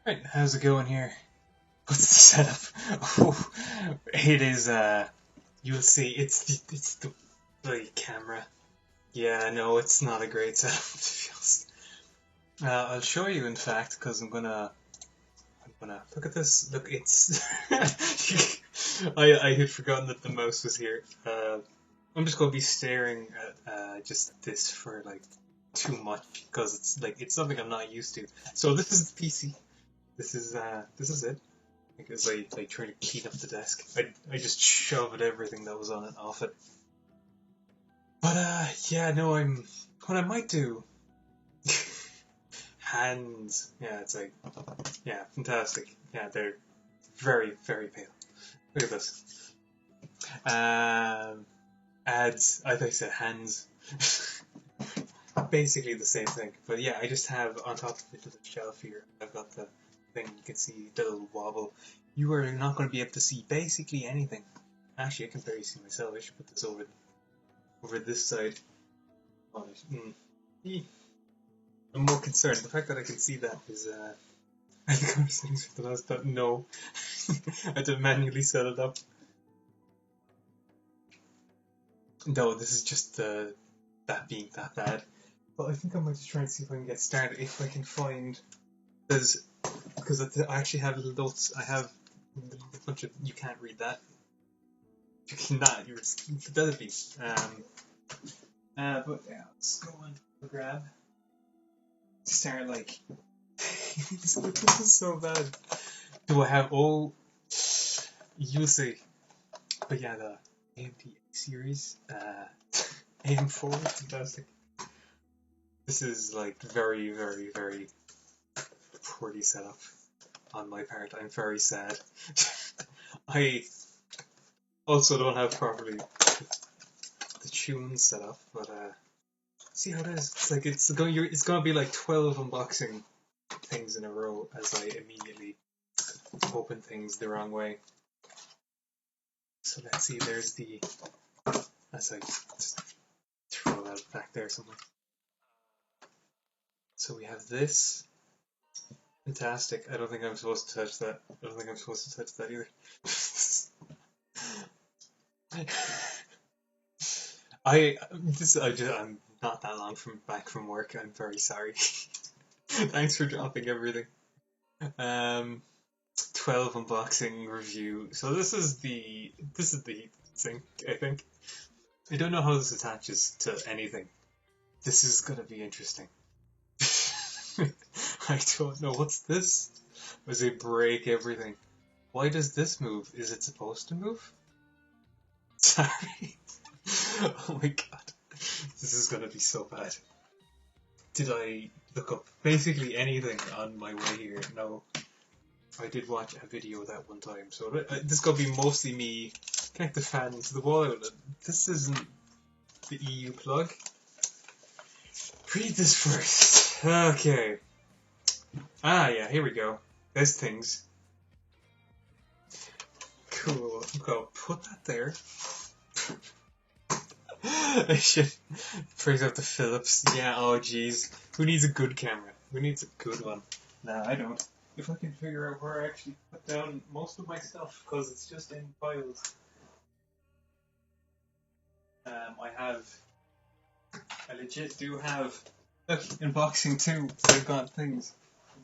Right, how's it going here? What's the setup? Oh, it is, you'll see, it's the bloody camera. Yeah, no, it's not a great setup, to be honest. I'll show you, in fact, because I'm gonna, look at this, look, it's, I had forgotten that the mouse was here. I'm just gonna be staring at, just this for, like, too much, because it's, like, it's something I'm not used to. So this is the PC. This is it. Because I try to clean up the desk. I just shoved everything that was on it off it. But yeah, no, what I might do. Hands. Yeah, it's like, yeah, fantastic. Yeah, they're very, very pale. Look at this. Ads, as I said, hands. Basically the same thing. But yeah, I just have on top of the little shelf here, I've got the thing you can see, the little wobble. You are not going to be able to see basically anything. Actually, I can barely see myself. I should put this over this side. I'm more concerned. The fact that I can see that is, I think I was saying something else, but no. I had to manually set it up. No, this is just that being that bad. But I think I might just try and see if I can get started. If I can find, because I actually have little notes. I have a bunch of. You can't read that. You cannot. You're better be. But yeah, let's go on grab. Start like. This is so bad. Do I have? Oh, you'll see. But yeah, the AMD series, AM4, fantastic. This is like very, very, very poorly set up on my part. I'm very sad. I also don't have properly the tunes set up, but see how it is. It's like it's gonna be like 12 unboxing things in a row as I immediately open things the wrong way. So let's see. There's the as I just throw that back there somewhere. So we have this. Fantastic. I don't think I'm supposed to touch that. I don't think I'm supposed to touch that either. I'm not that long back from work. I'm very sorry. Thanks for dropping everything. 12 unboxing review. So this is the thing, I think. I don't know how this attaches to anything. This is gonna be interesting. I don't know. What's this? Does it break everything? Why does this move? Is it supposed to move? Sorry. Oh my god. This is gonna be so bad. Did I look up basically anything on my way here? No. I did watch a video that one time, so this is gonna be mostly me connect the fan to the wall. This isn't the EU plug. Read this first. Okay. Ah, yeah, here we go. There's things. Cool. I'm gonna put that there. I should praise out the Philips. Yeah, oh jeez. Who needs a good camera? Who needs a good one? Nah, I don't. If I can figure out where I actually put down most of my stuff, because it's just in files. I legit do have, look, unboxing too. I've got things.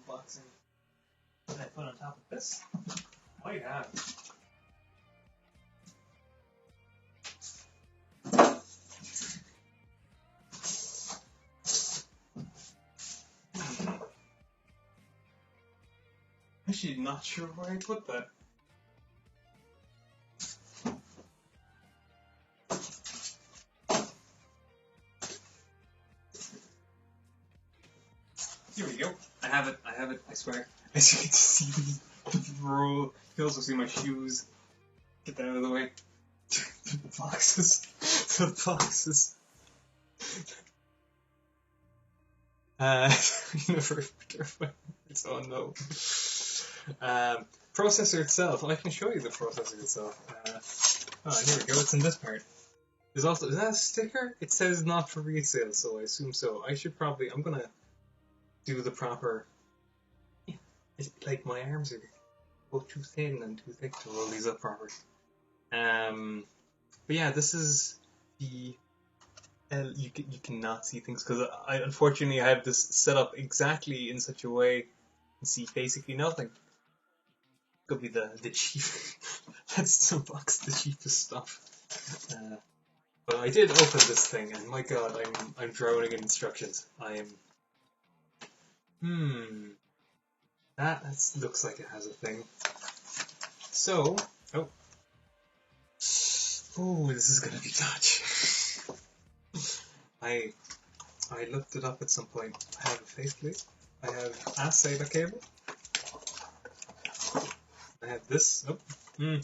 Unboxing. What did I put on top of this? I have. Actually, not sure where I put that. Here we go. I have it, I swear. As you can see, the roll. You can also see my shoes. Get that out of the way. The boxes. The boxes. Never it's oh no. Processor itself. Well, I can show you the processor itself. Oh, here we go. It's in this part. Is that a sticker? It says not for resale, so I assume so. I should probably. I'm gonna do the proper. It's like my arms are both too thin and too thick to roll these up properly. But yeah, this is the you cannot see things because I unfortunately I have this set up exactly in such a way to see basically nothing. Could be the cheap. Let's unbox the cheapest stuff. But I did open this thing, and my god, I'm drowning in instructions. That looks like it has a thing. So, oh, this is gonna be touch. I looked it up at some point. I have a faceplate. I have a SATA cable. I have this. I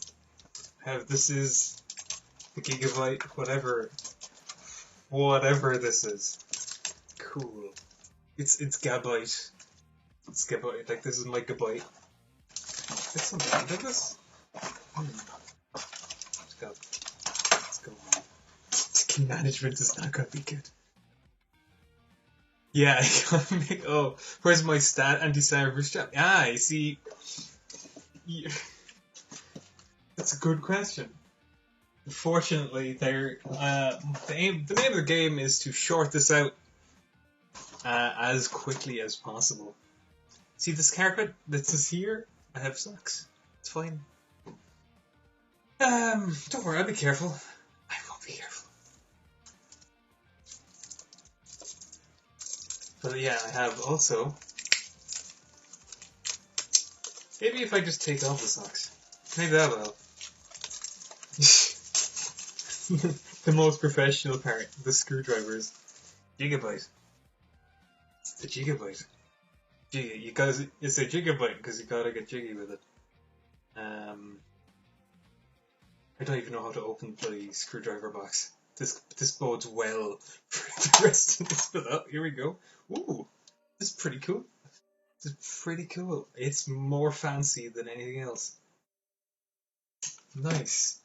have this is the Gigabyte whatever this is. Cool. It's Gigabyte. It's Gigabyte. Like this is my Gigabyte. There's something under this. Let's go. Key management is not gonna be good. Yeah, I gotta make. Oh, where's my anti-static strap? Ah, I see. Yeah. That's a good question. Unfortunately, the name of the game is to short this out as quickly as possible. See this carpet that is here? I have socks. It's fine. Don't worry, I'll be careful. I won't be careful. But yeah, I have also. Maybe if I just take off the socks. Maybe that will help. The most professional part, the screwdrivers. Gigabyte. It's the Gigabyte. It's a Gigabyte because you gotta get jiggy with it. I don't even know how to open the screwdriver box. This bodes well for the rest of this. But oh, here we go. Ooh, this is pretty cool. This is pretty cool. It's more fancy than anything else. Nice.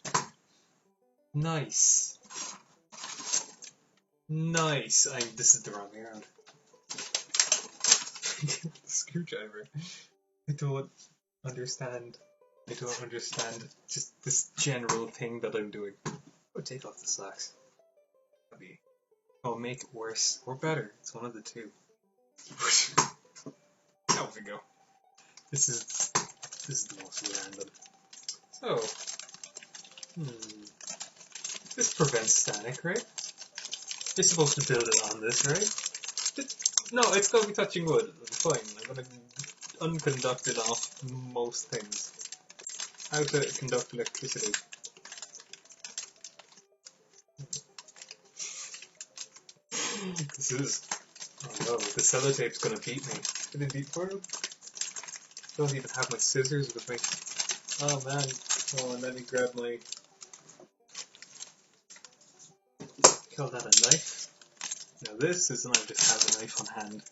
Nice. Nice. This is the wrong way around. Screwdriver. I don't understand just this general thing that I'm doing. Oh, take off the socks. Oh, make it worse or better. It's one of the two. There we go. This is the most random. So, this prevents static, right? You're supposed to build it on this, right? No, it's gonna be touching wood. Fine. I'm gonna unconduct it off most things. How to conduct electricity. This is. Oh no, the sellotape's gonna beat me. Did it beat for him? Don't even have my scissors with me. Oh man. Oh, and let me grab my. Call that a knife? Now this is not just have a knife on hand.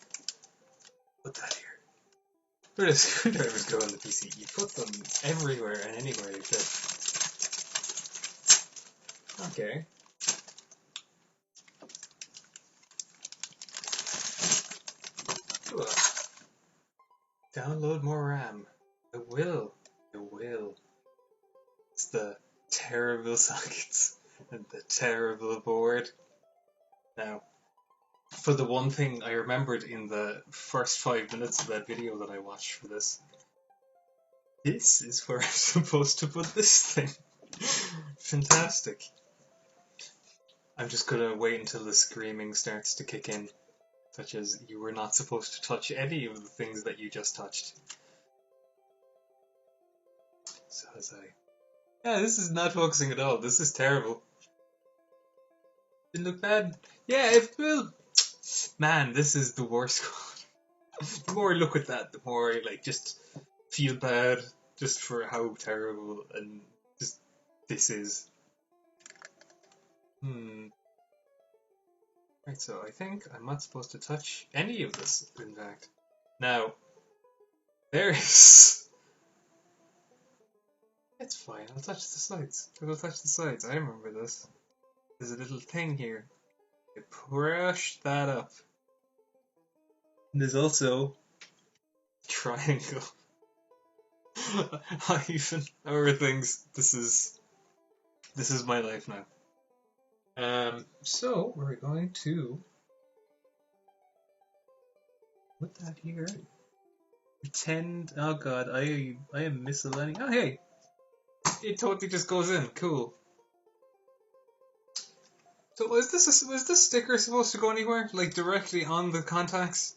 Put that here. Where do screwdrivers go on the PC? You put them everywhere and anywhere you fit. Okay. Cool. Download more RAM. I will. It's the terrible sockets and the terrible board. Now, for the one thing I remembered in the first 5 minutes of that video that I watched for this is where I'm supposed to put this thing. Fantastic. I'm just gonna wait until the screaming starts to kick in, such as you were not supposed to touch any of the things that you just touched. So yeah, this is not focusing at all. This is terrible. Didn't look bad. Yeah, it will. Man, this is the worst one. The more I look at that, the more I just feel bad just for how terrible and just this is. Right, so I think I'm not supposed to touch any of this, in fact. Now, there is. It's fine, I'll touch the sides. I will touch the sides, I remember this. There's a little thing here. I push that up. And there's also a triangle. I even things. This is my life now. So we're going to put that here. Pretend. Oh god, I am misaligned. Oh hey, it totally just goes in. Cool. So was this sticker supposed to go anywhere? Like directly on the contacts?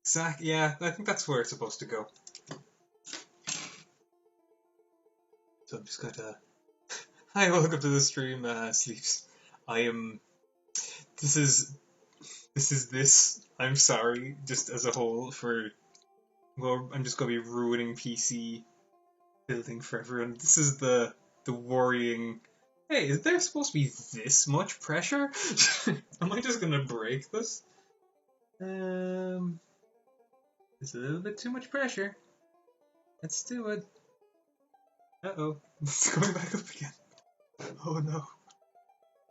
Exactly. Yeah, I think that's where it's supposed to go. So I'm just gonna. Hi, welcome to the stream, Sleeps. I am. This is this. I'm sorry, just as a whole for. Well, I'm just gonna be ruining PC building for everyone. This is the worrying. Hey, is there supposed to be this much pressure? Am I just gonna break this? It's a little bit too much pressure. Let's do it. Uh-oh. It's going back up again. Oh no.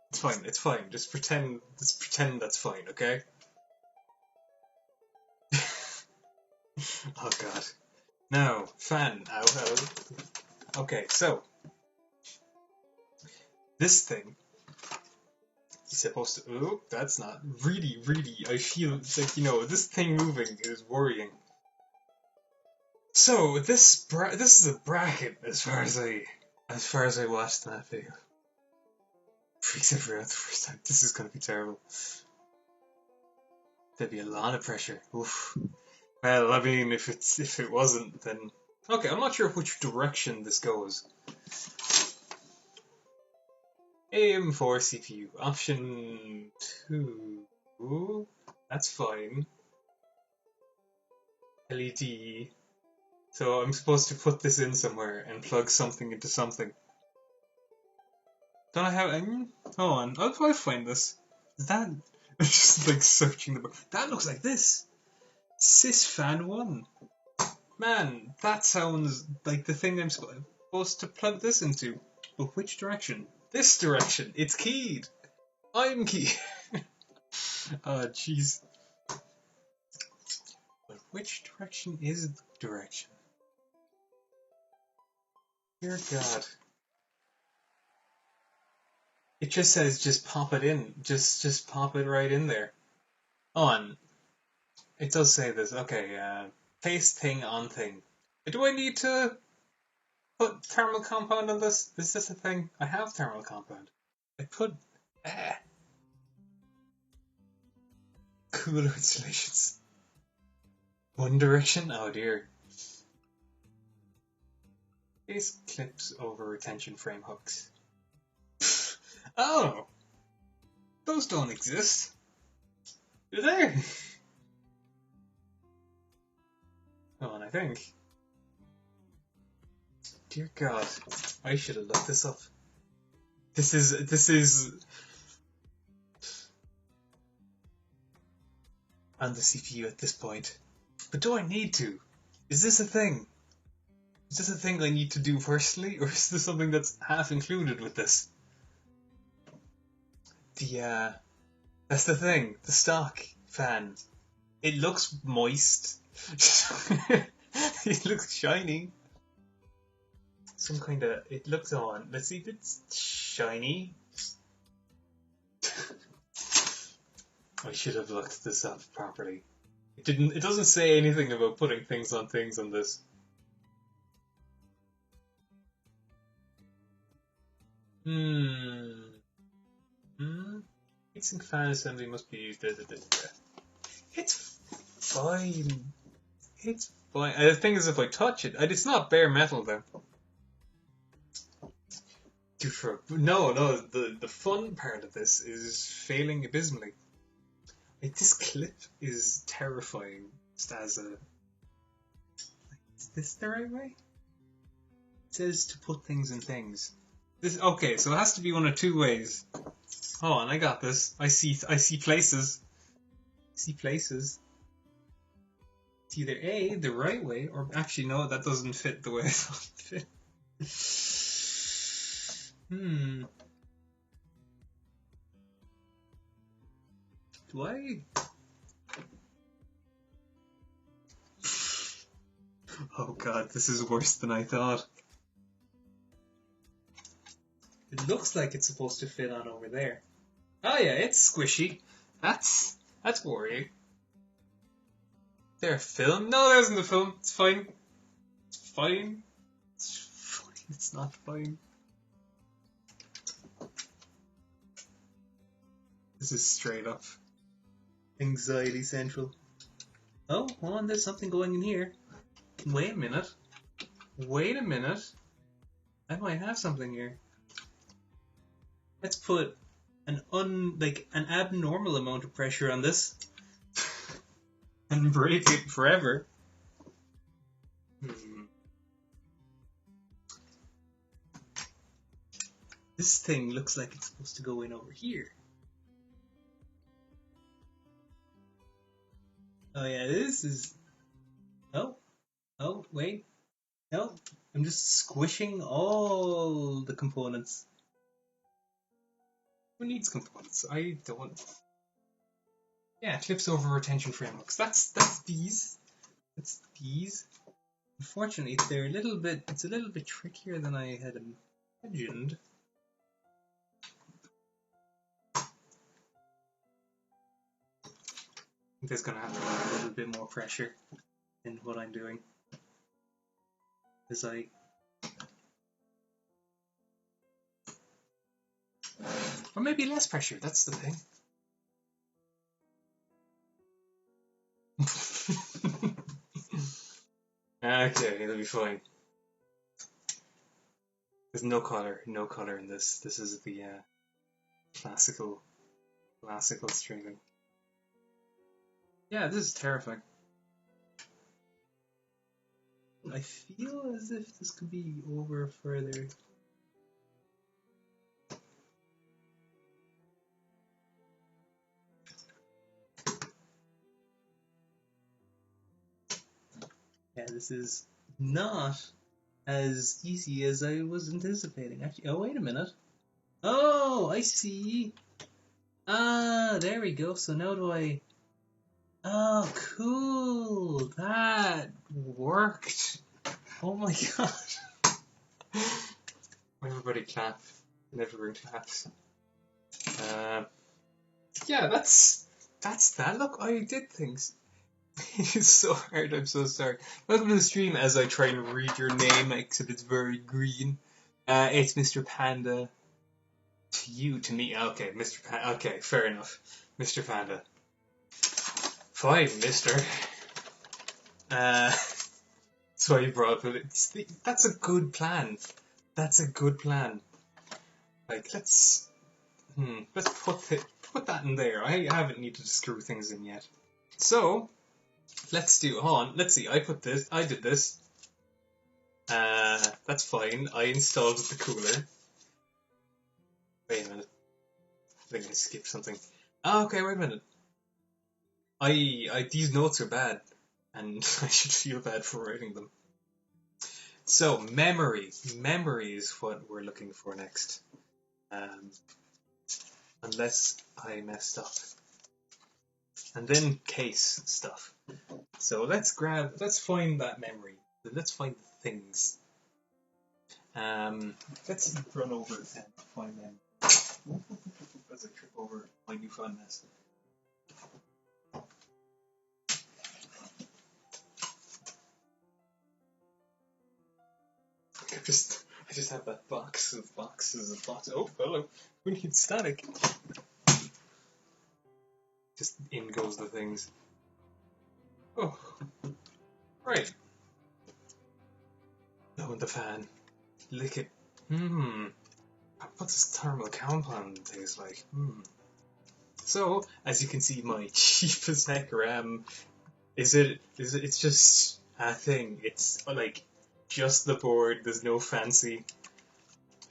It's fine, it's fine. Just pretend that's fine, okay? Oh god. No, fan. Ow, ow. Okay, so. This thing is supposed to. Oh, that's not. Really, I feel it's like, this thing moving is worrying. So, this is a bracket as far as I watched that video. Freaks everyone out the first time. This is gonna be terrible. There'd be a lot of pressure. Oof. Well, I mean, if it wasn't, then okay. I'm not sure which direction this goes. AM4 CPU option 2. That's fine. LED. So I'm supposed to put this in somewhere and plug something into something. Don't I have? Hold on. I'll find this. Is that? I'm just like searching the book. That looks like this. Sysfan 1. Man, that sounds like the thing I'm supposed to plug this into. But which direction? This direction. It's keyed. I'm keyed. Oh, jeez. But which direction is the direction? Dear God. It just says just pop it in. Just pop it right in there. On. It does say this. Okay, paste thing on thing. Do I need to put thermal compound on this? Is this a thing? I have thermal compound. I put cooler installations. One direction? Oh dear. Base clips over retention frame hooks. Oh! Those don't exist. Do they? Hold on, I think. Dear God, I should have looked this up. This is on the CPU at this point. But do I need to? Is this a thing? Is this a thing I need to do personally, or is this something that's half included with this? That's the thing. The stock fan. It looks moist. It looks shiny. Some kind of. It looks on. Let's see if it's shiny. I should have looked this up properly. It didn't. It doesn't say anything about putting things on this. Heatsink fan assembly must be used. It's fine. It's fine. The thing is, if I touch it, it's not bare metal though. No. The fun part of this is failing abysmally. Like, this clip is terrifying. Just as a. Is this the right way? It says to put things in things. This okay, so it has to be one of two ways. Hold on, I got this. I see places. It's either A, the right way, or actually no, that doesn't fit the way I thought it fit. Do I? Oh god, this is worse than I thought. It looks like it's supposed to fit on over there. Oh yeah, it's squishy. That's worrying. Is there a film? No, there isn't a film. It's fine. It's fine. It's fine. It's not fine. This is straight up anxiety central. Oh, hold on, there's something going in here. Wait a minute. Wait a minute. I might have something here. Let's put an abnormal amount of pressure on this and break it forever. This thing looks like it's supposed to go in over here. Oh yeah, this is... Oh, wait. No, I'm just squishing all the components. Who needs components? I don't... Yeah, clips over retention frameworks. That's these. That's these. Unfortunately, it's a little bit trickier than I had imagined. I think there's gonna have to be a little bit more pressure in what I'm doing. Or maybe less pressure, that's the thing. Okay, it'll be fine. There's no color in this. This is the classical streaming. Yeah, this is terrifying. I feel as if this could be over further. Yeah, this is not as easy as I was anticipating. Actually, oh, wait a minute. Oh, I see. Ah, there we go. So now do I... Oh, cool. That worked. Oh my god. Everybody clap. And everyone claps. Yeah, that's that. Look, I did things. It's so hard, I'm so sorry. Welcome to the stream as I try and read your name, except it's very green. It's Mr. Panda. To you, to me. Okay, Mr. Panda. Okay, fair enough. Mr. Panda. Fine, mister. That's why you brought up it. That's a good plan. That's a good plan. Like, let's put that in there. I haven't needed to screw things in yet. So, let's do, hold on, let's see, I did this. That's fine. I installed the cooler. Wait a minute. I think I skipped something. Oh, okay, wait a minute. These notes are bad, and I should feel bad for writing them. So, memory. Memory is what we're looking for next. Unless I messed up. And then case stuff. So let's find that memory. Let's find the things. Let's run over and find them. As I trip over my newfound mess. I just have that boxes of boxes. Oh, hello. Who needs static? Just in goes the things. Oh, right. No, the fan. Lick it. What's this thermal compound taste like? So, as you can see, my cheap as heck RAM. It's just a thing. It's like just the board. There's no fancy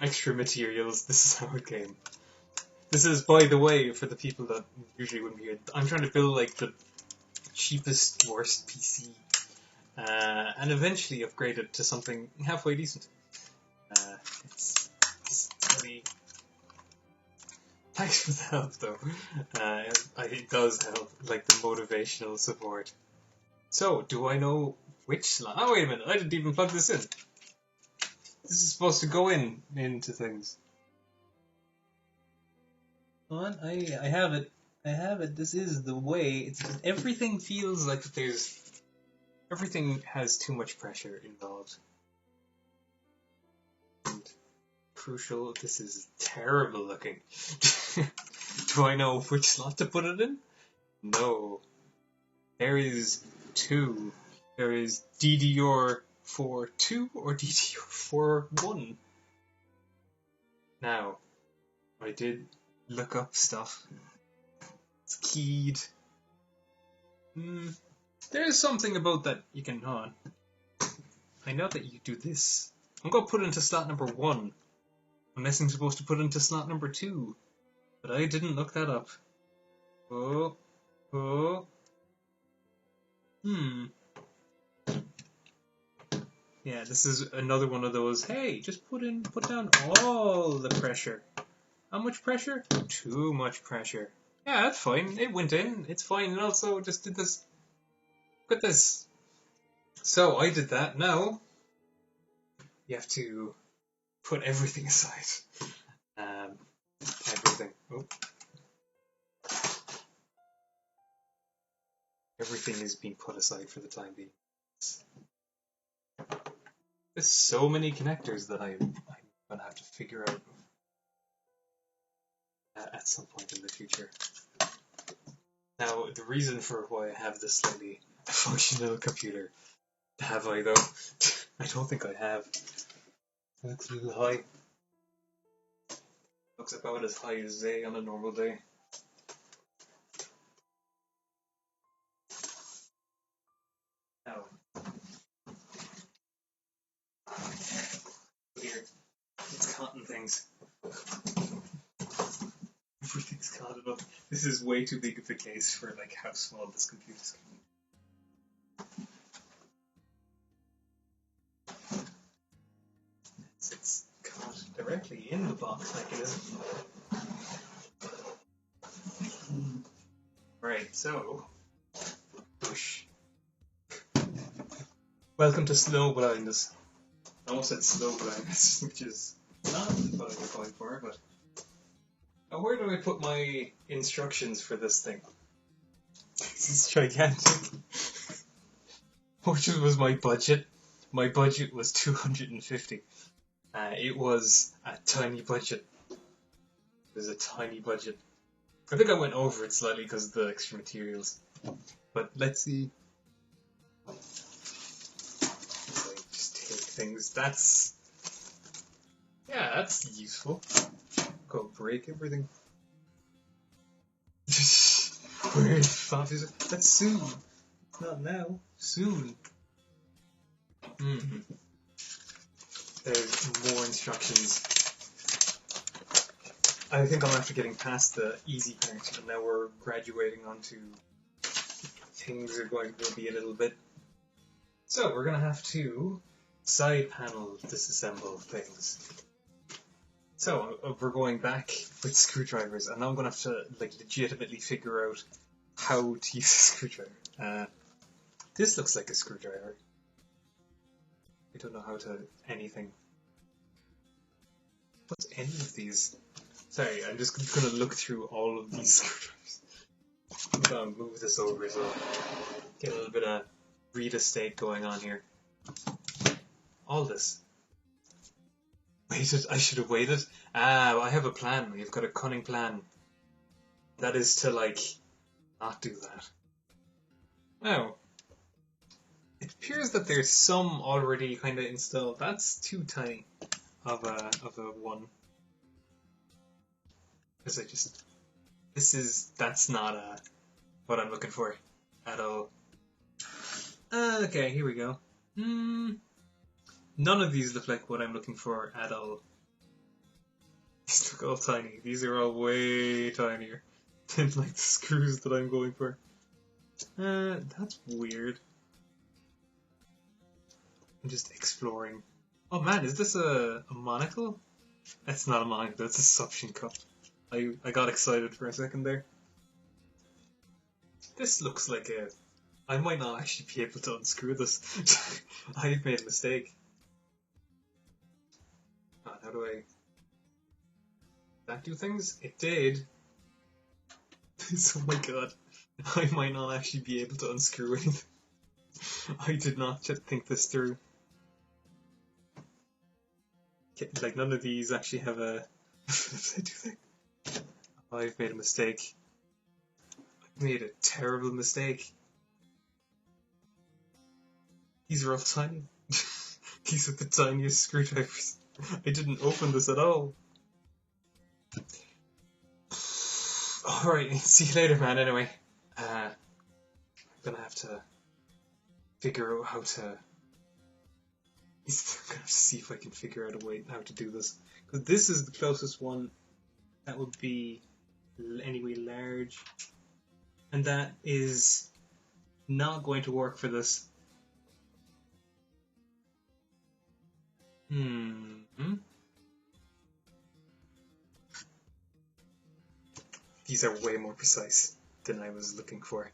extra materials. This is how it came. This is, by the way, for the people that usually wouldn't be here, I'm trying to build like the cheapest, worst PC, and eventually upgrade it to something halfway decent. It's really... Thanks for the help, though. It does help, like the motivational support. So, do I know Which slot? Oh, wait a minute, I didn't even plug this in. This is supposed to go into things. Come on, I have it. I have it. This is the way. Everything feels like everything has too much pressure involved. And crucial, this is terrible looking. Do I know which slot to put it in? No. There is two. There is DDR4-2 or DDR4-1. Now, I did look up stuff. It's keyed. There's something about that you can on. I know that you do this. I'm gonna put it into slot number 1. Unless I'm supposed to put it into slot number 2. But I didn't look that up. Oh. Yeah, this is another one of those, hey, just put down all the pressure. How much pressure? Too much pressure. Yeah, that's fine. It went in. It's fine. And also just did this. Look at this. So I did that. Now you have to put everything aside. Everything. Oh. Everything is being put aside for the time being. There's so many connectors that I'm gonna have to figure out at some point in the future. Now, the reason for why I have this slightly functional computer, have I though? I don't think I have. It looks a little high. Looks about as high as A on a normal day. Now, here, it's cotton things. Everything's cotton up. This is way too big of a case for like how small this computer's going to be. It's caught directly in the box mechanism. Right, so whoosh. Welcome to slow blindness. I almost said slow blindness, which is not what I was going for, but now where do I put my instructions for this thing? This is gigantic. Which was my budget? My budget was 250. It was a tiny budget. It was a tiny budget. I think I went over it slightly because of the extra materials. But let's see. Just take things. That's useful. Go break everything. Where is it? That's soon. Not now. Soon. There's more instructions. I think I'm after getting past the easy part, and now we're graduating onto things are going to be a little bit. So we're gonna have to side panel disassemble things. So we're going back with screwdrivers, and I'm gonna have to like legitimately figure out how to use a screwdriver. This looks like a screwdriver. I don't know how to anything. What's any of these? Sorry, I'm just gonna look through all of these screwdrivers. I'm gonna move this over as well. Get a little bit of read estate going on here. All this. Waited, I should have waited. Ah, I have a plan. We've got a cunning plan. That is to, like, not do that. Oh. It appears that there's some already kind of installed. That's too tiny of a one. Because that's not what I'm looking for at all. Okay, here we go. None of these look like what I'm looking for at all. These look all tiny. These are all way tinier than like the screws that I'm going for. That's weird. I'm just exploring. Oh man, is this a monocle? That's not a monocle, that's a suction cup. I got excited for a second there. This looks like a I might not actually be able to unscrew this. I've made a mistake. How do I... that do things? It did. Oh my god. I might not actually be able to unscrew anything. I did not think this through. Like, none of these actually have a... they do thing. I've made a mistake. I've made a terrible mistake. These are all tiny. These are the tiniest screwdrivers. I didn't open this at all. Alright, see you later, man, anyway. I'm gonna have to figure out how to... I'm gonna have to see if I can figure out a way how to do this. Because this is the closest one that would be anyway large. And that is not going to work for this. These are way more precise than I was looking for.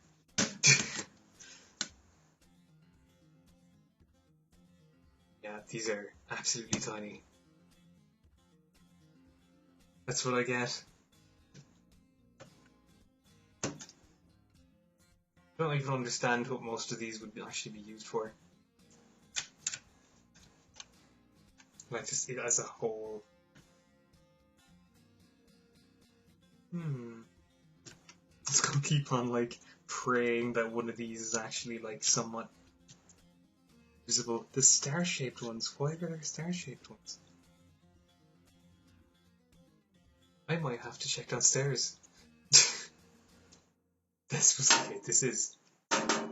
Yeah, these are absolutely tiny. That's what I get. I don't even understand what most of these would actually be used for. Like, just as a whole. Just gonna keep on, like, praying that one of these is actually, like, somewhat usable. The star-shaped ones, why are there star-shaped ones? I might have to check downstairs. This was okay, this is...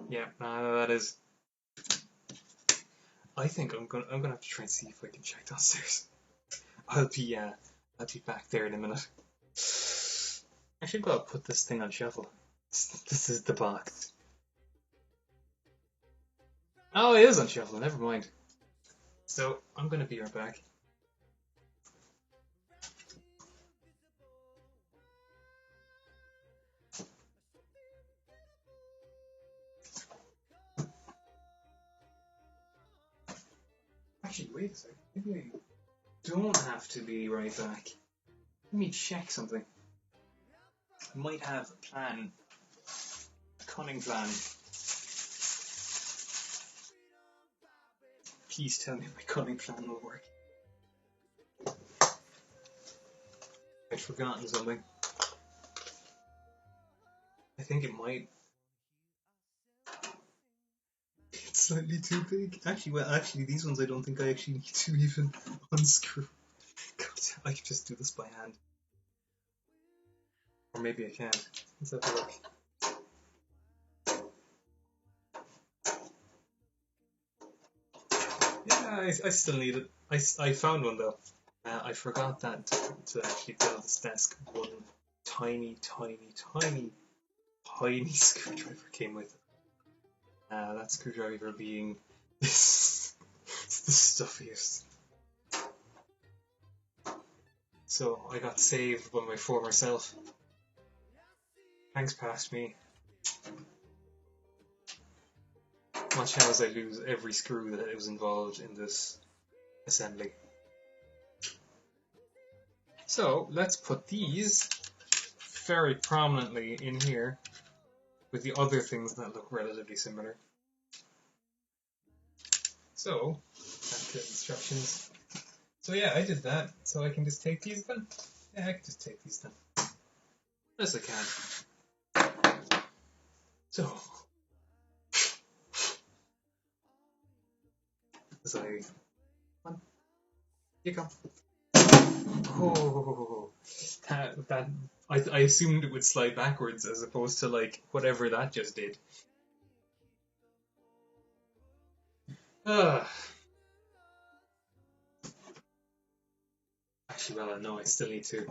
yeah, that is... I think I'm gonna have to try and see if I can check downstairs. I'll be back there in a minute. I should go put this thing on shuffle. This is the box. Oh, it is on shuffle, never mind. So, I'm gonna be right back. Actually, wait a second. Maybe I don't have to be right back. Let me check something. I might have a plan. A cunning plan. Please tell me my cunning plan will work. I'd forgotten something. I think it might. It's slightly too big. Actually, these ones I don't think I actually need to even unscrew. God, I could just do this by hand. Or maybe I can't. Let's have a look. Yeah, I still need it. I found one though. I forgot that to actually build this desk. One tiny screwdriver came with it. That screwdriver being this the stuffiest. So I got saved by my former self. Thanks past me. Watch how as I lose every screw that was involved in this assembly. So let's put these very prominently in here with the other things that look relatively similar. So, that's the instructions. So yeah, I did that. So I can just take these then? Yeah, I can just take these then. Yes, I can. So, as come on, you come. Oh, that I assumed it would slide backwards as opposed to like whatever that just did. Actually, well, no, I still need to.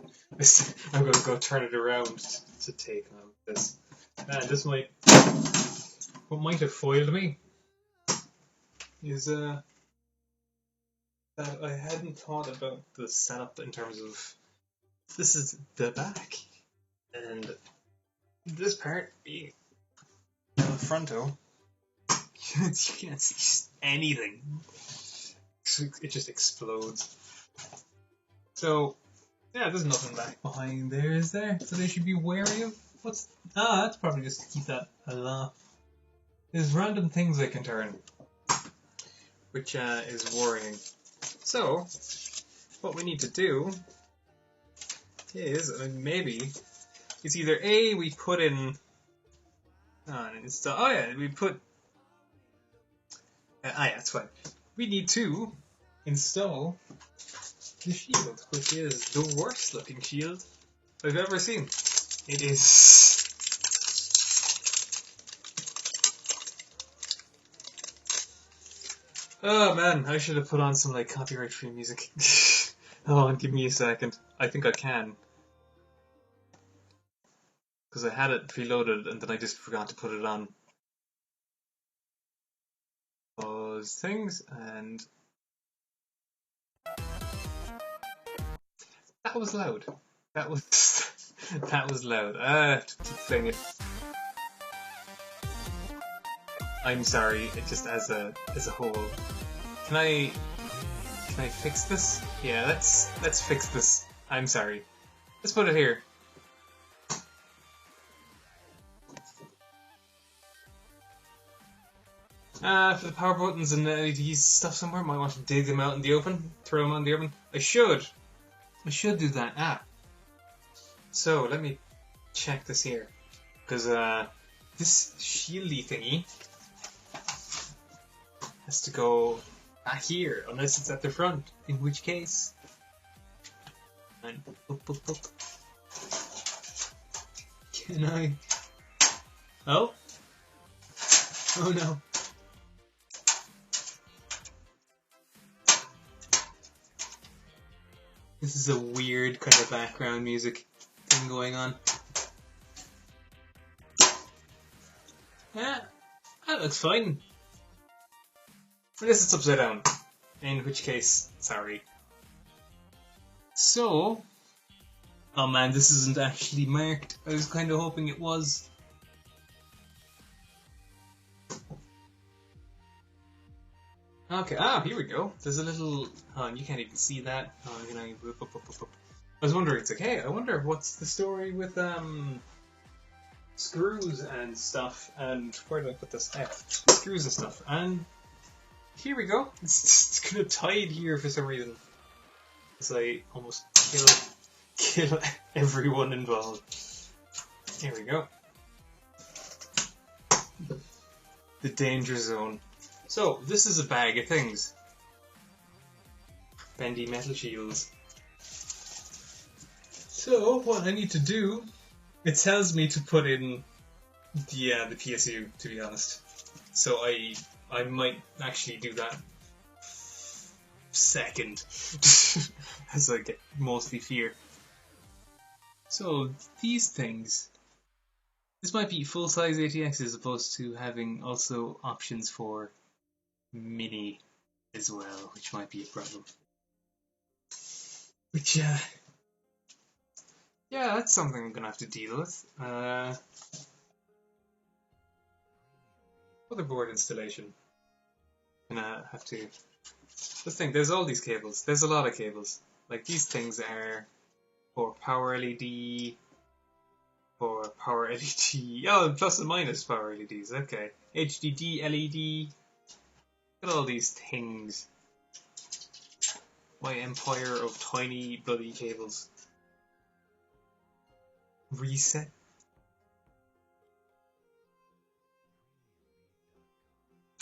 I'm going to go turn it around to take on this. This might. What might have foiled me is that I hadn't thought about the setup in terms of this is the back and this part being the fronto. You can't see anything. It just explodes. So, yeah, there's nothing back behind there, is there? So they should be wary of. What's. Ah, that's probably just to keep that aloft. There's random things I can turn, which is worrying. So, what we need to do is, maybe, it's either A, we put in. Oh yeah, we put. Yeah, it's fine. We need to install the shield, which is the worst looking shield I've ever seen. It is. Oh man, I should have put on some like copyright free music. Oh, give me a second. I think I can. Because I had it preloaded and then I just forgot to put it on. Those things, and that was loud. That was that was loud. To keep playing it. I'm sorry. It just as a whole. Can I fix this? Yeah, let's fix this. I'm sorry. Let's put it here. For the power buttons and LED stuff somewhere, might want to dig them out in the open, throw them out in the open. I should do that. So let me check this here, because this shieldy thingy has to go back here, unless it's at the front, in which case. And Can I? Oh no. This is a weird kind of background music thing going on. Yeah, that looks fine. Unless it's upside down. In which case, sorry. So, oh man, this isn't actually marked. I was kind of hoping it was. Okay, here we go. There's a little. Oh, and you can't even see that. Oh, you know, I was wondering, it's like, hey, I wonder what's the story with screws and stuff, and where did I put this? Screws and stuff, and here we go. It's kind of tied here for some reason. As I almost kill everyone involved. Here we go. The danger zone. So, this is a bag of things. Bendy metal shields. So, what I need to do, it tells me to put in the PSU, to be honest. So I might actually do that second, as I get mostly fear. So, these things, this might be full-size ATX as opposed to having also options for mini as well, which might be a problem. Which, yeah, that's something I'm gonna have to deal with. Motherboard installation. Gonna have to. Let's think. There's all these cables. There's a lot of cables. Like these things are for power LED, for power LED. Oh, plus and minus power LEDs. Okay. HDD LED. Look at all these things. My empire of tiny bloody cables. Reset.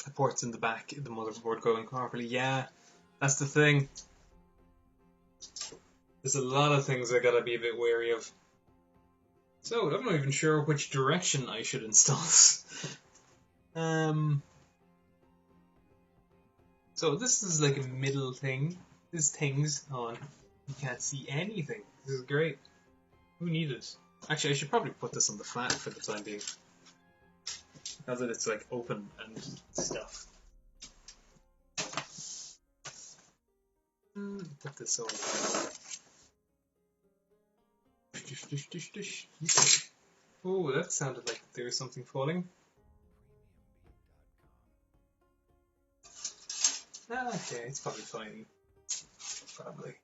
The ports in the back, the motherboard going properly. Yeah, that's the thing. There's a lot of things I gotta be a bit wary of. So, I'm not even sure which direction I should install this. So this is like a middle thing. This thing's on. You can't see anything. This is great. Who needed it? Actually, I should probably put this on the flat for the time being. Now that it's like open and stuff. Put this over. Oh, that sounded like there was something falling. Okay, it's probably fine. Probably.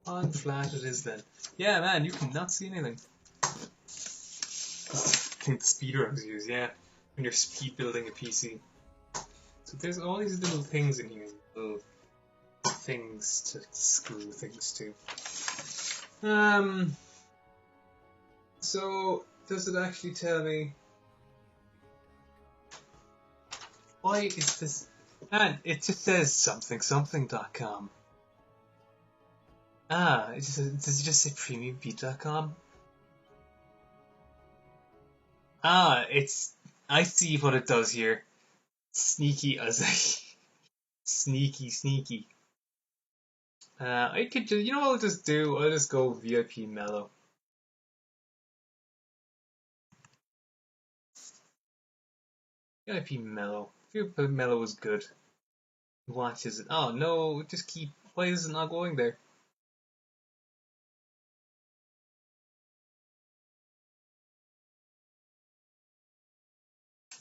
On flat it is then. Yeah, man, you cannot see anything. I think the speedruns use, yeah, when you're speed building a PC. So there's all these little things in here, little things to screw things to. So does it actually tell me why is this? Man, it just says something.com. Ah, does it just say premiumbeat.com? Ah, I see what it does here. Sneaky as sneaky. I could just, you know what I'll just do? I'll just go VIP mellow. VIP mellow. VIP mellow is good. Watches it. Oh no, just keep. Why is it not going there?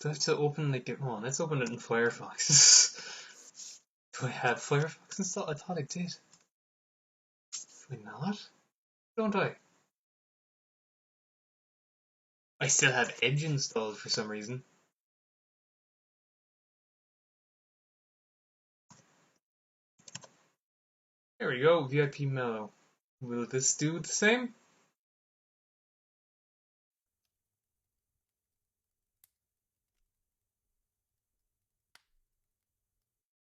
Do I have to open like it? Oh, let's open it in Firefox. Do I have Firefox installed? I thought I did. Do I not? Don't I? I still have Edge installed for some reason. There we go, VIP mellow. Will this do the same?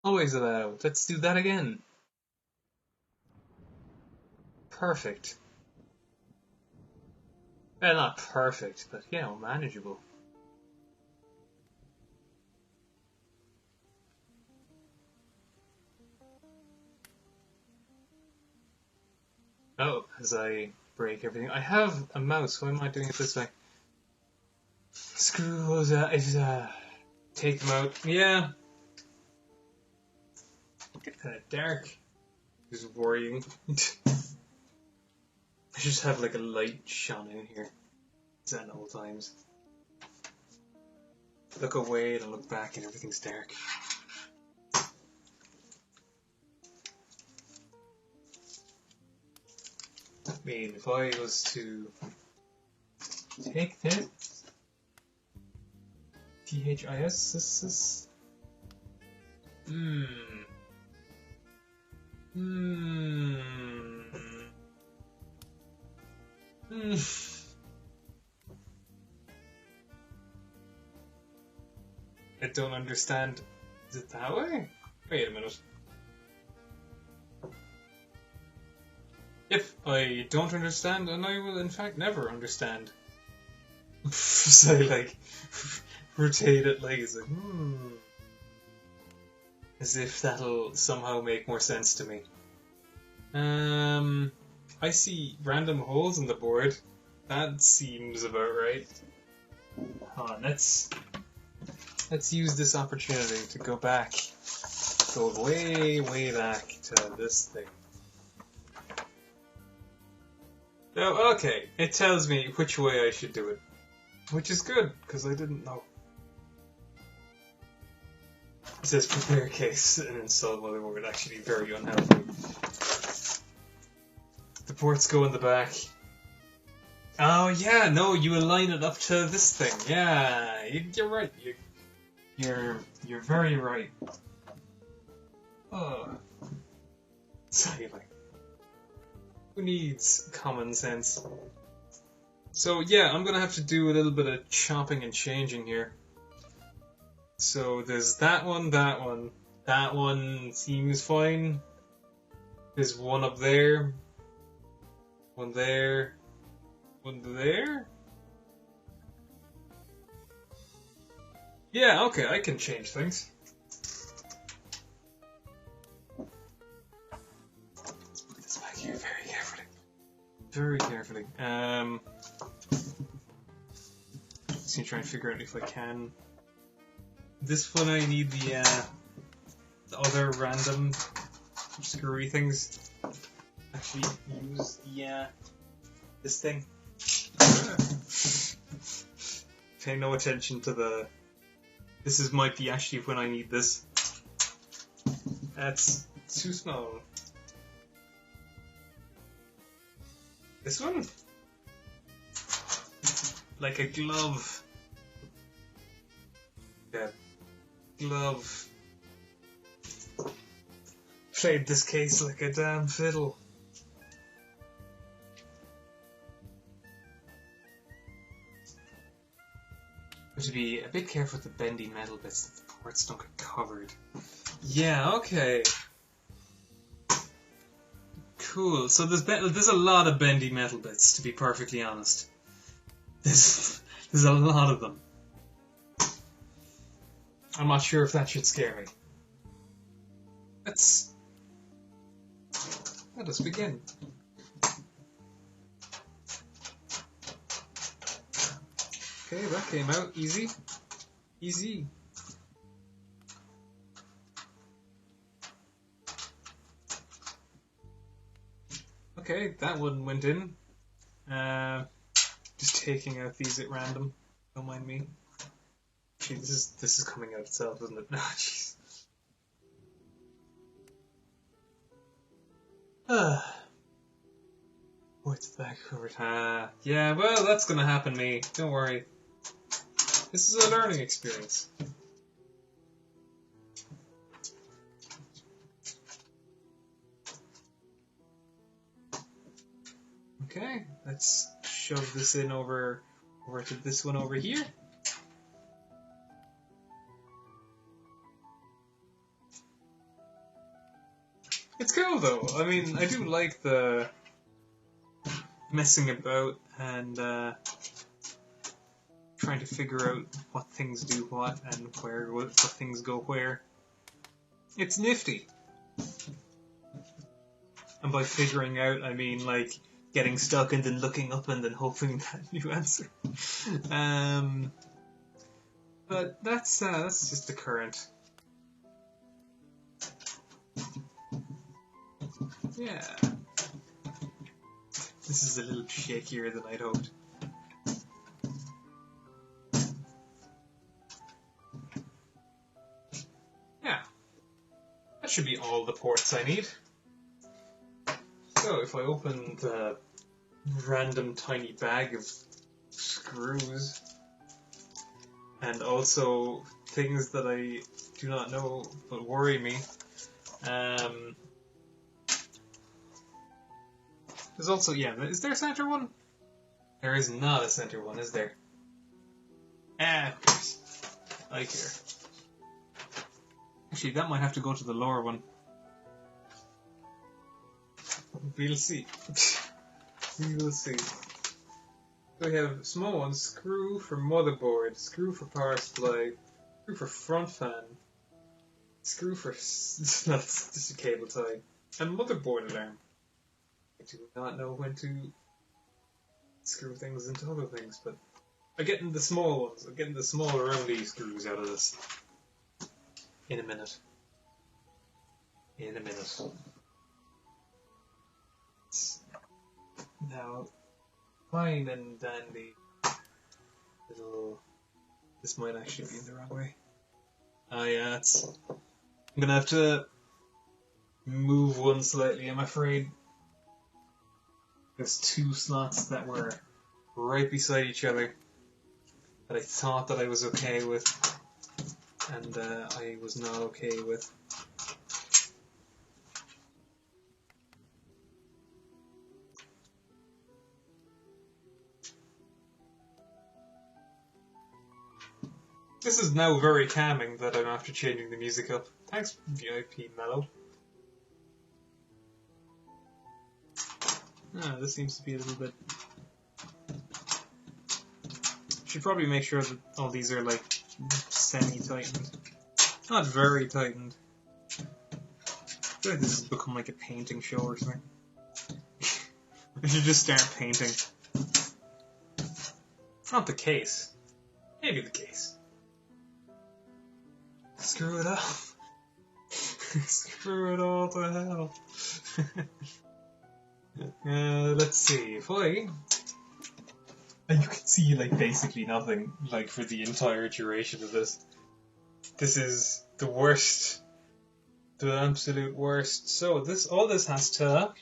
Always allowed. Let's do that again. Perfect. Well, not perfect, but you know, manageable. Oh, as I break everything. I have a mouse, why am I doing it this way? Screw those take them out. Yeah. Get kind of dark. It's worrying. I just have like a light shone in here. It's at all times. Look away and look back and everything's dark. I mean, if I was to take this THIS, this is I don't understand. Is it that way? Wait a minute. If I don't understand, and I will in fact never understand. So I like rotate it like it's like as if that'll somehow make more sense to me. I see random holes in the board. That seems about right. Hold on, let's use this opportunity to go back, go way back to this thing. Oh, okay, it tells me which way I should do it, which is good because I didn't know. It says prepare case and install motherboard. Actually, very unhelpful. The ports go in the back. Oh yeah, no, you align it up to this thing. Yeah, you're right. You're very right. Oh, sorry, like, who needs common sense? So yeah, I'm gonna have to do a little bit of chopping and changing here. So there's that one. That one seems fine. There's one up there. One there. One there? Yeah, okay, I can change things. Let's put this back here very carefully. Very carefully. Just gonna try and figure out if I can. This one I need the other random screwy things. Actually use the this thing. Pay no attention to the. Might be actually when I need this. That's too small. This one? Like a glove. Yeah. Glove. Played this case like a damn fiddle. Have to be a bit careful with the bendy metal bits that the ports don't get covered. Yeah, okay. Cool. So there's a lot of bendy metal bits, to be perfectly honest. There's a lot of them. I'm not sure if that should scare me. Let us begin. Okay, that came out easy. Easy. Okay, that one went in. Just taking out these at random. Don't mind me. Actually, this is coming out itself, isn't it? No, jeez. What's that covered? Yeah, well, that's gonna happen to me. Don't worry. This is a learning experience. Okay, let's shove this in over to this one over here. It's cool though. I mean, I do like the messing about and trying to figure out what things do what and what things go where. It's nifty. And by figuring out, I mean like getting stuck and then looking up and then hoping that you answer. But that's just the current. Yeah. This is a little shakier than I'd hoped. Yeah. That should be all the ports I need. So if I open the random tiny bag of screws and also things that I do not know but worry me, there's also, yeah, is there a center one? There is not a center one, is there? Of course. Like here. Actually, that might have to go to the lower one. We'll see. We will see. So we have small ones, screw for motherboard, screw for power supply, screw for front fan, screw for... that's just a cable tie, and motherboard alarm. I do not know when to screw things into other things, but I'm getting the small ones. I'm getting the small roundy screws out of this. In a minute. In a minute. Now, fine and dandy. This might actually be in the wrong way. Oh yeah, I'm gonna have to move one slightly, I'm afraid. There's two slots that were right beside each other that I thought that I was okay with, and I was not okay with. This is now very calming that I'm after changing the music up. Thanks, VIP Mellow. Ah, this seems to be a little bit... Should probably make sure that all these are like semi-tightened. Not very tightened. I feel like this has become like a painting show or something. I should just start painting. It's not the case. Maybe the case. Screw it up. Screw it all to hell. Let's see. If you can see like basically nothing like for the entire duration of this. This is the worst The absolute worst. So all this has to,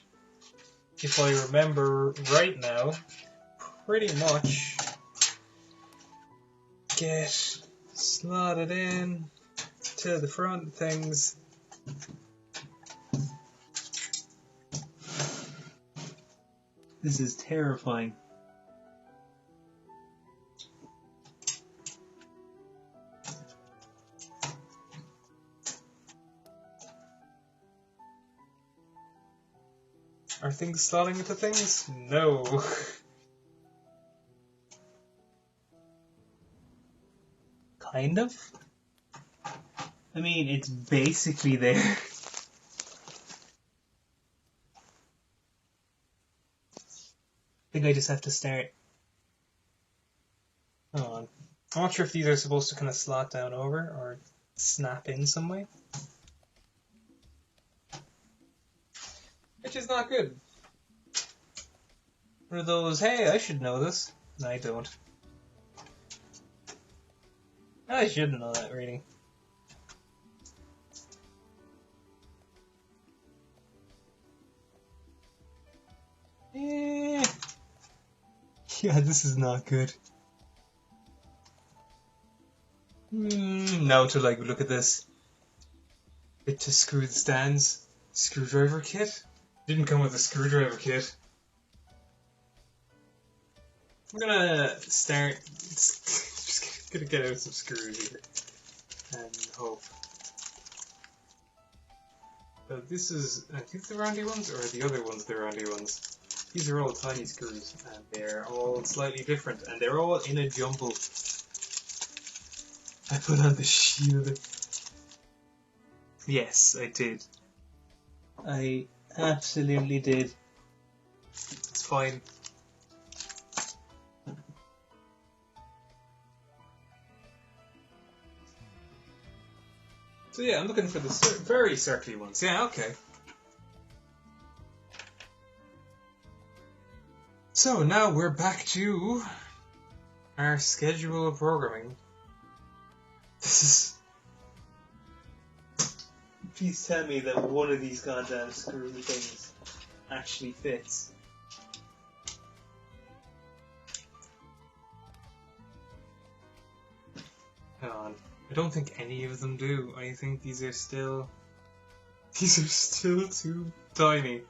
if I remember right now, pretty much get slotted in to the front things. This is terrifying. Are things slotting into things? No. Kind of. I mean, it's basically there. I think I just have to start. Hold on. I'm not sure if these are supposed to kind of slot down over or snap in some way. Which is not good. One of those, hey, I should know this. No, I don't. I should know that, really. Yeah, this is not good. Now to like look at this. Bit to screw the stands. Screwdriver kit? Didn't come with a screwdriver kit. I'm gonna start. Just gonna get out some screws here and hope. So this is, I think the roundy ones, or the other ones the roundy ones. These are all tiny screws, and they're all slightly different, and they're all in a jumble. I put on the shield. Yes, I did. I absolutely did. It's fine. So yeah, I'm looking for the very circly ones. Yeah, okay. So now we're back to our schedule of programming. This is... Please tell me that one of these goddamn screw things actually fits. Hang on. I don't think any of them do. I think these are still too tiny.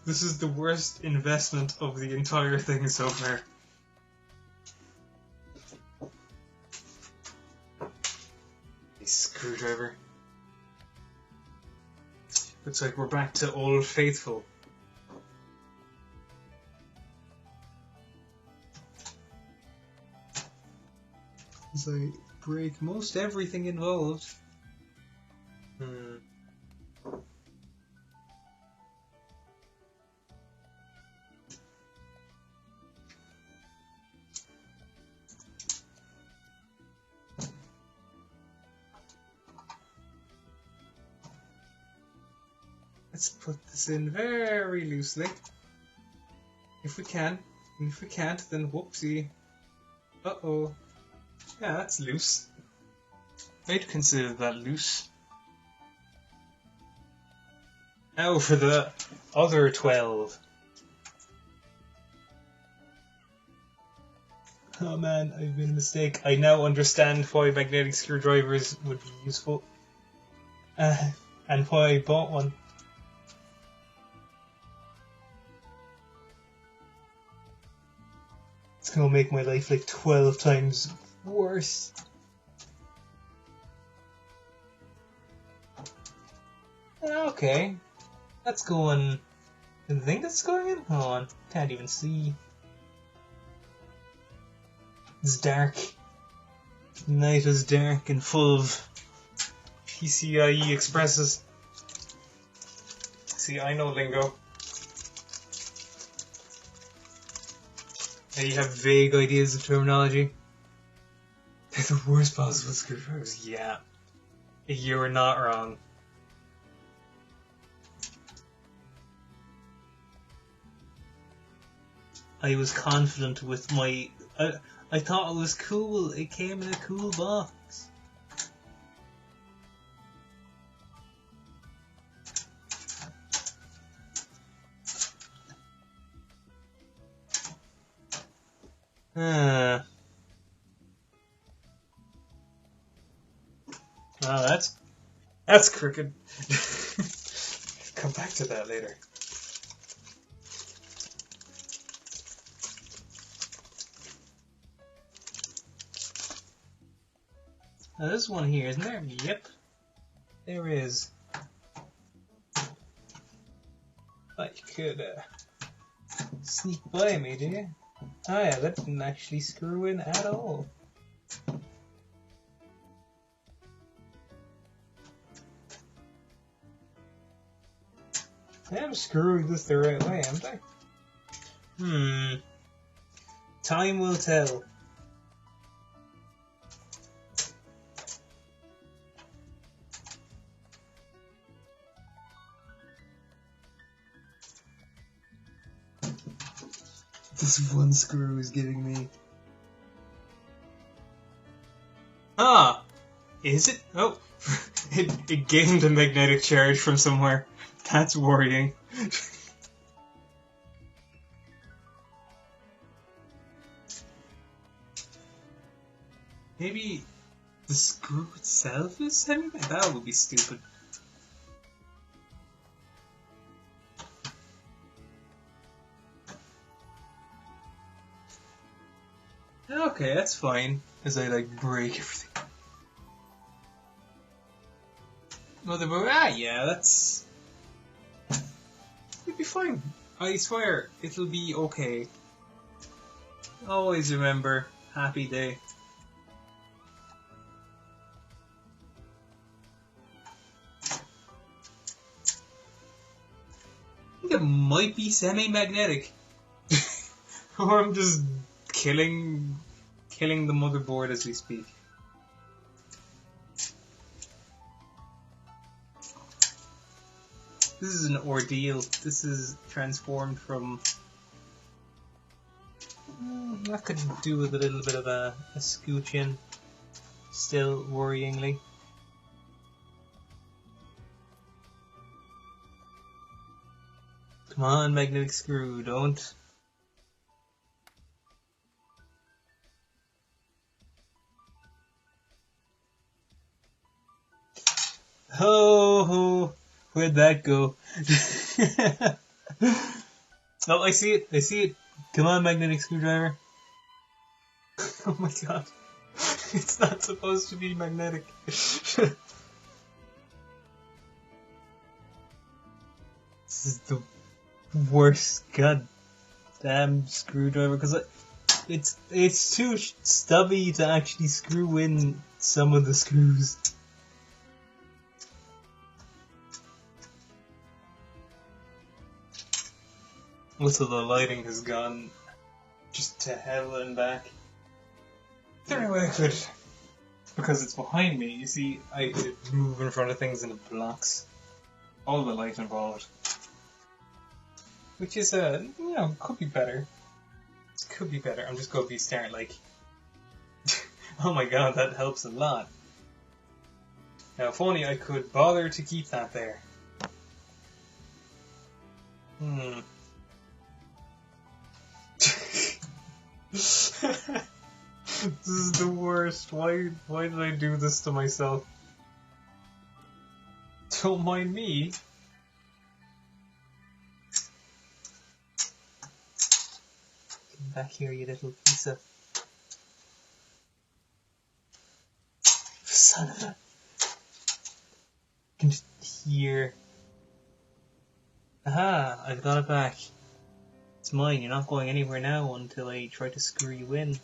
This is the worst investment of the entire thing so far. A screwdriver. Looks like we're back to Old Faithful. As I break most everything involved. Let's put this in very loosely. If we can. And if we can't, then whoopsie. Uh-oh. Yeah, that's loose. I'd consider that loose. Now for the other 12. Oh man, I've made a mistake. I now understand why magnetic screwdrivers would be useful. And why I bought one. It's gonna make my life like 12 times worse. Okay. That's going... I think that's going in? Hold on. Can't even see. It's dark. The night is dark and full of PCIe expresses. See, I know lingo. And you have vague ideas of terminology. They're the worst possible screwdrivers. Yeah. You're not wrong. I was confident with my... I thought it was cool. It came in a cool box. Oh, that's crooked. Come back to that later. Now there's one here, isn't there? Yep, there is. Thought you could sneak by me, do you? Oh yeah, that didn't actually screw in at all. I'm screwing this the right way, aren't I? Time will tell. This one screw is giving me... Ah! Is it? Oh! it gained a magnetic charge from somewhere. That's worrying. Maybe the screw itself is semi-magnetic? That would be stupid. Okay, that's fine. As I like break everything. Motherboard, yeah, that's... It'll be fine. I swear, it'll be okay. Always remember, happy day. I think it might be semi-magnetic. Or I'm just killing the motherboard as we speak. This is an ordeal. This is transformed from... that could do with a little bit of a scooch-in. Still worryingly. Come on, magnetic screw, don't... Oh, where'd that go? Oh, I see it. I see it. Come on, magnetic screwdriver. Oh my god. It's not supposed to be magnetic. This is the worst goddamn screwdriver because it's too stubby to actually screw in some of the screws. Also, the lighting has gone just to hell and back. Is there any way I could, because it's behind me, you see, I could move in front of things and it blocks all the light involved. Which is, could be better. It could be better. I'm just going to be staring like, oh my god, that helps a lot. Now, if only I could bother to keep that there. This is the worst. Why did I do this to myself? Don't mind me. Come back here, you little piece of... Son of a... I can just hear... Aha! I've got it back. It's mine. You're not going anywhere now until I try to screw you in.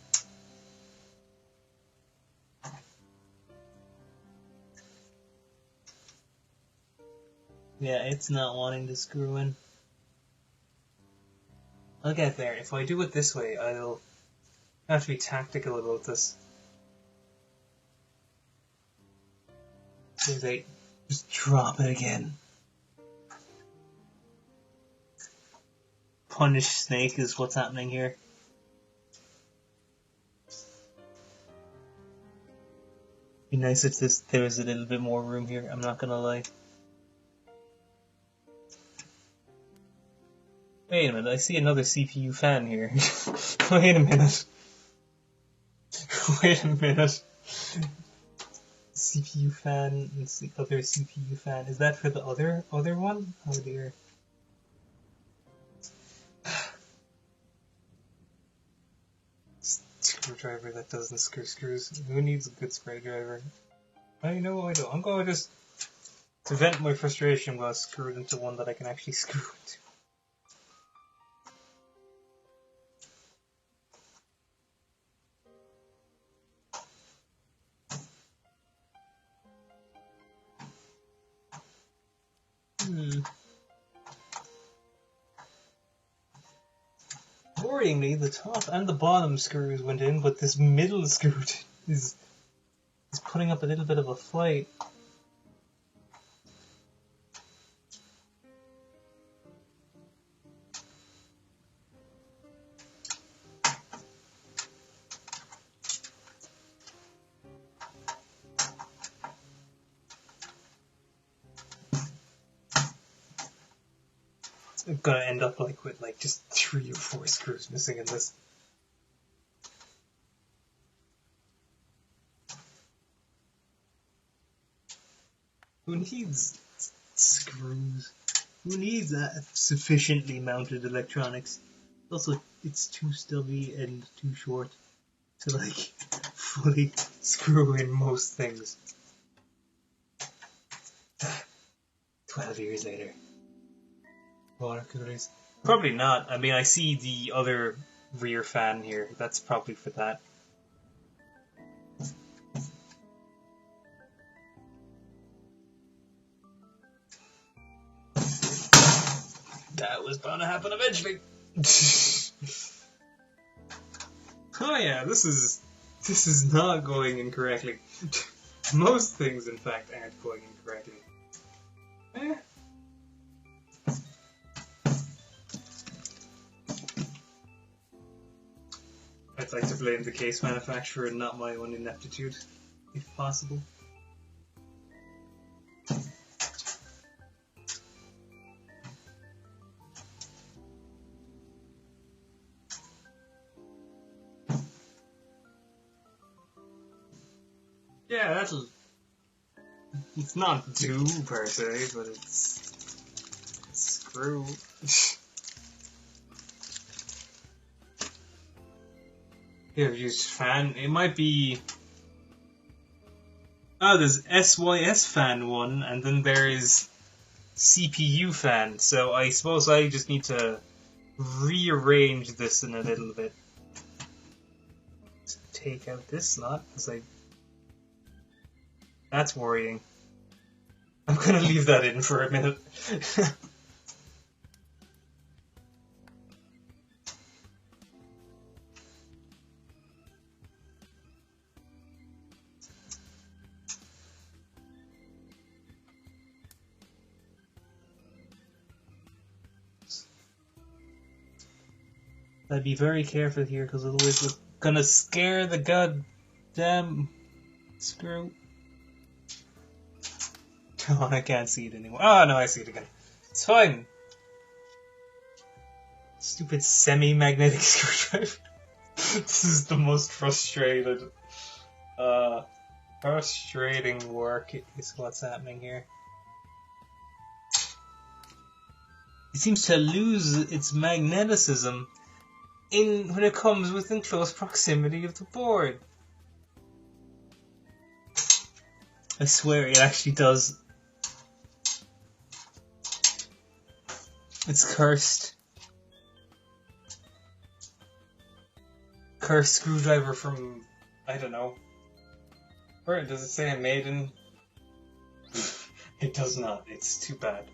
Yeah, it's not wanting to screw in. I'll get there. If I do it this way, I'll have to be tactical about this. As I just drop it again. Punish Snake is what's happening here. Be nice if there was a little bit more room here, I'm not gonna lie. Wait a minute, I see another CPU fan here. Wait a minute. Wait a minute. CPU fan and the other CPU fan. Is that for the other one? Oh dear. Screwdriver that doesn't screw screws. Who needs a good screwdriver? I know what I do. I'm going to just, to vent my frustration, I'm going to screw it into one that I can actually screw into. Worryingly, the top and the bottom screws went in, but this middle screw is putting up a little bit of a fight. I'm gonna end up with just 3 or 4 screws missing in this. Who needs screws? Who needs that sufficiently mounted electronics? Also, it's too stubby and too short to fully screw in most things. 12 years later. Water coolers? Probably not. I mean, I see the other rear fan here. That's probably for that. That was bound to happen eventually. Oh yeah, this is not going incorrectly. Most things, in fact, aren't going incorrectly. I'd like to blame the case manufacturer and not my own ineptitude, if possible. Yeah, it's not do per se, but it's screw. Here, I've used fan. It might be. Oh, there's SYS fan 1, and then there is CPU fan. So I suppose I just need to rearrange this in a little bit. Take out this slot, because that's worrying. I'm gonna leave that in for a minute. I'd be very careful here, because otherwise we're gonna scare the goddamn screw. Oh, I can't see it anymore. Oh, no, I see it again. It's fine. Stupid semi-magnetic screwdriver. This is the most frustrating work is what's happening here. It seems to lose its magneticism when it comes within close proximity of the board. I swear it actually does. It's cursed. Cursed screwdriver from, I don't know. Where does it say made in? It does not. It's too bad.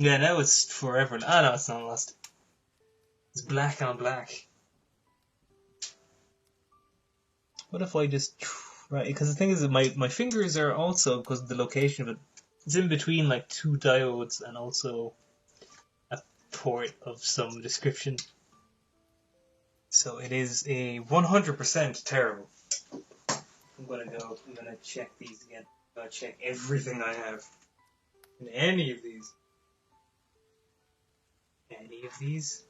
Yeah, now it's forever. Ah, no, it's not lost. It's black on black. What if I just try? Because the thing is that my fingers are also, because of the location of it, it's in between like 2 diodes and also a port of some description. So it is a 100% terrible. I'm gonna check these again. I'm gonna check everything I have. In any of these. Any of these?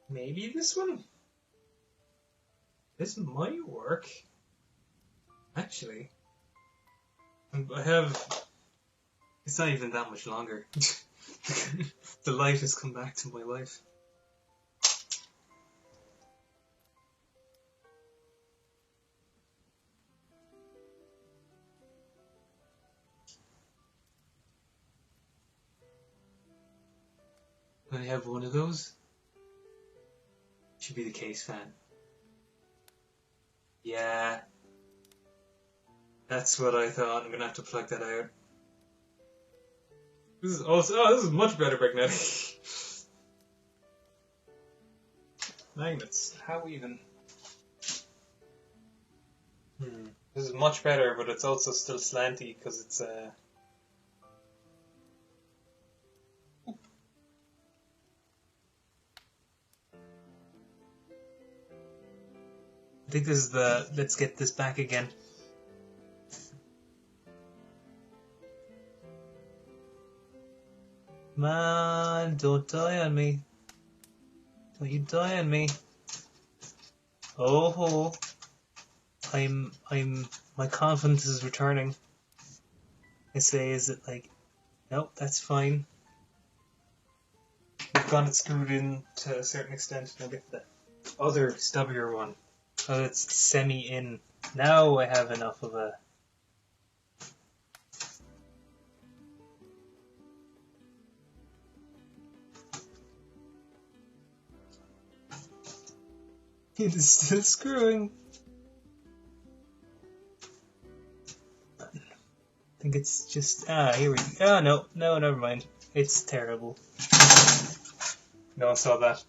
Maybe this one? This might work. Actually. I have... It's not even that much longer. The light has come back to my life. I have one of those. Should be the case fan. Yeah. That's what I thought. I'm gonna have to plug that out. This is also... Oh, this is much better magnetic. Magnets. How even? This is much better, but it's also still slanty because it's I think this is the... Let's get this back again. Man, don't die on me. Don't you die on me. Oh, my confidence is returning. I say, is it like, nope, that's fine. We've got it screwed in to a certain extent. Now get the other stubbier one. Oh, it's semi-in. Now I have enough of a... It is still screwing. I think it's just... here we go. Oh, no, never mind. It's terrible. No one saw that.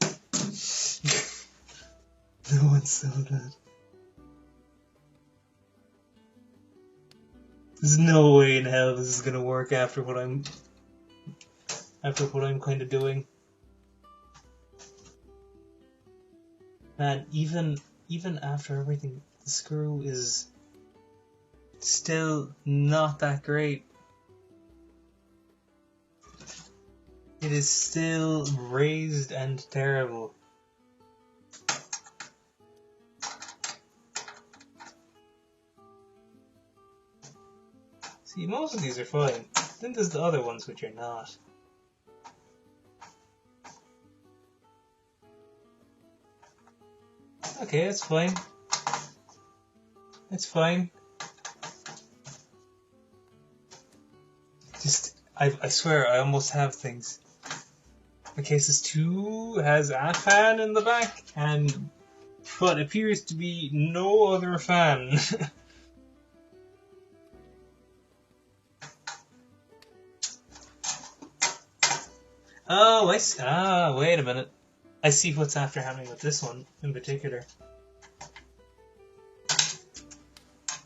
No one saw that. There's no way in hell this is gonna work after what I'm kind of doing. Man, even after everything, the screw is still not that great. It is still raised and terrible. See, most of these are fine. Then there's the other ones which are not. Okay, that's fine. It's fine. I swear, I almost have things. The Cases 2 has a fan in the back, but appears to be no other fan. Oh, wait a minute. I see what's after happening with this one in particular.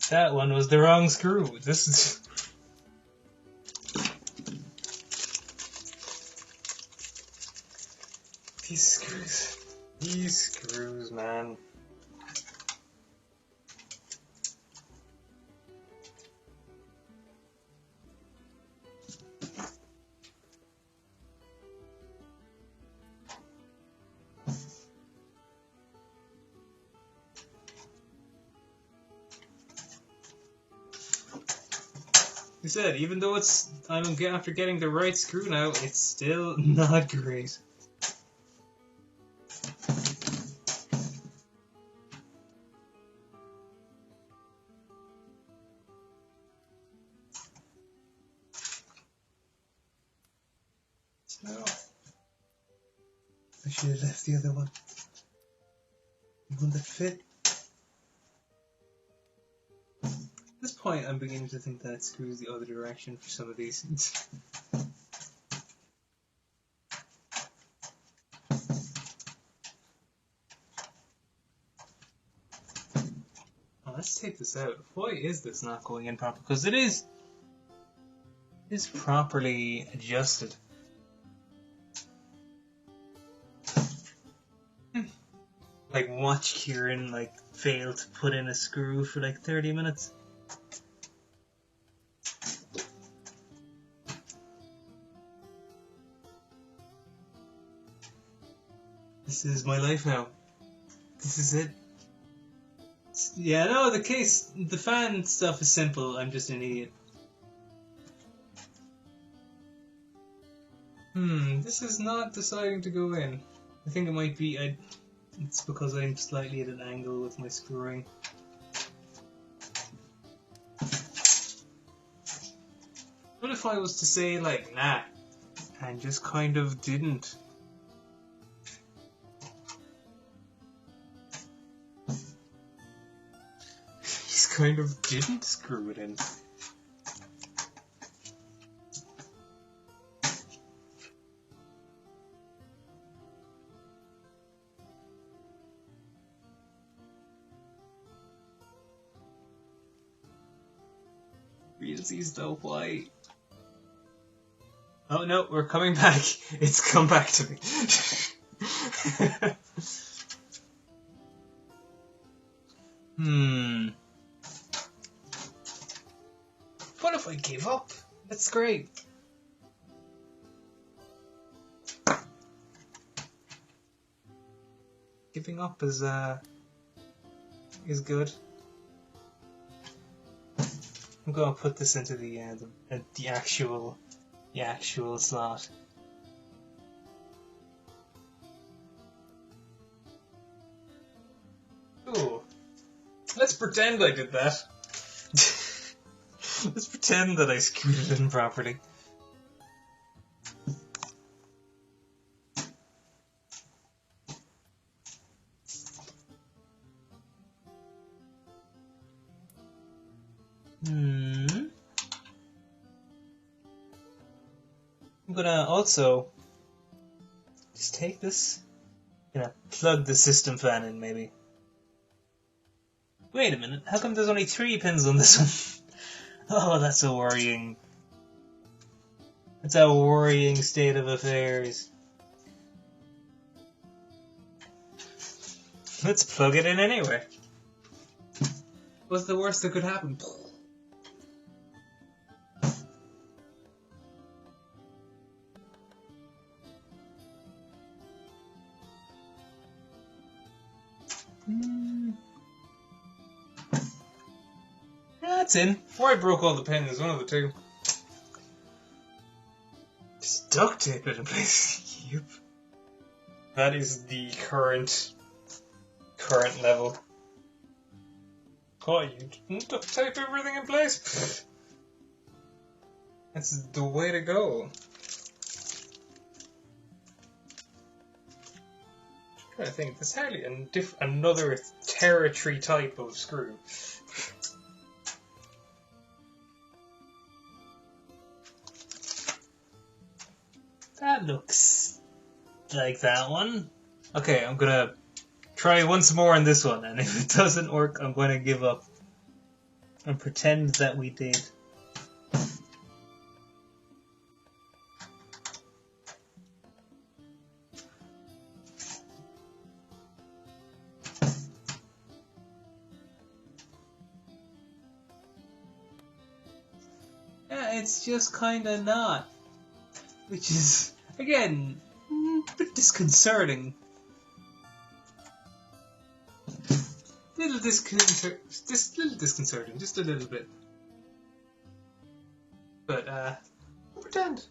That one was the wrong screw. This is... These screws, man. You said, even though I'm after getting the right screw now, it's still not great. So, I should have left the other one. The one that fit. At this point, I'm beginning to think that it screws the other direction for some of these. Oh, let's take this out. Why is this not going in properly? Because it is properly adjusted. like watch Kieran like fail to put in a screw for like 30 minutes. This is my life now. This is it. Yeah, no, the fan stuff is simple. I'm just an idiot. This is not deciding to go in. I think it might be, it's because I'm slightly at an angle with my screwing. What if I was to say, like, nah, and just kind of didn't? He's kind of didn't screw it in. Realsies though, why? Oh no, we're coming back. It's come back to me. What if I give up? That's great. Giving up is good. I'm gonna put this into the actual slot. Ooh, let's pretend I did that. Let's pretend that I screwed it in properly. I'm gonna also just take this. I'm gonna plug the system fan in, maybe. Wait a minute, how come there's only 3 pins on this one? Oh, that's a worrying. That's a worrying state of affairs. Let's plug it in anyway. What's the worst that could happen? That's in. Or I broke all the pins, one of the two. Just duct tape it in place. Yep. That is the current level. Oh, you duct tape everything in place? That's the way to go. I think there's hardly another territory type of screw. That looks like that one. Okay, I'm gonna try once more on this one, and if it doesn't work, I'm gonna give up and pretend that we did. Yeah, it's just kinda not. Which is, again, a bit disconcerting. Little disconcerting, just a little bit. But, we'll pretend.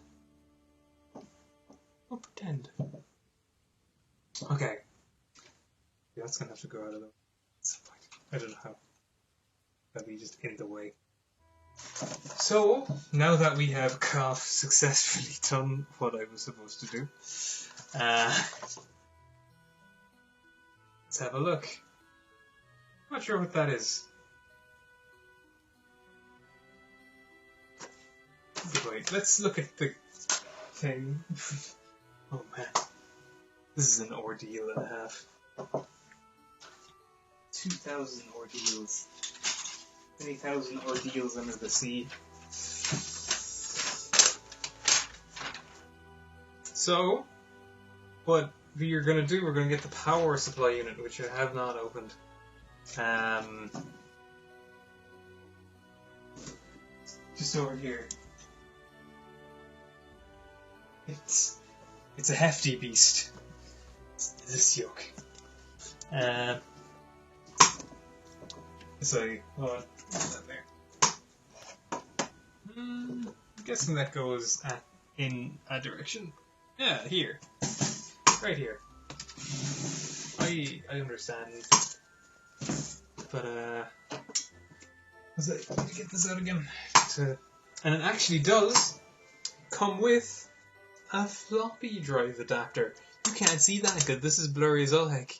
We'll pretend. Okay. Yeah, that's gonna have to go out of the way. I don't know how. That'll be just in the way. So, now that we have successfully done what I was supposed to do, let's have a look. I'm not sure what that is. Wait, let's look at the thing. Oh man, this is an ordeal and a half. 2,000 ordeals. Many thousand ordeals under the sea. So, what we are going to do, we're going to get the power supply unit, which I have not opened. Just over here. It's a hefty beast. It's this yoke. So, hold on, put that there. I'm guessing that goes in a direction. Yeah, here. Right here. I understand. But, let me get this out again. And it actually does come with a floppy drive adapter. You can't see that because this is blurry as all heck.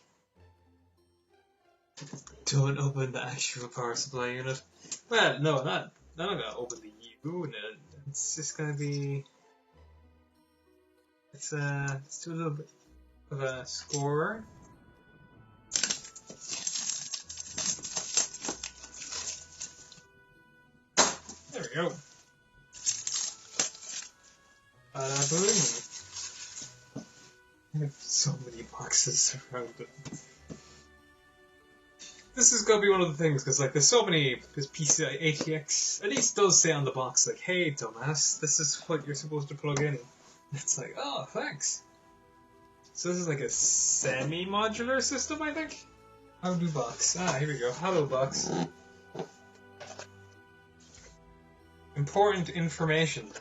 Don't open the actual power supply unit. Well, no, I'm not gonna open the unit. It's just gonna be. Let's do a little bit of a score. There we go. Bada boom. I have so many boxes around it. This is gonna be one of the things, because like there's so many, because PCI ATX at least does say on the box like, hey dumbass, this is what you're supposed to plug in. It's like, oh thanks. So this is like a semi-modular system, I think? How do box? Ah, here we go. Hello box. Important information.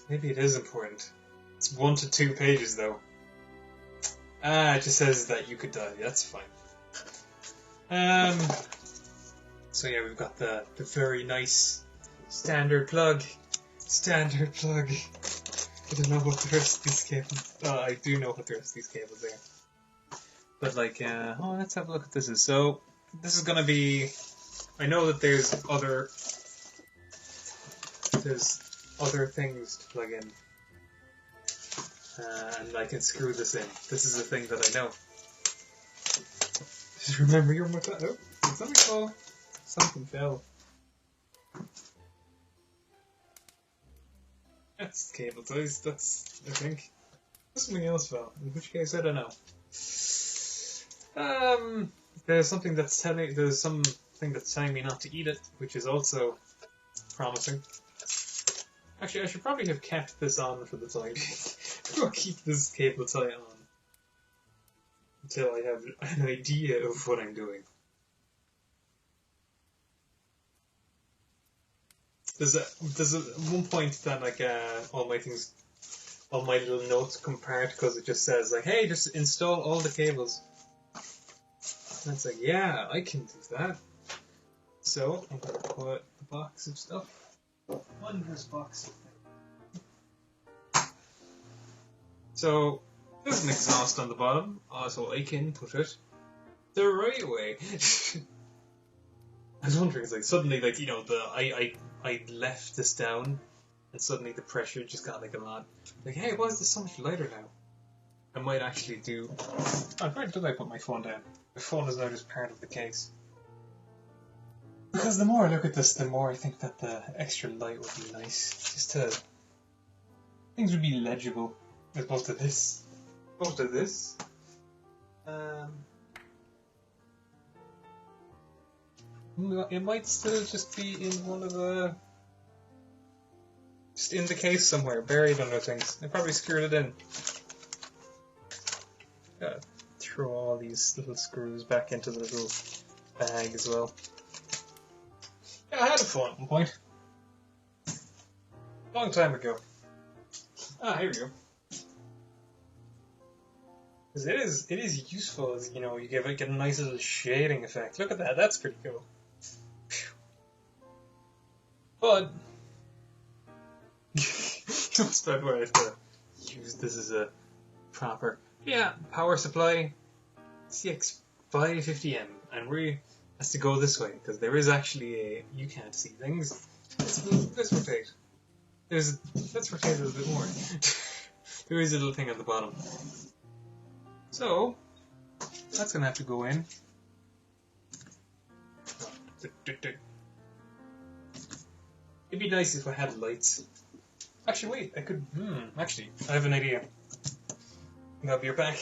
Maybe it is important. It's 1 to 2 pages though. Ah, it just says that you could die. That's fine. So yeah, we've got the very nice standard plug. Standard plug. I don't know what the rest of these cables. Oh, I do know what the rest of these cables are. But like, oh, let's have a look at this. So this is gonna be. I know that there's other things to plug in. And I can screw this in. This is a thing that I know. Just remember your method. Oh, did something fall? Something fell. That's cable ties, that's, I think. Something else fell, in which case I don't know. There's something that's telling me not to eat it, which is also promising. Actually, I should probably have kept this on for the time being. I'll keep this cable tie on until I have an idea of what I'm doing. There's one point that like all my little notes come apart because it just says like, hey, just install all the cables. And it's like, yeah, I can do that. So I'm gonna put the box of stuff under this box. So there's an exhaust on the bottom, so I can put it the right way. I was wondering, it's like suddenly, like, you know, I left this down, and suddenly the pressure just got like a lot. Like, hey, why is this so much lighter now? I might actually do. Oh, where did I put my phone down? My phone is now just part of the case. Because the more I look at this, the more I think that the extra light would be nice. Just to. Things would be legible as opposed to this. Opposed to this. It might still just be in one of the. Just in the case somewhere, buried under things. I probably screwed it in. Gotta throw all these little screws back into the little bag as well. Yeah, I had a phone at one point. Long time ago. Ah, here we go. Because it is useful, as you know, you get a nice little shading effect. Look at that, that's pretty cool. Phew. But just about where I have to use this as a proper power supply CX550M, and we has to go this way because there is actually a you can't see things. Let's rotate. Let's rotate a little bit more. There is a little thing at the bottom. So that's gonna have to go in. It'd be nice if I had lights. Actually, wait, I could. Actually, I have an idea. I'll be back.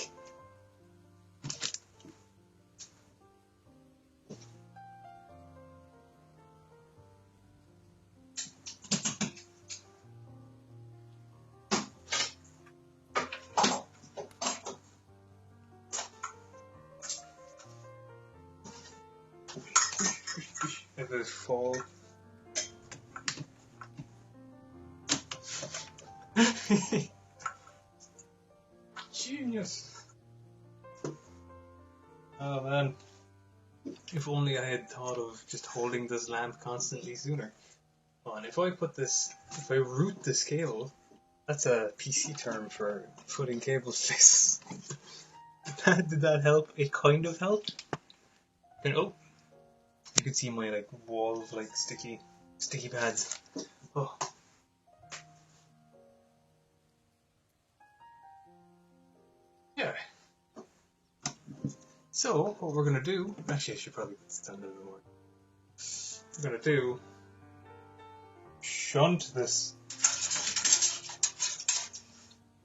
If it fall. Genius. Oh man. If only I had thought of just holding this lamp constantly sooner. Oh, and if I route this cable, that's a PC term for putting cables places. Did that help? It kind of helped. And oh, you can see my like wall of like sticky pads. Oh. Yeah. So what we're gonna do? Actually, I should probably put this down a little more. We're gonna do shunt this.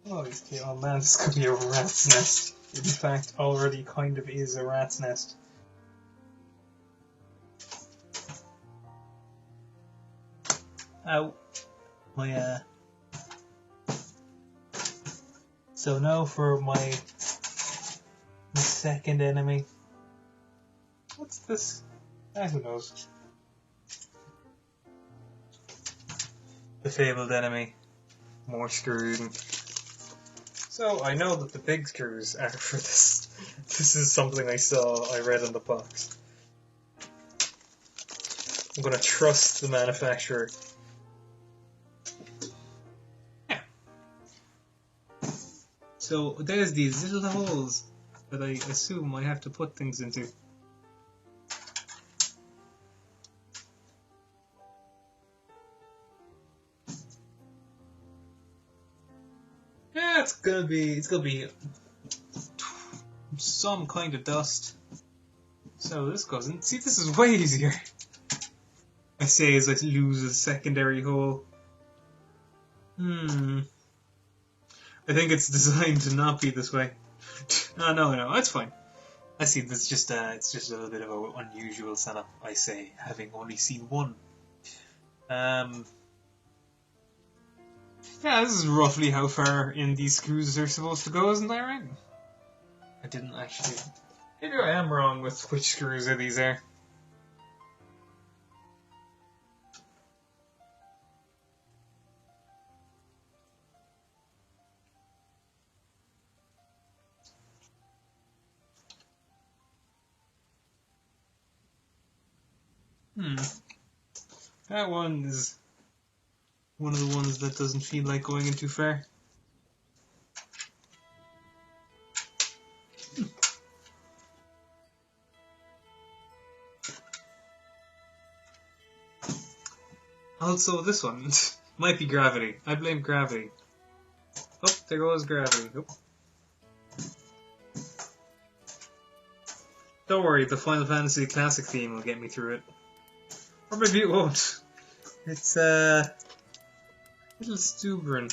Oh, oh man, this could be a rat's nest. In fact, already kind of is a rat's nest. Ow. My, So now for my second enemy. What's this? Who knows? The fabled enemy. More screws. So I know that the big screws are for this. This is something I read on the box. I'm gonna trust the manufacturer. Yeah. So there's these little holes that I assume I have to put things into. Yeah, it's gonna be some kind of dust. So this goes in. See, this is way easier. I say as I lose a secondary hole. I think it's designed to not be this way. No, it's fine. I see. It's just a little bit of an unusual setup. I say, having only seen one. Yeah, this is roughly how far in these screws are supposed to go, isn't that right? I didn't actually. Maybe I am wrong with which screws these are. That one is one of the ones that doesn't feel like going in too far. Also, this one might be gravity. I blame gravity. Oh, there goes gravity. Oh. Don't worry, the Final Fantasy Classic theme will get me through it. Or maybe it won't. It's a little stubborn.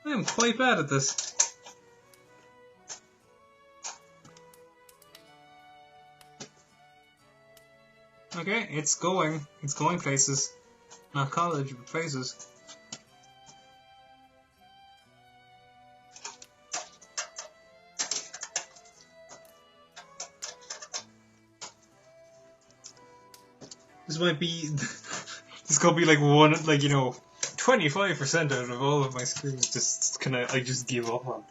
I am quite bad at this. Okay, it's going places. Not college, but places. This might be. This could be like 25% out of all of my screws. I just give up on.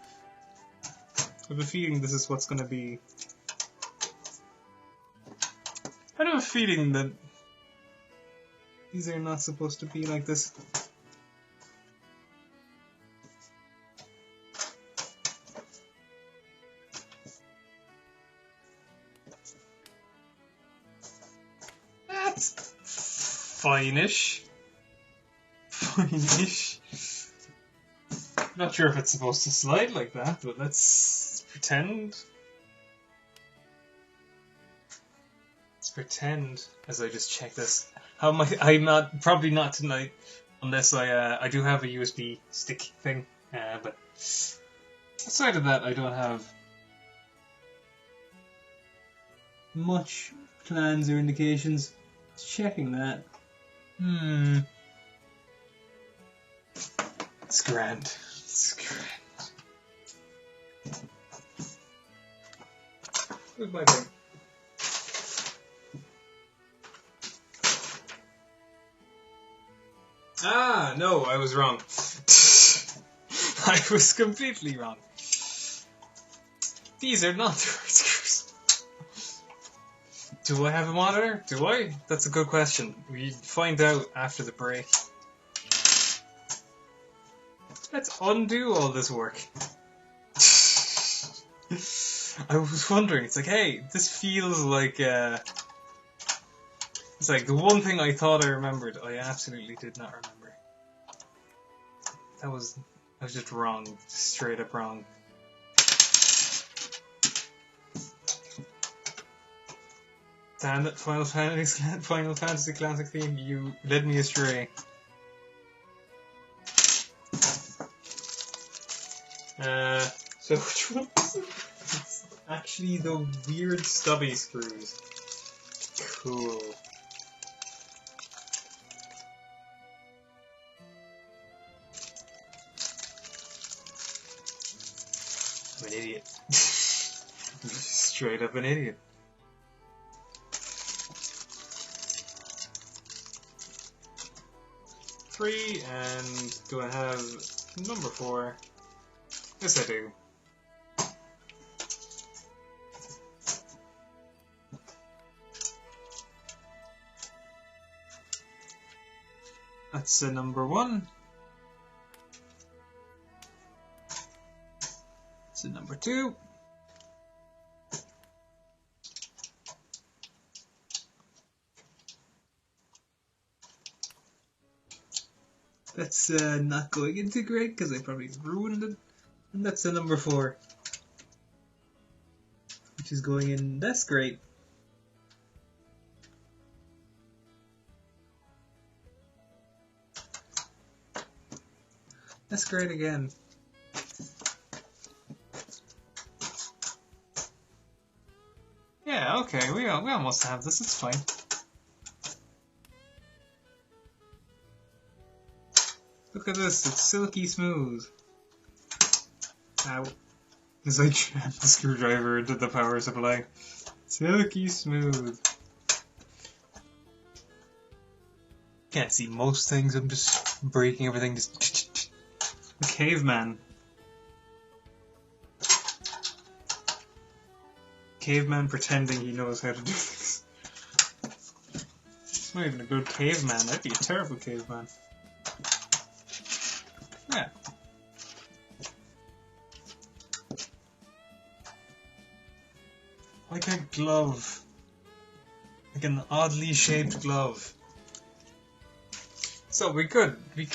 I have a feeling this is what's gonna be. I have a feeling that these are not supposed to be like this. That's fine-ish. Fine-ish. Not sure if it's supposed to slide like that, but let's pretend. pretend as I just check this. How am I'm not probably not tonight, unless I do have a USB stick thing. But aside of that, I don't have much plans or indications. Just checking that. It's grand. It's grand. Where's my thing? Ah, no, I was wrong. I was completely wrong. These are not the right screws. Do I have a monitor? Do I? That's a good question. We find out after the break. Let's undo all this work. I was wondering, it's like, hey, this feels like, it's like the one thing I thought I remembered, I absolutely did not remember. I was just wrong, straight up wrong. Damn it, Final Fantasy Classic theme, you led me astray. So which one is it? It's actually the weird stubby screws. Cool. I'm an idiot. Straight up an idiot. Three, and do I have number 4? Yes, I do. That's number 1. That's number 2. That's not going into great because I probably ruined it. And that's the number 4, which is going in less great. That's great again. Yeah, okay, we almost have this, it's fine. Look at this, it's silky smooth. Ow. As I jam the screwdriver into the power supply. Silky smooth. Can't see most things, I'm just breaking everything. Just a caveman. Caveman pretending he knows how to do things. He's not even a good caveman, that'd be a terrible caveman. Yeah. Like a glove. Like an oddly shaped glove. So we're good. We're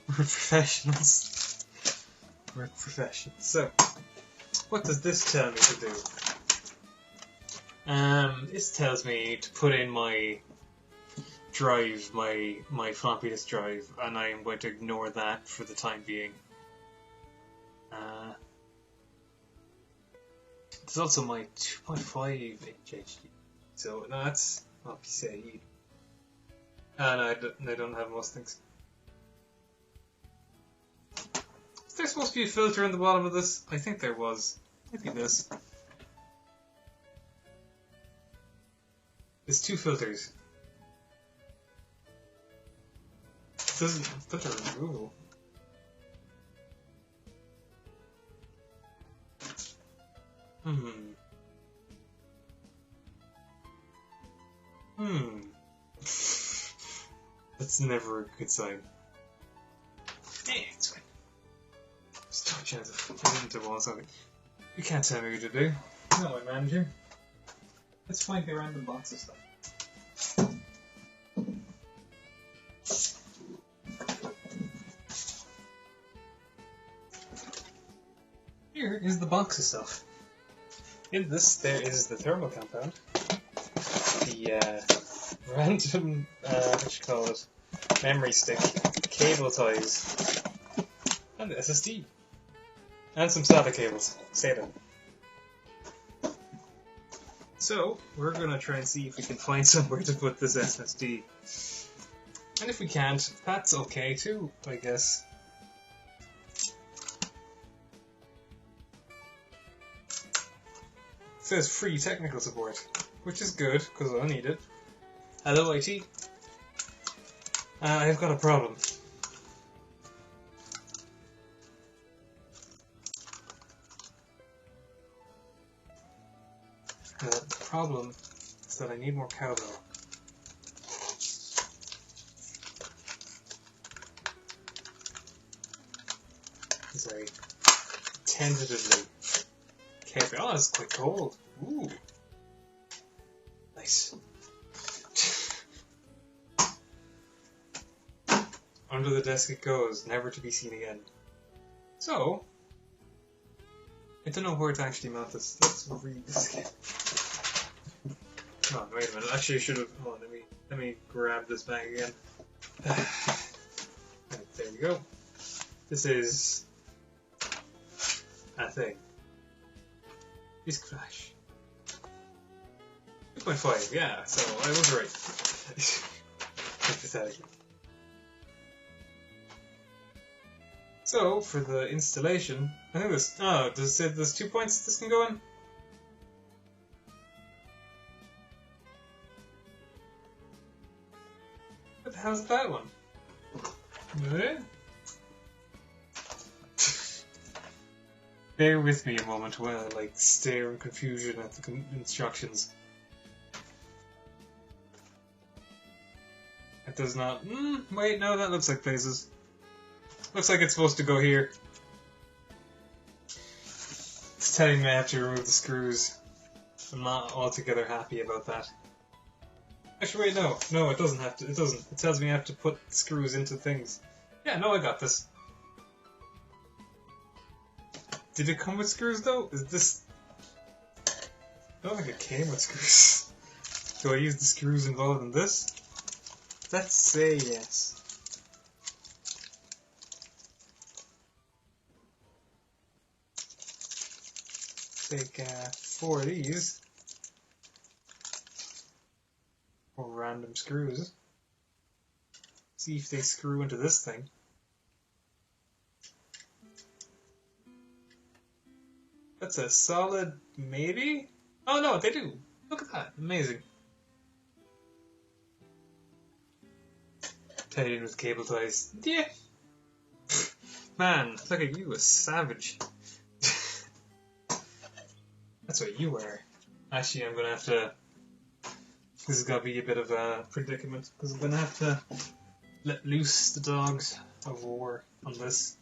professionals. We're professionals. So, what does this tell me to do? This tells me to put in my drive, my floppy disk drive, and I'm going to ignore that for the time being. There's also my 2.5 inch HD, so no, that's not PCIe. No, I don't have most things. Is there supposed to be a filter on the bottom of this? I think there was. Maybe this. There's 2 filters. It doesn't filter removal. That's never a good sign. Hey, it's fine. Stop trying to get into one something. You can't tell me what to do. You're not my manager. Let's find the random box of stuff. Here is the box of stuff. In this, there is the thermal compound, the random, what you call it, memory stick, cable ties, and the SSD, and some SATA cables, SATA. So, we're gonna try and see if we can find somewhere to put this SSD. And if we can't, that's okay too, I guess. It says free technical support, which is good, because I'll need it. Hello IT. I've got a problem. The problem is that I need more cowbell. As I tentatively carefully. Oh, it's quite cold. Ooh. Nice. Under the desk it goes, never to be seen again. So, I don't know where to actually mount this. Let's read this again. Oh, wait a minute. Actually, I should have. Hold on, let me grab this bag again. Right, there we go. This is a thing. Disk flash. 2.5, yeah, so I was right. Hypothetically. So, for the installation, I think this. Oh, does it say there's 2 points this can go in? What the hell's that one? Eh? Bear with me a moment while I like stare in confusion at the instructions. It does not. Wait, no, that looks like places. Looks like it's supposed to go here. It's telling me I have to remove the screws. I'm not altogether happy about that. Actually, wait, no. No, it doesn't have to. It doesn't. It tells me I have to put screws into things. Yeah, no, I got this. Did it come with screws, though? Is this... I don't think it came with screws. Do I use the screws involved in this? Let's say yes. Take 4 of these. 4 random screws. See if they screw into this thing. That's a solid maybe? Oh no, they do! Look at that, amazing. Tied in with cable ties. Yeah! Man, look at you, a savage. That's what you are. Actually, I'm gonna have to... This is gonna be a bit of a predicament, because I'm gonna have to let loose the dogs of war on this.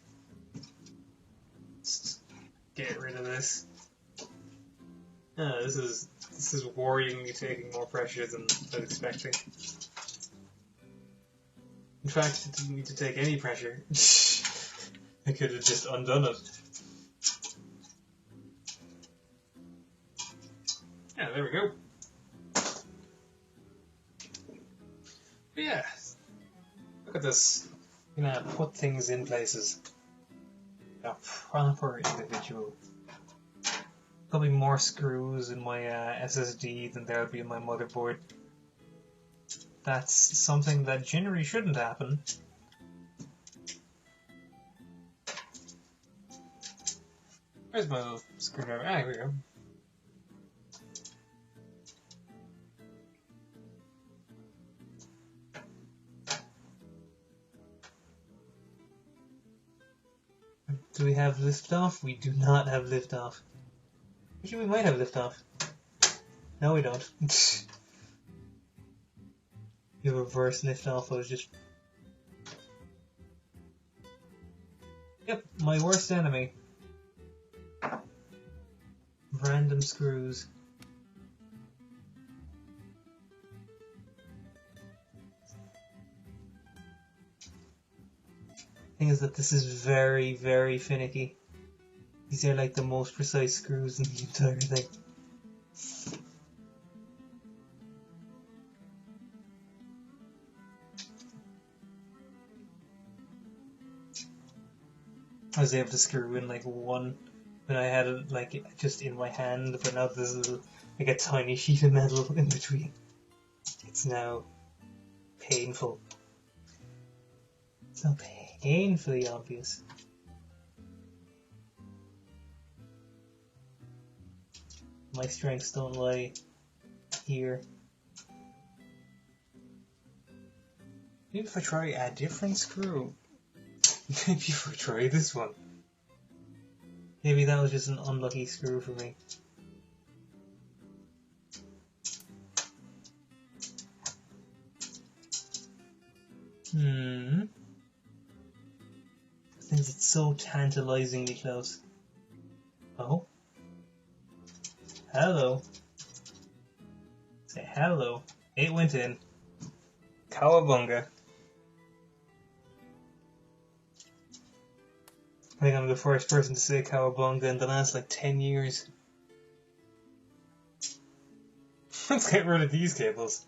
Just get rid of this. This is worryingly taking more pressure than I was expecting. In fact, it didn't need to take any pressure. I could have just undone it. Yeah, there we go. But yeah, look at this. I'm gonna put things in places. A proper individual. There'll be more screws in my SSD than there'll be in my motherboard. That's something that generally shouldn't happen. Where's my little screwdriver? Ah, here we go. Do we have liftoff? We do not have liftoff. Actually, we might have liftoff. No, we don't. The reverse liftoff was just... Yep, my worst enemy. Random screws. Thing is that this is very, very finicky. These are like the most precise screws in the entire thing. I was able to screw in like one when I had it like just in my hand, but now there's like a tiny sheet of metal in between. It's now painful. It's now painfully obvious. My strengths don't lie here. Maybe if I try a different screw. Maybe if I try this one. Maybe that was just an unlucky screw for me. Since it's so tantalizingly close. Oh. Hello. Say hello. It went in. Cowabunga. I think I'm the first person to say cowabunga in the last like 10 years. Let's get rid of these cables.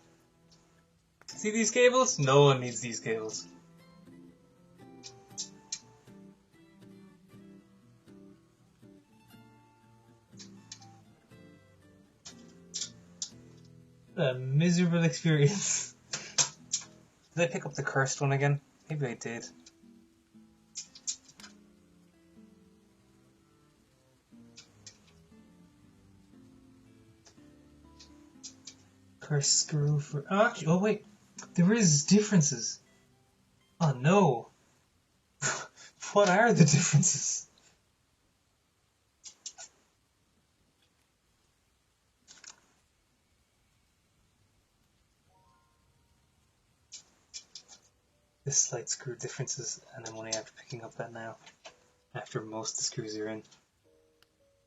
See these cables? No one needs these cables. A miserable experience. Did I pick up the cursed one again? Maybe I did. Cursed screw for... Oh, actually, oh wait. There is differences. Oh no. What are the differences? This slight screw differences, and I'm only after picking up that now. After most of the screws are in.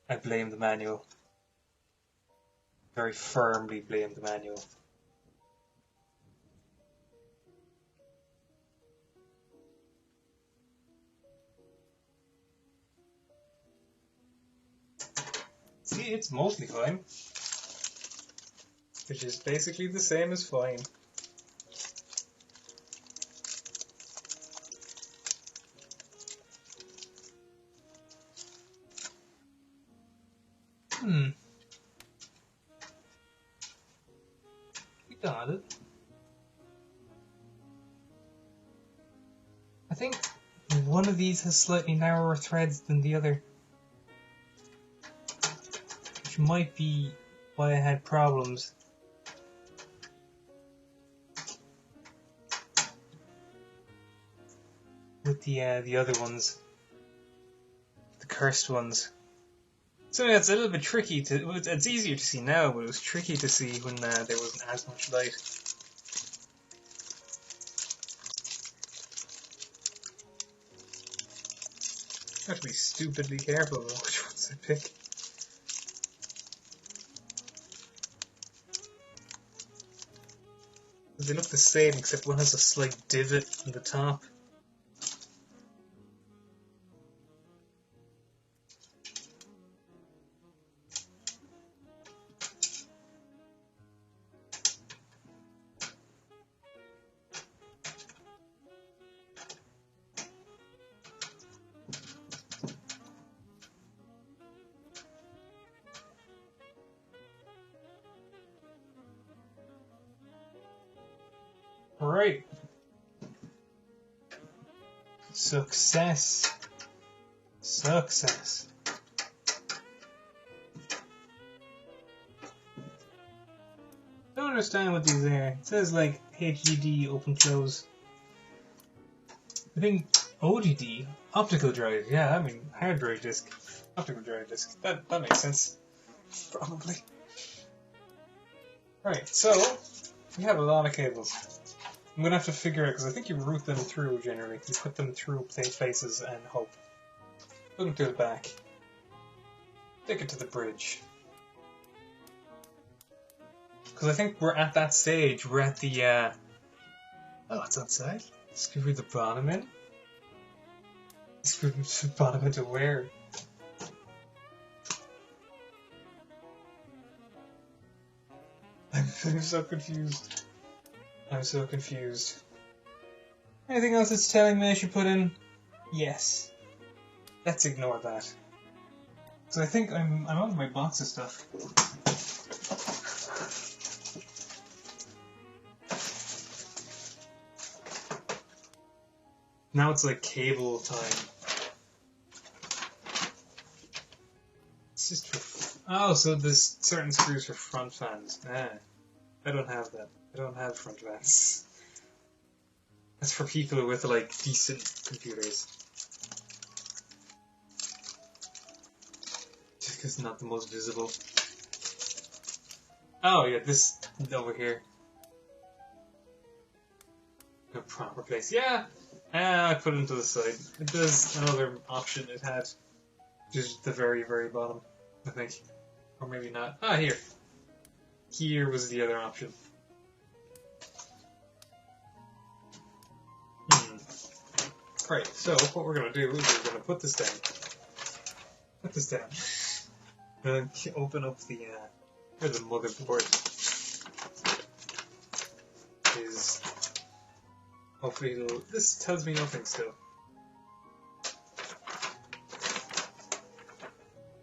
I blame the manual. Very firmly blame the manual. See, it's mostly fine. Which is basically the same as fine. We got it. I think one of these has slightly narrower threads than the other. Which might be why I had problems. With the other ones. The cursed ones. So it's a little bit tricky to... It's easier to see now, but it was tricky to see when there wasn't as much light. I have to be stupidly careful about which ones I pick. They look the same, except one has a slight divot on the top. Right. Success. Success. Don't understand what these are. It says like HDD open close. I think ODD, optical drive. Yeah, I mean hard drive disk, optical drive disk. That makes sense. Probably. Right. So we have a lot of cables. I'm gonna have to figure out, because I think you route them through generally. You put them through places and hope. Put them through the back. Take it to the bridge. Because I think we're at that stage. We're at the, oh, it's outside. Screw the bottom in. Screw the bottom into where? I'm so confused. I'm so confused. Anything else it's telling me I should put in? Yes. let's ignore that. So I think I'm on my box of stuff. Now it's like cable time. It's just for... Oh, so there's certain screws for front fans. Ah, I don't have that. I don't have front fans. That's for people with like decent computers. Just because it's not the most visible. Oh yeah, this over here. A proper place. Yeah! I put it into the side. There's another option it had. Just the very, very bottom, I think. Or maybe not. Ah, here. Here was the other option. Right, so what we're going to do is we're going to put this down. Put this down. And then open up the motherboard. Is hopefully it'll... This tells me nothing still.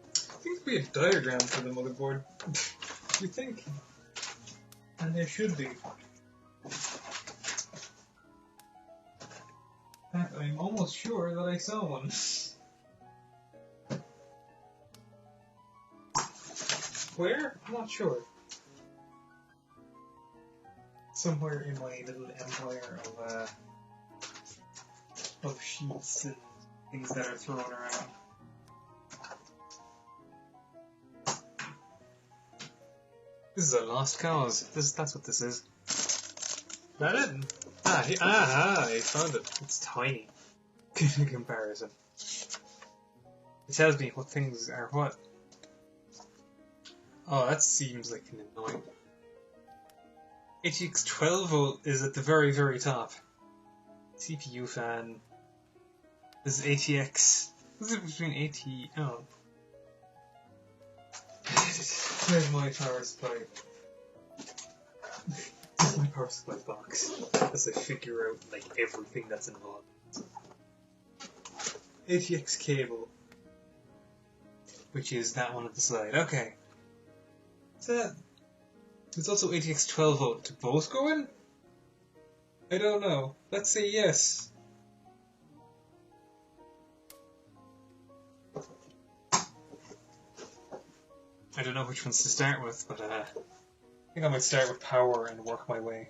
I think there'll be a diagram for the motherboard. You think? And there should be. I'm almost sure that I saw one. Where? I'm not sure. Somewhere in my little empire of sheets and things that are thrown around. This is a lost cause. That's what this is. Is that it? I found it. It's tiny in comparison. It tells me what things are what. Oh, that seems like an annoying. HDX 12 volt is at the very, very top. CPU fan. This is ATX. What's it between AT? Oh. Where's my power supply? This is my power supply box. As I figure out like everything that's involved. ATX cable. Which is that one at the side. Okay. So there's also ATX 12 volt. Do both go in? I don't know. Let's say yes. I don't know which ones to start with, but I think I might start with power and work my way.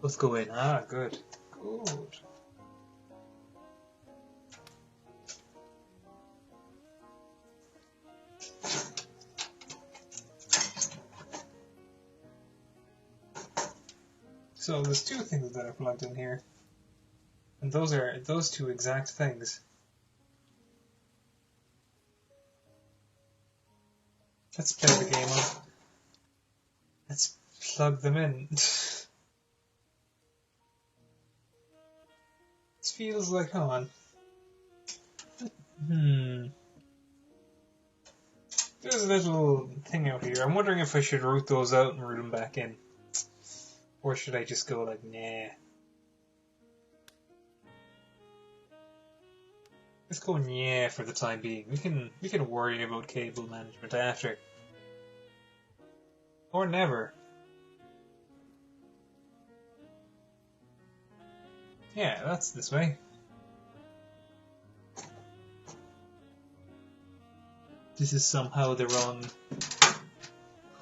Let's go in. Ah, good. Good. So there's two things that are plugged in here. And those are those two exact things. Let's play the game up. Let's plug them in. This feels like, hold on. There's a little thing out here. I'm wondering if I should root those out and root them back in. Or should I just go like, nah. Let's go yeah for the time being. We can worry about cable management after. Or never. Yeah, that's this way. This is somehow the wrong...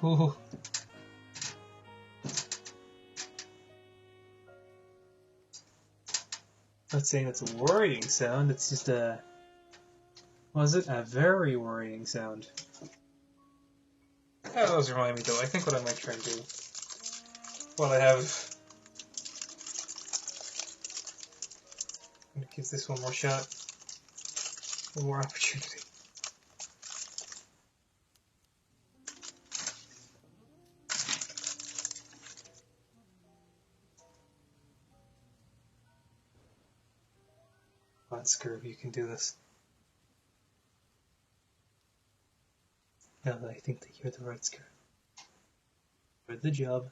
Oh. I'm not saying that's a worrying sound, it's just a... Was it? A very worrying sound. That does remind me though, I think what I might try and do... Well, I have... I'm gonna give this one more shot. One more opportunity. Come on, Screw, you can do this. Now that I think that you're the right Screw. For the job.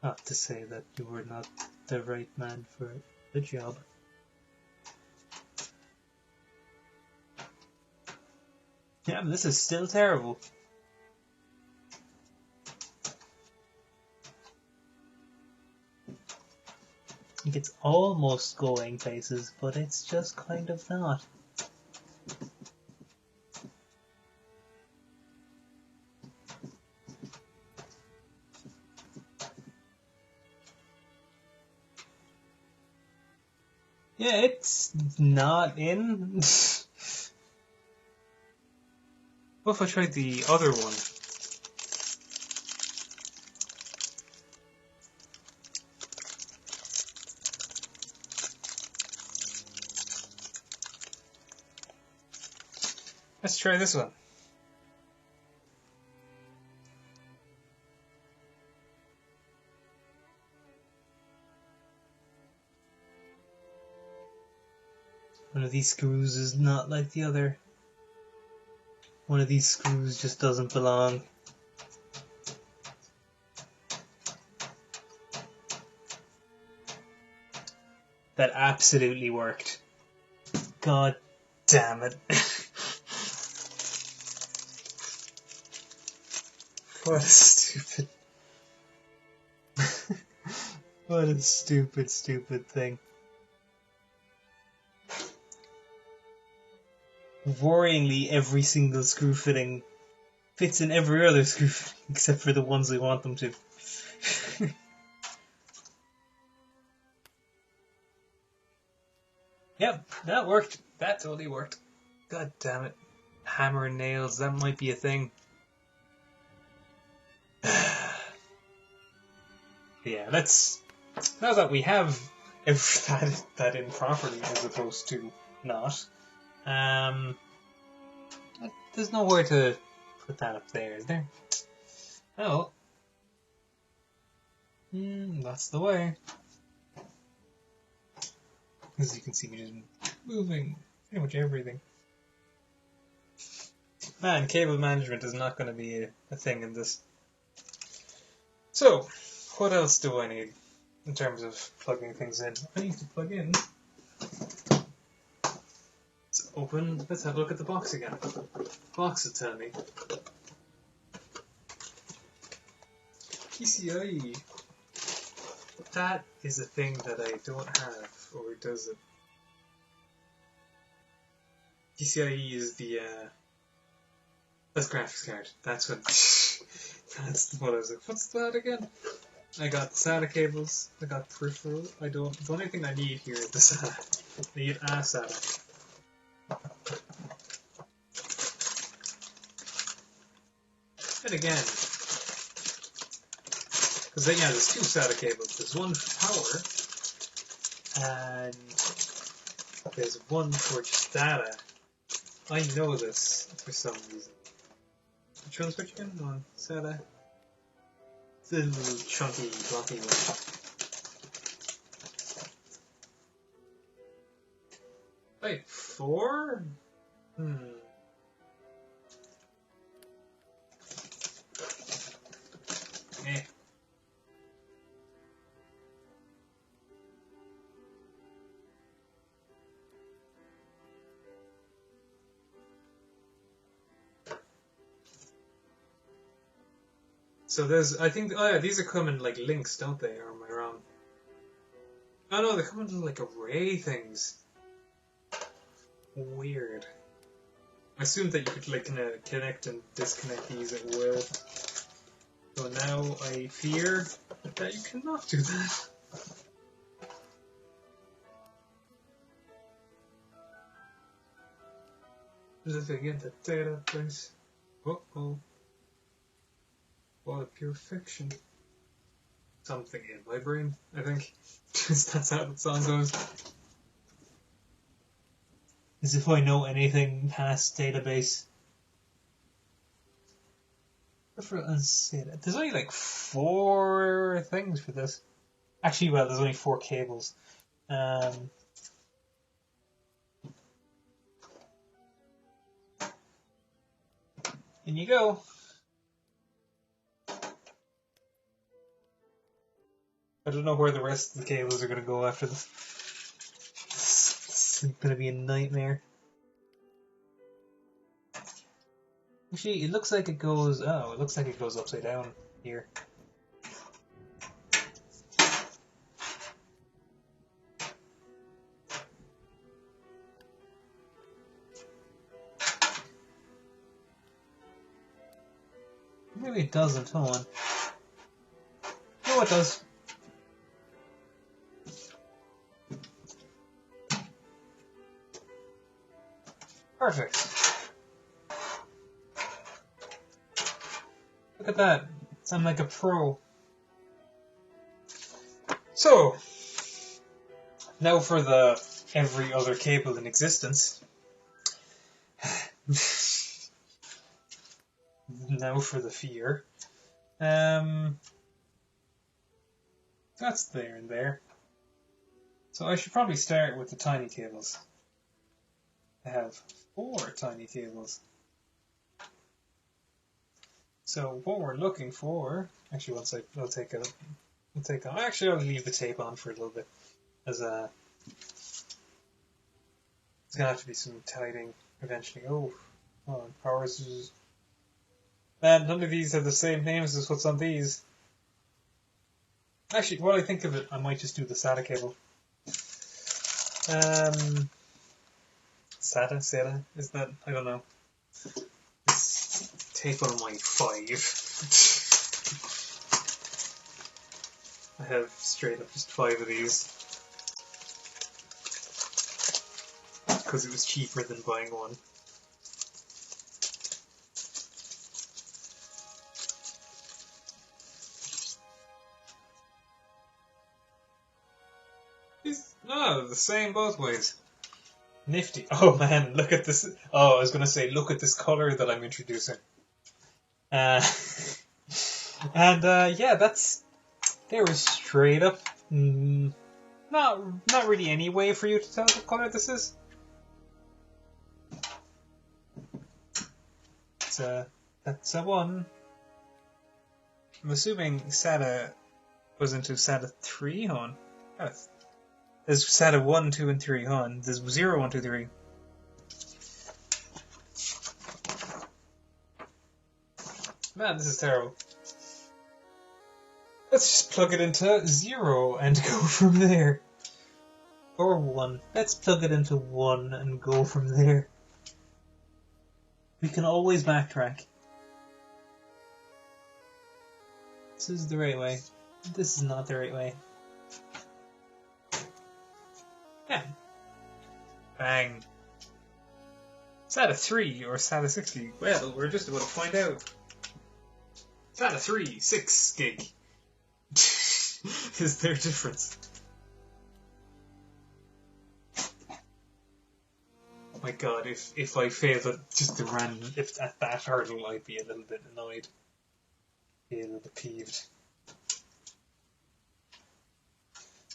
Not to say that you were not the right man for the job. Yeah, but this is still terrible. Like it's almost going places, but it's just kind of not. Yeah, it's not in. What if I tried the other one? Let's try this one. One of these screws is not like the other. One of these screws just doesn't belong. That absolutely worked. God damn it. What a stupid... What a stupid, stupid thing. Worryingly, every single screw fitting fits in every other screw fitting except for the ones we want them to. Yep, that worked. That totally worked. God damn it. Hammer and nails, that might be a thing. Yeah, let's... Now that we have that in properly as opposed to not, there's nowhere to put that up there, is there? Oh. That's the way. As you can see, we're just moving pretty much everything. Man, cable management is not going to be a thing in this. So, what else do I need in terms of plugging things in? I need to plug in. It's open. Let's have a look at the box again. The box will tell me. PCIe. That is a thing that I don't have, or does it? PCIe is the, that's graphics card. That's what, that's what I was like, what's that again? I got SATA cables, I got peripheral, the only thing I need here is the SATA. I need a SATA. And again, because yeah, there's two SATA cables. There's one for power, and there's one for just data. I know this for some reason. Which one's which again? On SATA. It's the little chunky, blocky one. Wait, 4? Eh. So there's, I think, oh yeah, these are coming like links, don't they? Or am I wrong? Oh no, they come in like array things. Weird. I assumed that you could like connect and disconnect these at will. So now I fear that you cannot do that. Just again the data place. Uh-oh. What a pure fiction. Something in my brain, I think. That's how the song goes. As if I know anything past database. There's only like 4 things for this. Actually, well, there's only 4 cables. In you go. don't know where the rest of the cables are going to go after this. This is going to be a nightmare. Actually, it looks like it goes... Oh, it looks like it goes upside down here. Maybe it doesn't. Hold on. No, it does. Perfect. Look at that. Sound like a pro. So, now for the every other cable in existence. Now for the fear. That's there and there. So I should probably start with the tiny cables. I have 4 tiny cables. So what we're looking for, actually, once I'll take a, actually I'll leave the tape on for a little bit, as it's gonna have to be some tidying eventually. Oh, power switches. Man, none of these have the same names as what's on these. Actually, while I think of it, I might just do the SATA cable. SATA, is that? I don't know. It's tape on my 5. I have straight up just 5 of these. Because it was cheaper than buying one. No, the same both ways. Nifty. Oh man, look at this. Oh, I was going to say, look at this color that I'm introducing. Yeah, they were straight up. Not really any way for you to tell what color this is. That's a 1. I'm assuming SATA goes into SATA 3 on. There's SATA 1, 2, and 3 on. There's 0, 1, 2, 3. Man, this is terrible. Let's just plug it into 0 and go from there. Or 1. Let's plug it into 1 and go from there. We can always backtrack. This is the right way. This is not the right way. Yeah. Bang. SATA 3 or SATA 60? Well, we're just about to find out. SATA 3, 6 gig. Is there a difference? Oh my god, if I failed at just the random, if at that hurdle, I'd be a little bit annoyed. Be a little bit peeved.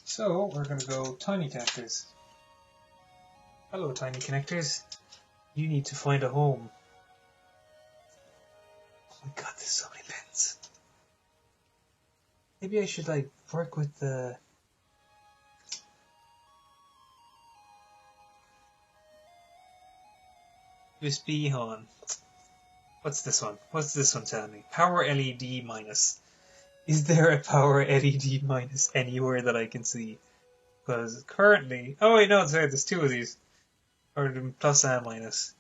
So, we're going to go tiny connectors. Hello, tiny connectors. You need to find a home. Oh my god, there's so many pins. Maybe I should, like, work with the... USB on. What's this one? What's this one telling me? Power LED minus. Is there a power LED minus anywhere that I can see? Because currently... Oh wait, no, sorry, there's 2 of these. Or plus and minus.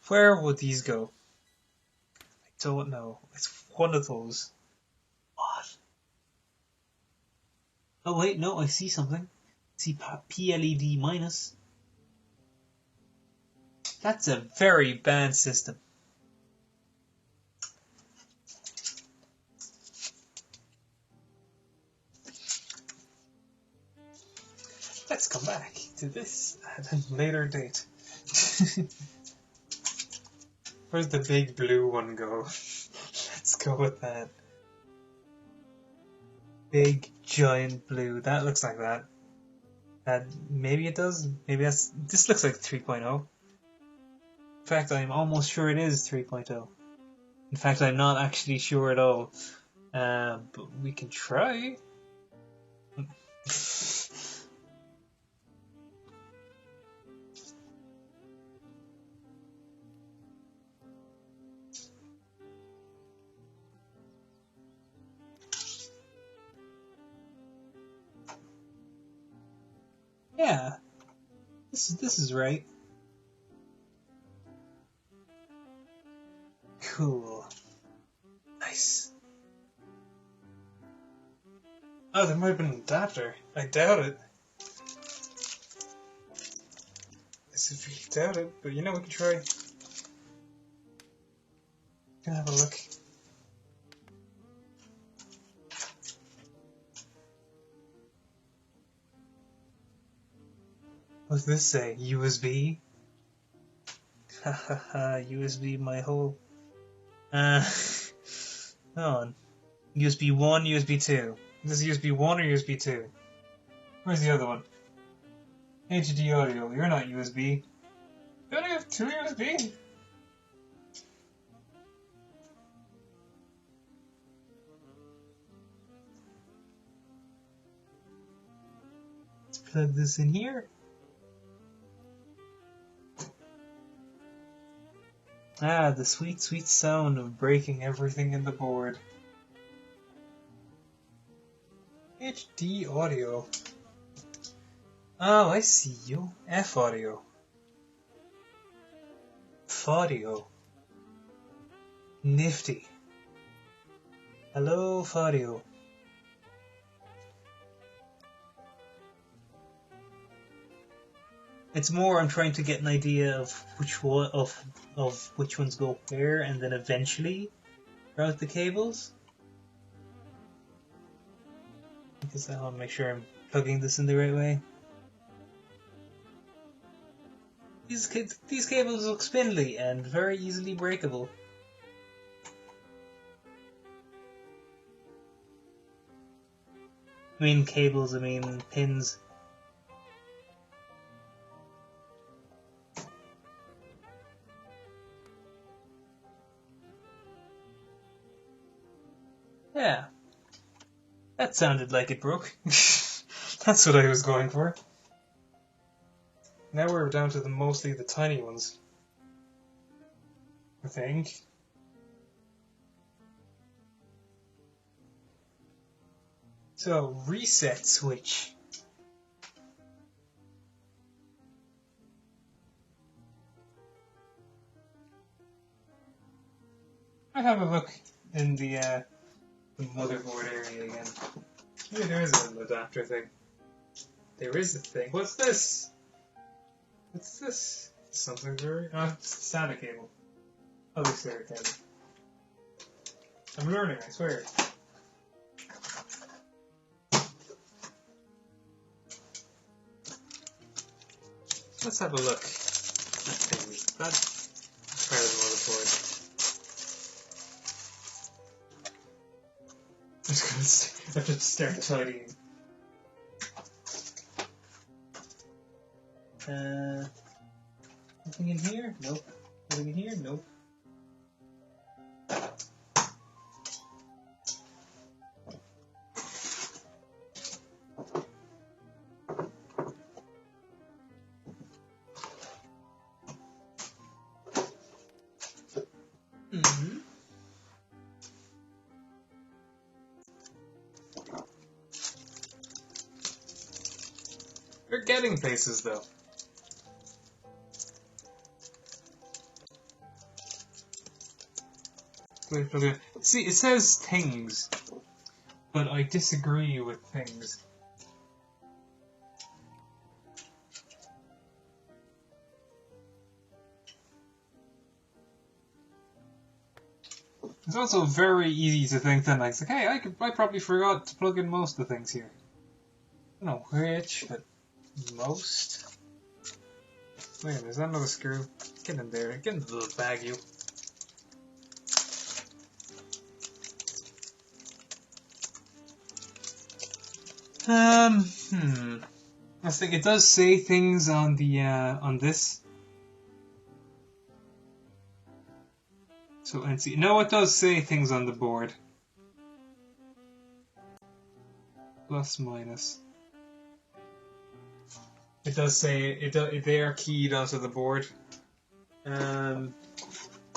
Where would these go? I don't know. It's one of those. What? Oh wait, no, I see something. I see PLED minus. That's a very bad system. Let's come back to this at a later date. Where's the big blue one go? Let's go with that. Big giant blue. That looks like that. Maybe it does. Maybe that's. This looks like 3.0. In fact, I'm almost sure it is 3.0. In fact, I'm not actually sure at all. But we can try. Yeah, this is right. Cool. Nice. Oh, there might have been an adapter. I doubt it. I severely doubt it, but you know, we can try. We can have a look. What's this say? USB? Hahaha, USB my whole... hold on. USB 1, USB 2. Is this USB 1 or USB 2? Where's the other one? HD audio, you're not USB. You only have 2 USB? Let's plug this in here. Ah, the sweet, sweet sound of breaking everything in the board. HD audio. Oh, I see you. F audio. F audio. Nifty. Hello, F audio. It's more I'm trying to get an idea of which one of which ones go where, and then eventually route the cables. Because I want to make sure I'm plugging this in the right way. These cables look spindly and very easily breakable. I mean cables, I mean pins. Yeah. That sounded like it broke. That's what I was going for. Now we're down to mostly the tiny ones. I think. So, reset switch. I have a look in the motherboard area again. Maybe there is a little adapter thing. There is a thing. What's this? What's this? Something very... Oh, it's a SATA cable. Oh, looks like a cable. I'm learning, I swear. Let's have a look. That's part of the motherboard. I'm just gonna have to start tidying. Nothing in here? Nope. Nothing in here? Nope. We're getting places, though. See, it says things, but I disagree with things. It's also very easy to think that, like, hey, I probably forgot to plug in most of the things here. I don't know which, but most. Wait a minute, is that another screw? Get in there, get in the little bag, you. I think it does say things on the on this. So let's see. No, it does say things on the board. Plus minus. It does say they are keyed onto the board.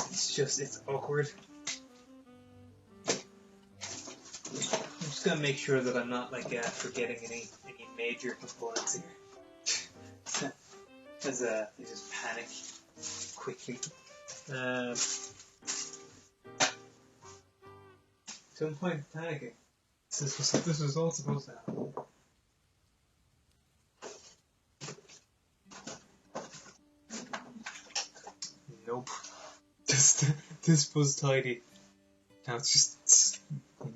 It's awkward. I'm just gonna make sure that I'm not forgetting any major components here. As I just panic quickly. Don't point panicking. This was all supposed to happen. Nope. This was tidy. Now it's just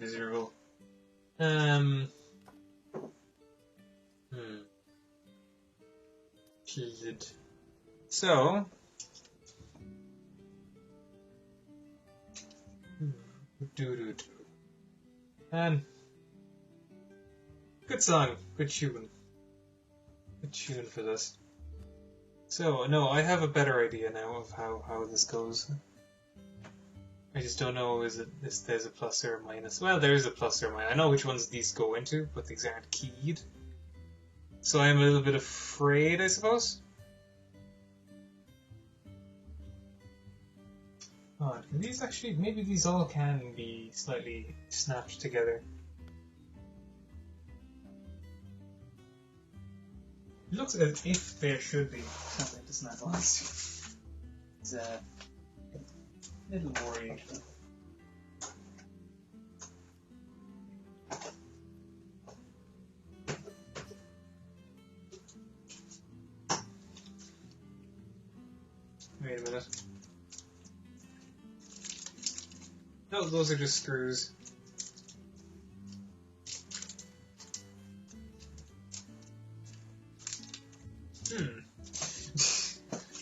miserable. Kid. So. Good song, good tune. Good tune for this. So, no, I have a better idea now of how this goes. I just don't know if there's a plus or a minus. Well, there is a plus or a minus. I know which ones these go into, but these aren't keyed. So I'm a little bit afraid, I suppose. Oh, these actually, maybe these all can be slightly snapped together. It looks as if there should be something to snap on. It's a little worrying. Wait a minute. No, those are just screws.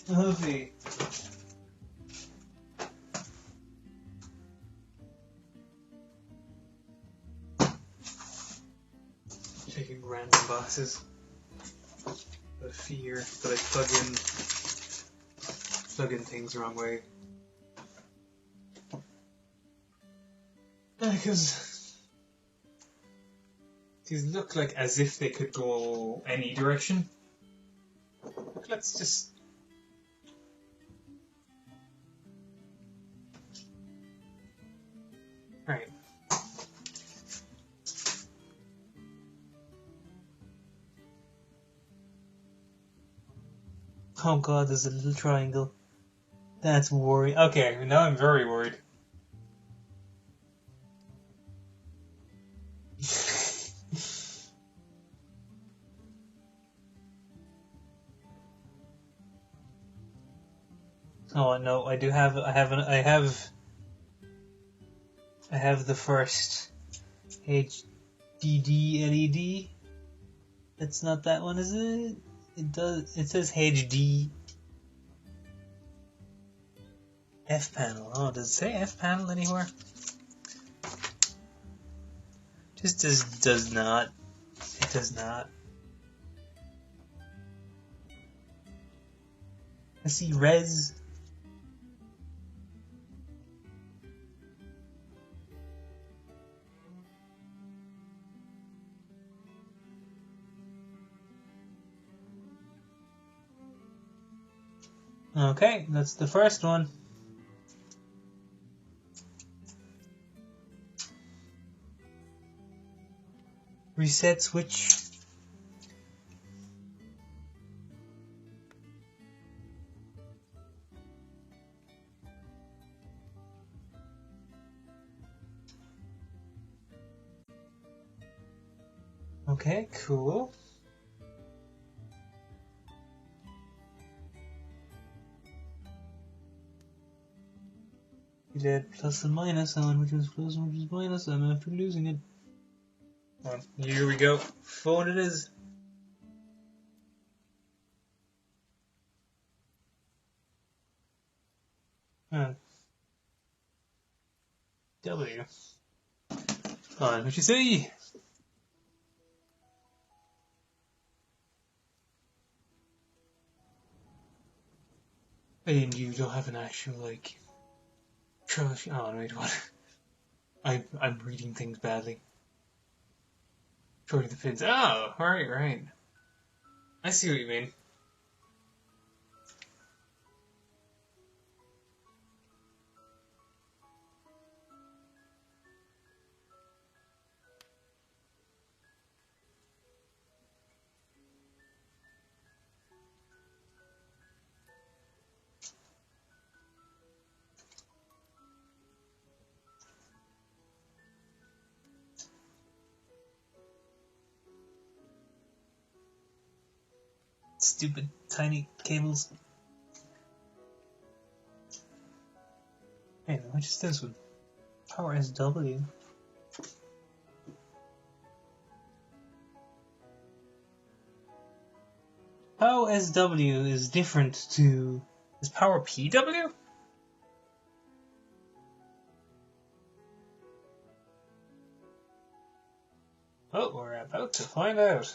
Lovely. Taking random boxes. The fear that I plug in things the wrong way. Because these look like as if they could go any direction. Let's just. Right. Oh god, there's a little triangle. That's worrying. Okay, now I'm very worried. Oh no, I have the first HDD LED. That's not that one, is it? It says HD F panel. Oh, does it say F panel anywhere? Just does not. It does not. I see res. Okay, that's the first one. Reset switch. Okay, cool. You did plus and minus on which is plus and which is minus. I'm after losing it. Well, here we go. Phone it is. W. On what you see. And you don't have an actual trash. Oh wait, what? I'm reading things badly. Shorting the pins. Oh, right. I see what you mean. Stupid tiny cables. Hey, what is this one? Power SW. How SW is different to... Is Power PW? Oh, we're about to find out.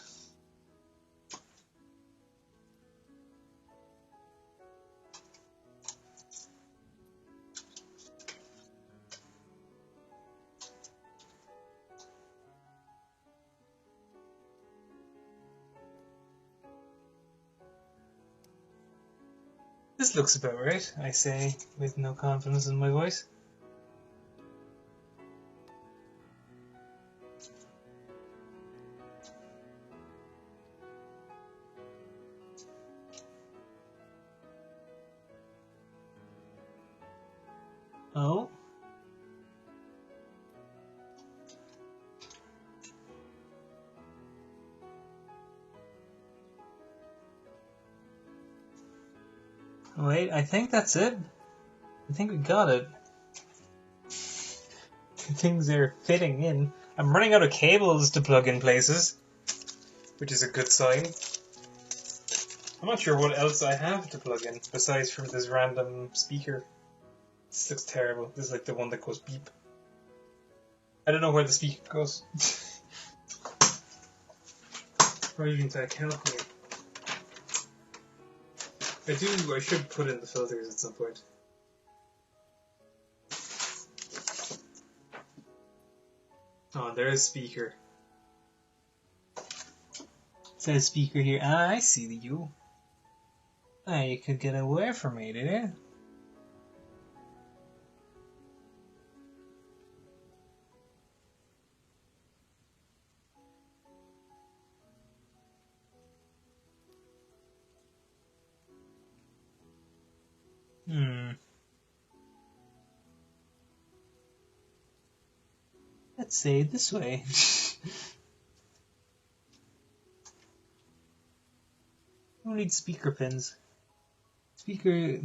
This looks about right, I say, with no confidence in my voice. Oh. Wait, I think that's it. I think we got it. Things are fitting in. I'm running out of cables to plug in places, which is a good sign. I'm not sure what else I have to plug in, besides from this random speaker. This looks terrible. This is like the one that goes beep. I don't know where the speaker goes. RAIJINTEK, help me. I should put in the filters at some point. Oh, there is speaker. It says speaker here. Ah, I see you. Ah, you could get away from me, did you? Let's say this way. We need speaker pins. Speaker.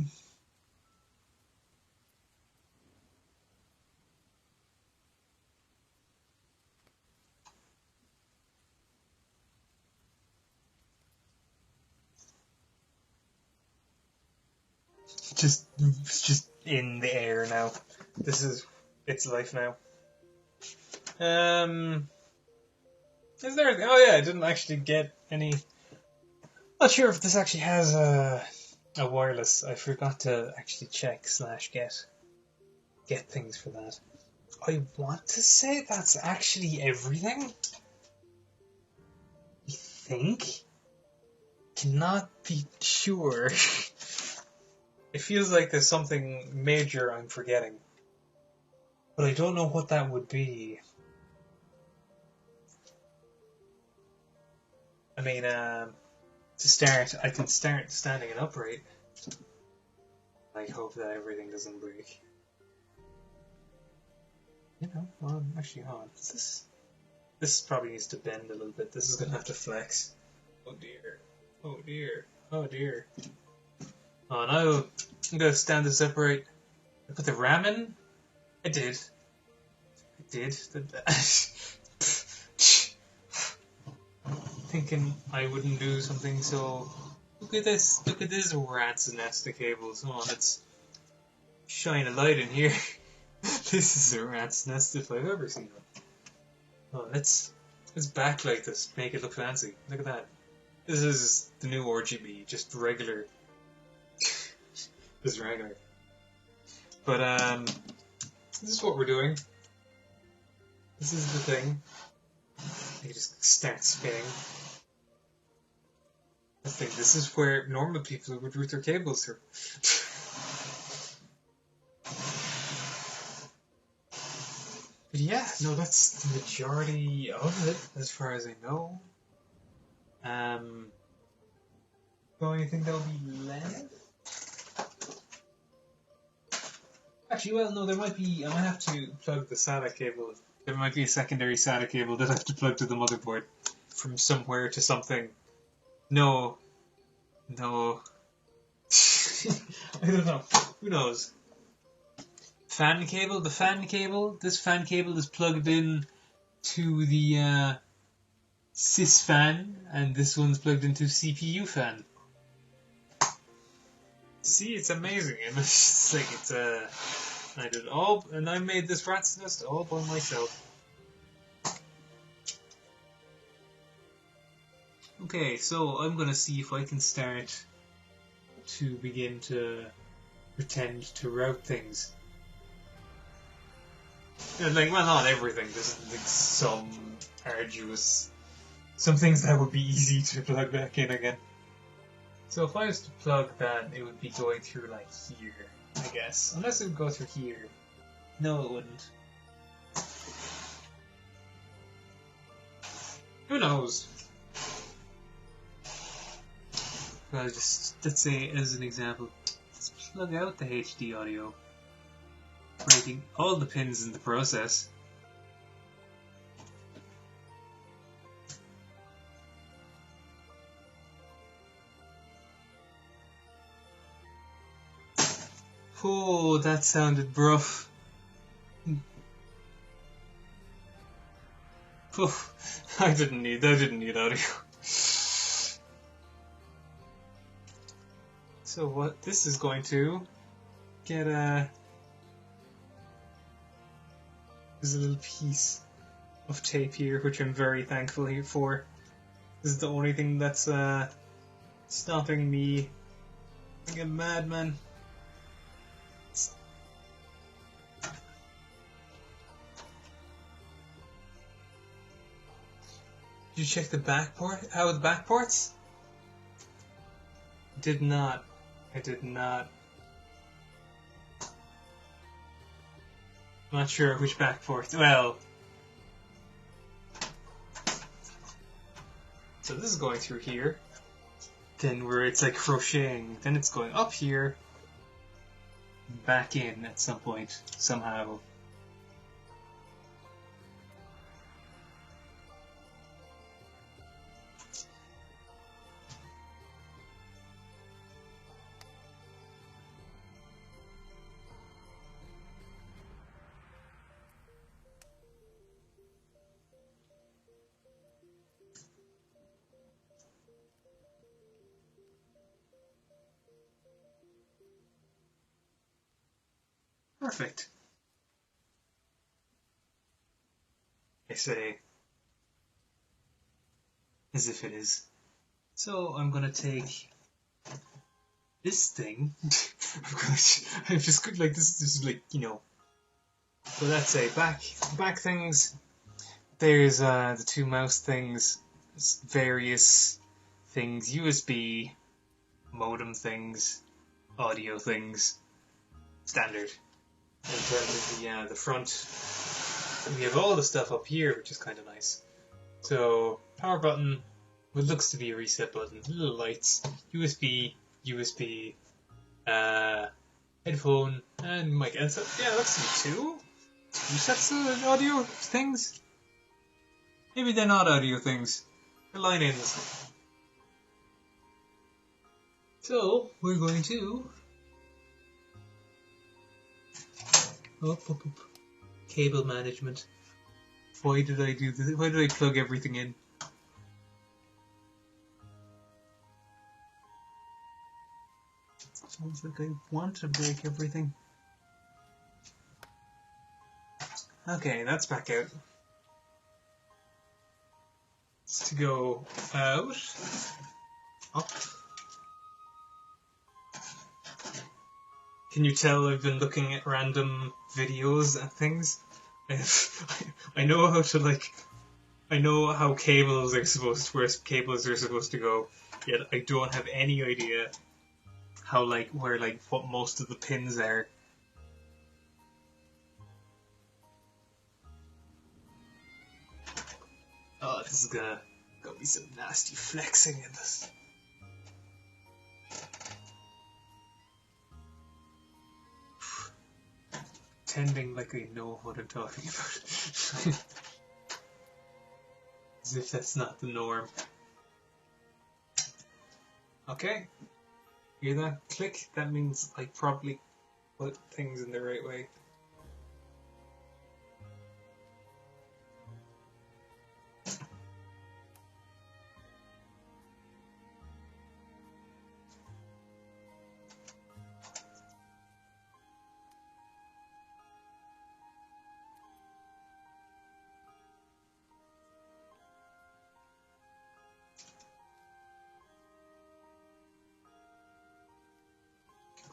It's just in the air now. It's life now. Is there? Oh yeah, I didn't actually get any. Not sure if this actually has a wireless. I forgot to actually check / get things for that. I want to say that's actually everything. I think. Cannot be sure. It feels like there's something major I'm forgetting. But I don't know what that would be. I mean, to start, I can start standing it upright. I hope that everything doesn't break. You know, well, actually, hold on. This probably needs to bend a little bit. This is gonna have to flex. Oh dear. Oh dear. Oh dear. Oh no. I'm gonna stand this upright. I put the RAM in? I did. Thinking I wouldn't do something so... Look at this rat's nest of cables. Come on, let's shine a light in here. This is a rat's nest if I've ever seen one. Oh, let's backlight this, make it look fancy. Look at that. This is the new RGB, just regular. Just regular. But this is what we're doing. This is the thing. You just start spinning. I think this is where normal people would route their cables through. But yeah, no, that's the majority of it, as far as I know. The only thing that'll be left. Actually, well, no, there might be. I might have to plug the SATA cable. There might be a secondary SATA cable that I have to plug to the motherboard from somewhere to something. No. I don't know. Who knows? Fan cable. The fan cable. This fan cable is plugged in to the sys fan, and this one's plugged into CPU fan. See, it's amazing, and it's like I did all, and I made this rat's nest all by myself. Okay, so I'm gonna see if I can start to begin to pretend to route things. Like, well, not everything. There's like some things that would be easy to plug back in again. So if I was to plug that, it would be going through like here, I guess. Unless it would go through here. No, it wouldn't. Who knows? Well, just, let's say, as an example, let's plug out the HD audio, breaking all the pins in the process. Oh, that sounded rough. Oh, I didn't need audio. So what this is going to get there's a little piece of tape here, which I'm very thankful here for. This is the only thing that's stopping me like a madman. Did you check the back port? How the back ports? Did not. I did not. I'm not sure which back port. Well. So this is going through here. Then where it's like crocheting. Then it's going up here. Back in at some point. Somehow. Perfect. I say, as if it is. So I'm gonna take this thing. I'm just like this is like, you know. So let's say back things. There's the two mouse things, various things, USB, modem things, audio things, standard. In terms of the front, we have all the stuff up here, which is kind of nice. So power button, what looks to be a reset button, little lights, USB, headphone, and mic. And so yeah, it looks to be two sets of audio things. Maybe they're not audio things. They're line ins. So we're going to cable management. Why did I do this? Why did I plug everything in? Sounds like I want to break everything. Okay, that's back out. It's to go out, up. Can you tell I've been looking at random videos and things? I know how to I know how cables are supposed to go. Yet I don't have any idea how, like, where, like, what most of the pins are. Oh, this is gonna be some nasty flexing in this. Pretending like I know what I'm talking about. As if that's not the norm. Okay. Hear that click? That means I probably put things in the right way.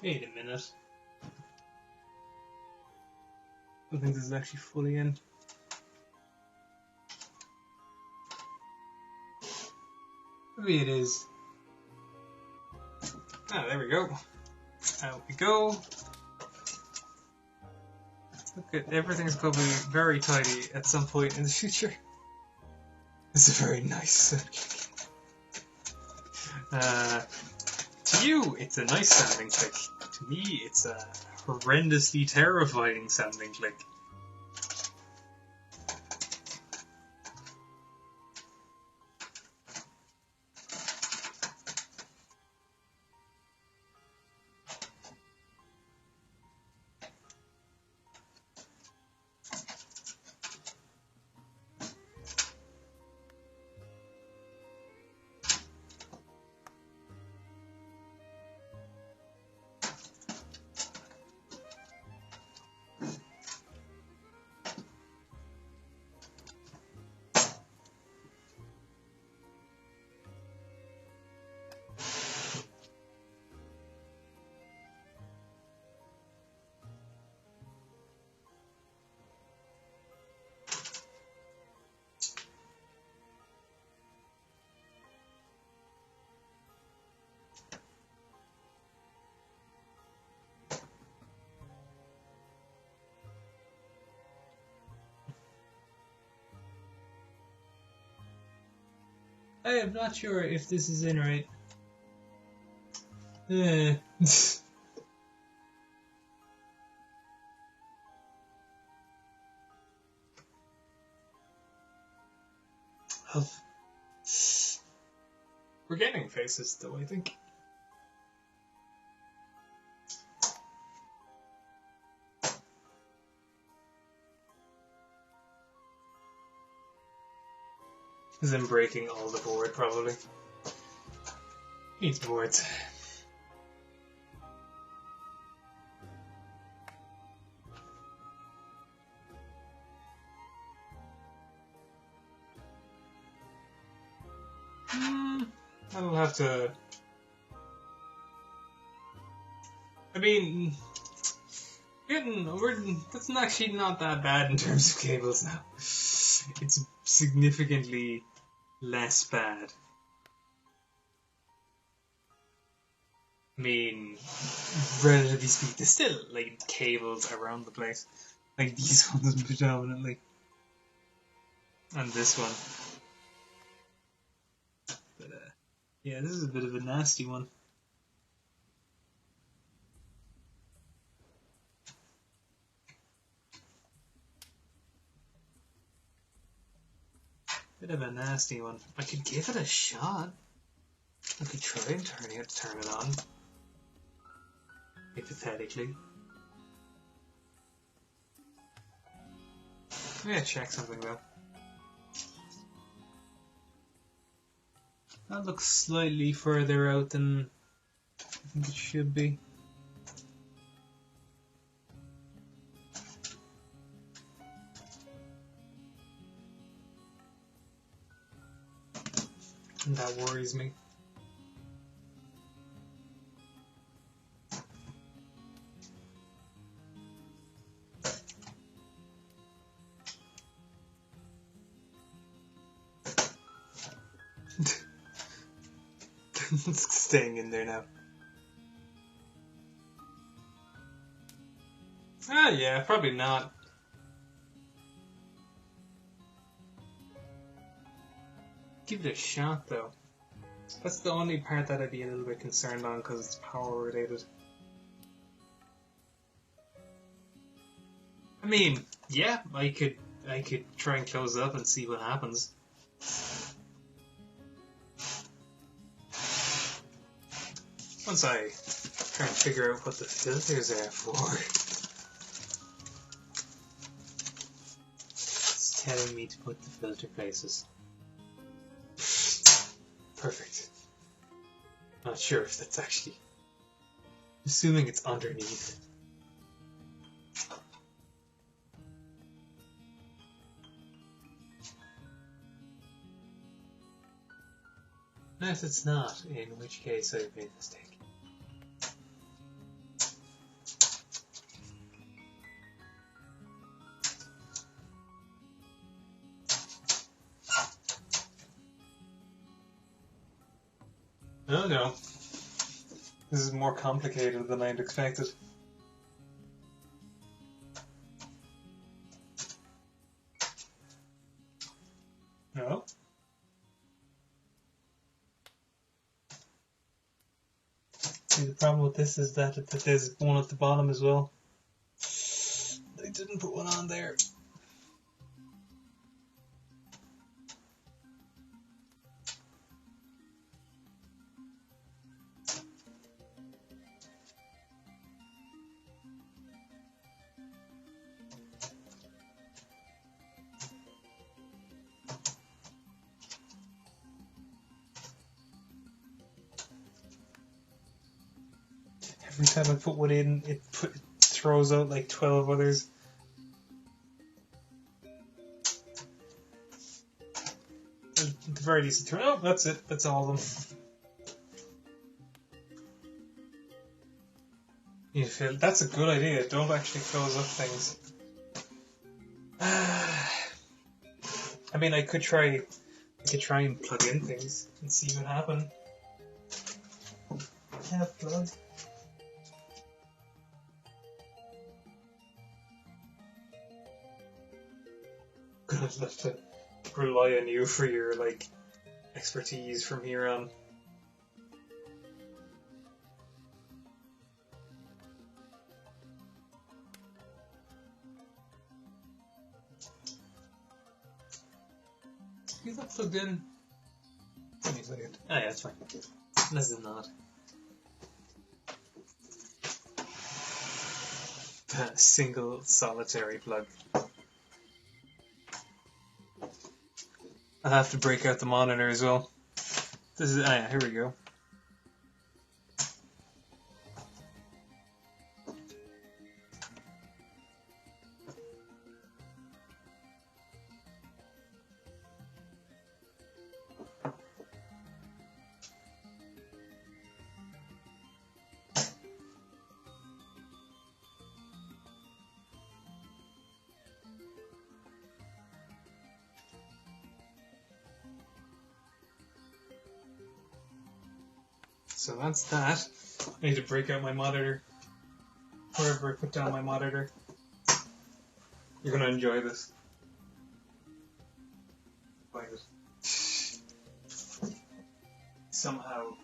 Wait a minute. I think this is actually fully in. Maybe it is. Ah, there we go. Out we go. Look at everything's going to be very tidy at some point in the future. It's a very nice to you, it's a nice sounding click. To me, it's a horrendously terrifying sounding click. I am not sure if this is in right. We're getting faces though, I think. As in breaking all the board, probably. Needs boards. I'll have to... I mean... That's actually not that bad in terms of cables now. It's significantly less bad. I mean, relatively speaking, there's still like cables around the place, like these ones predominantly, and this one. But yeah, this is a bit of a nasty one. Bit of a nasty one. I could give it a shot. I could try and turn it on. Hypothetically. I'm gonna check something though. That looks slightly further out than I think it should be. And that worries me. It's staying in there now. Ah, yeah, probably not. Give it a shot, though. That's the only part that I'd be a little bit concerned on because it's power related. I mean, yeah, I could try and close it up and see what happens. Once I try and figure out what the filters are for. It's telling me to put the filter places. Perfect. Not sure if that's actually... Assuming it's underneath. If it's not, in which case I've made a mistake. Oh no. This is more complicated than I'd expected. No? See, the problem with this is that there's one at the bottom as well. They didn't put one on there. Every time I put one in, it throws out like 12 others. At the very least, oh, that's it. That's all of them. You feel that's a good idea. Don't actually close up things. I mean, I could try and plug in things and see what happens. Yeah, plug. Gonna have to rely on you for your like expertise from here on. Is that plugged in? Give me a second. Ah, yeah, it's fine. Less than not. A single solitary plug. I'll have to break out the monitor as well. This is, ah yeah, here we go. So that's that. I need to break out my monitor. Wherever I put down my monitor. You're gonna enjoy this. Find it. Somehow.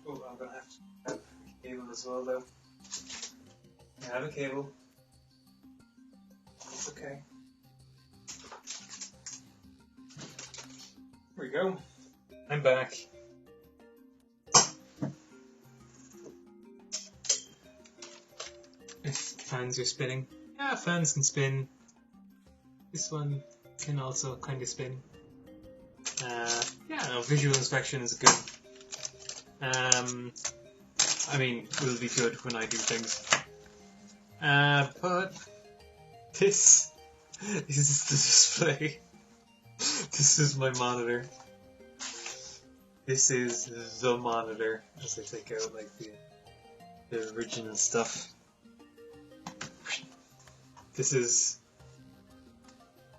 Oh, I'm gonna have to have a cable as well, though. I have a cable. It's okay. Here we go. I'm back. Fans are spinning. Yeah, fans can spin. This one can also kind of spin. Yeah, no, visual inspection is good. I mean, will be good when I do things. But this is the display. This is my monitor. This is the monitor as I take out like the original stuff. This is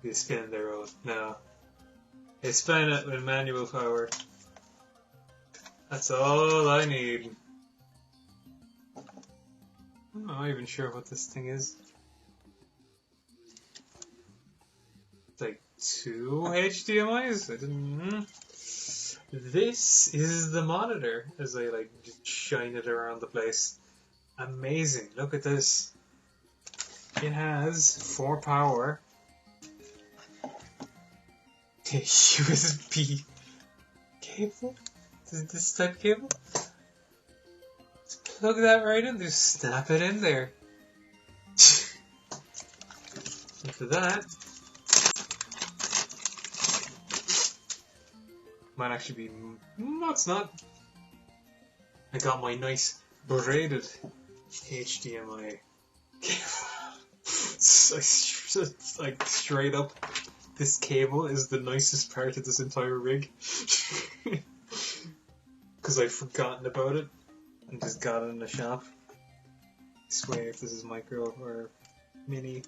They spin their own. No. They spin it with manual power. That's all I need. I'm not even sure what this thing is. It's like 2 HDMIs? I didn't. This is the monitor as I like just shine it around the place. Amazing. Look at this. It has 4 power. A USB cable? This type of cable? Just plug that right in, just snap it in there. After that, might actually be. No, it's not. I got my nice braided HDMI cable. It's like straight up. This cable is the nicest part of this entire rig. Because I've forgotten about it and just got it in the shop. I swear if this is micro or mini.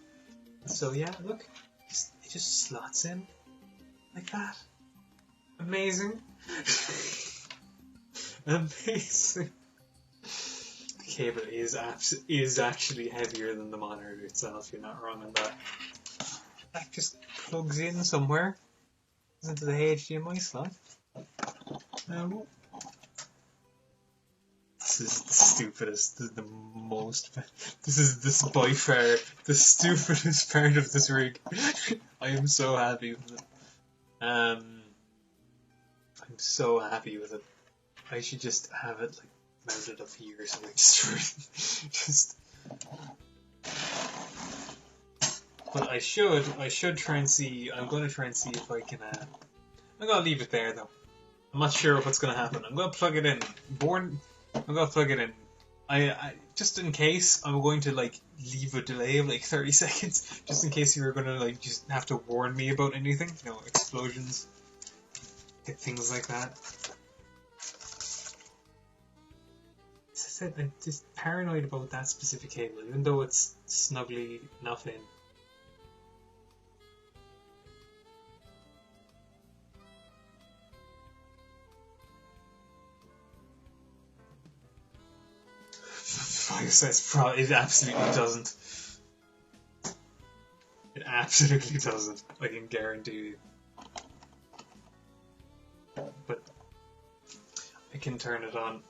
So yeah, look. It just slots in like that. Amazing. Amazing. The cable is actually heavier than the monitor itself, you're not wrong on that. That just plugs in somewhere into the HDMI slot. No. This is the stupidest, this is the most, this is by far the stupidest part of this rig. I am so happy with it. I'm so happy with it. I should just have it like mounted up here so I just but I should try and see. I'm going to try and see if I can. I'm going to leave it there though. I'm not sure what's going to happen. I'm going to plug it in. I'm going to plug it in. I just in case I'm going to like leave a delay of like 30 seconds, just in case you were going to like just have to warn me about anything, you know, explosions, things like that. As I said, I'm just paranoid about that specific cable, even though it's snugly enough in. It absolutely doesn't. It absolutely doesn't. I can guarantee you. But I can turn it on.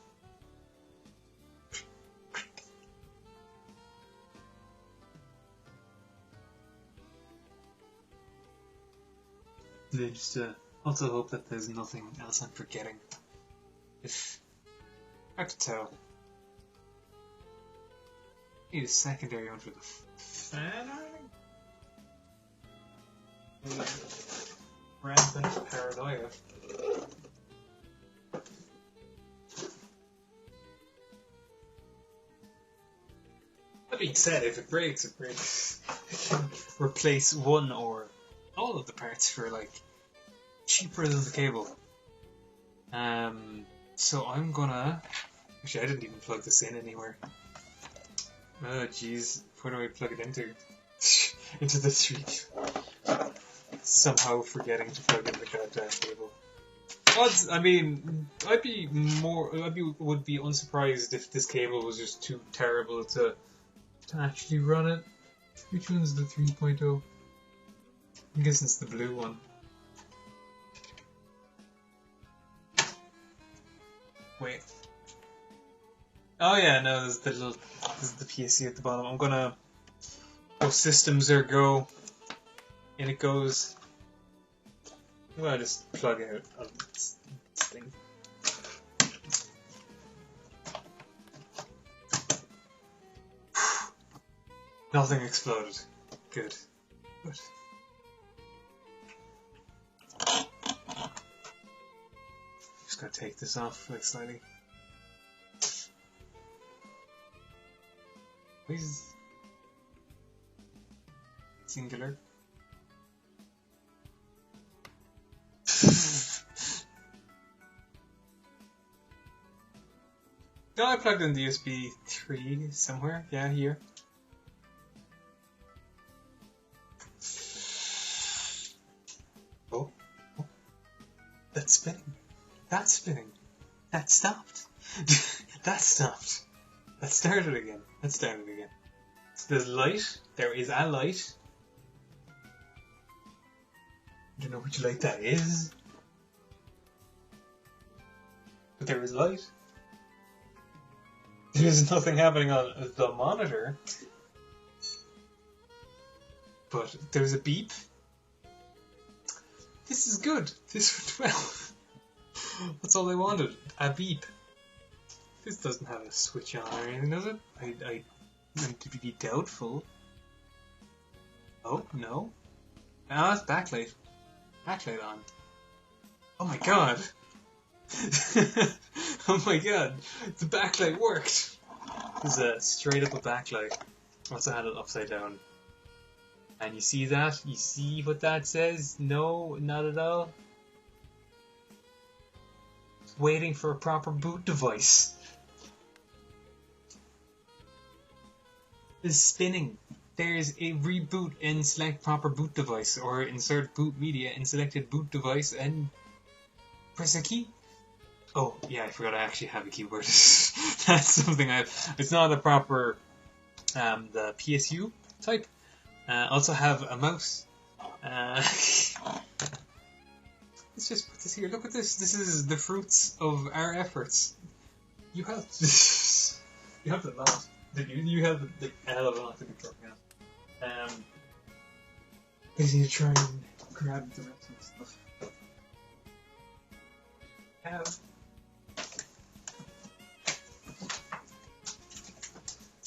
I just also hope that there's nothing else I'm forgetting. If hard to tell. Need a secondary one for the fan, I think? Rampant paranoia. That being said, if it breaks, it breaks. I can replace one or all of the parts for like cheaper than the cable. So I'm gonna. Actually, I didn't even plug this in anywhere. Oh jeez, where do I plug it into? Into the street. Somehow forgetting to plug in the goddamn cable. Odds, I mean, would be unsurprised if this cable was just too terrible to actually run it. Which one's the 3.0? I guess it's the blue one. Wait. Oh yeah, no, there's the little, this is the PSC at the bottom. I'm gonna go systems or go, and it goes. I'm gonna just plug it out of this thing. Nothing exploded. Good. Good. Just gotta take this off like slightly. Please. Singular. No, I plugged in the USB 3 somewhere. Yeah, here. That's spinning. That stopped. That stopped. That started again. That started again. So there's light. There is a light. I don't know which light that is. But there is light. There's nothing happening on the monitor. But there's a beep. This is good. This went well. That's all I wanted. A beep. This doesn't have a switch on or anything, does it? I'm to be doubtful. Oh, no. Ah, it's backlight. Backlight on. Oh my god. Oh my god. The backlight worked. There's a straight up a backlight. Also had it upside down. And you see that? You see what that says? No, not at all. It's waiting for a proper boot device. It's spinning. There's a reboot and select proper boot device, or insert boot media and selected boot device and press a key. Oh, yeah, I forgot I actually have a keyboard. That's something it's not a proper, the PSU type. Also have a mouse. Let's just put this here. Look at this. This is the fruits of our efforts. You have you have the lot. You have the hell of a lot to be dropping out. I just need to try and grab the rest of the stuff.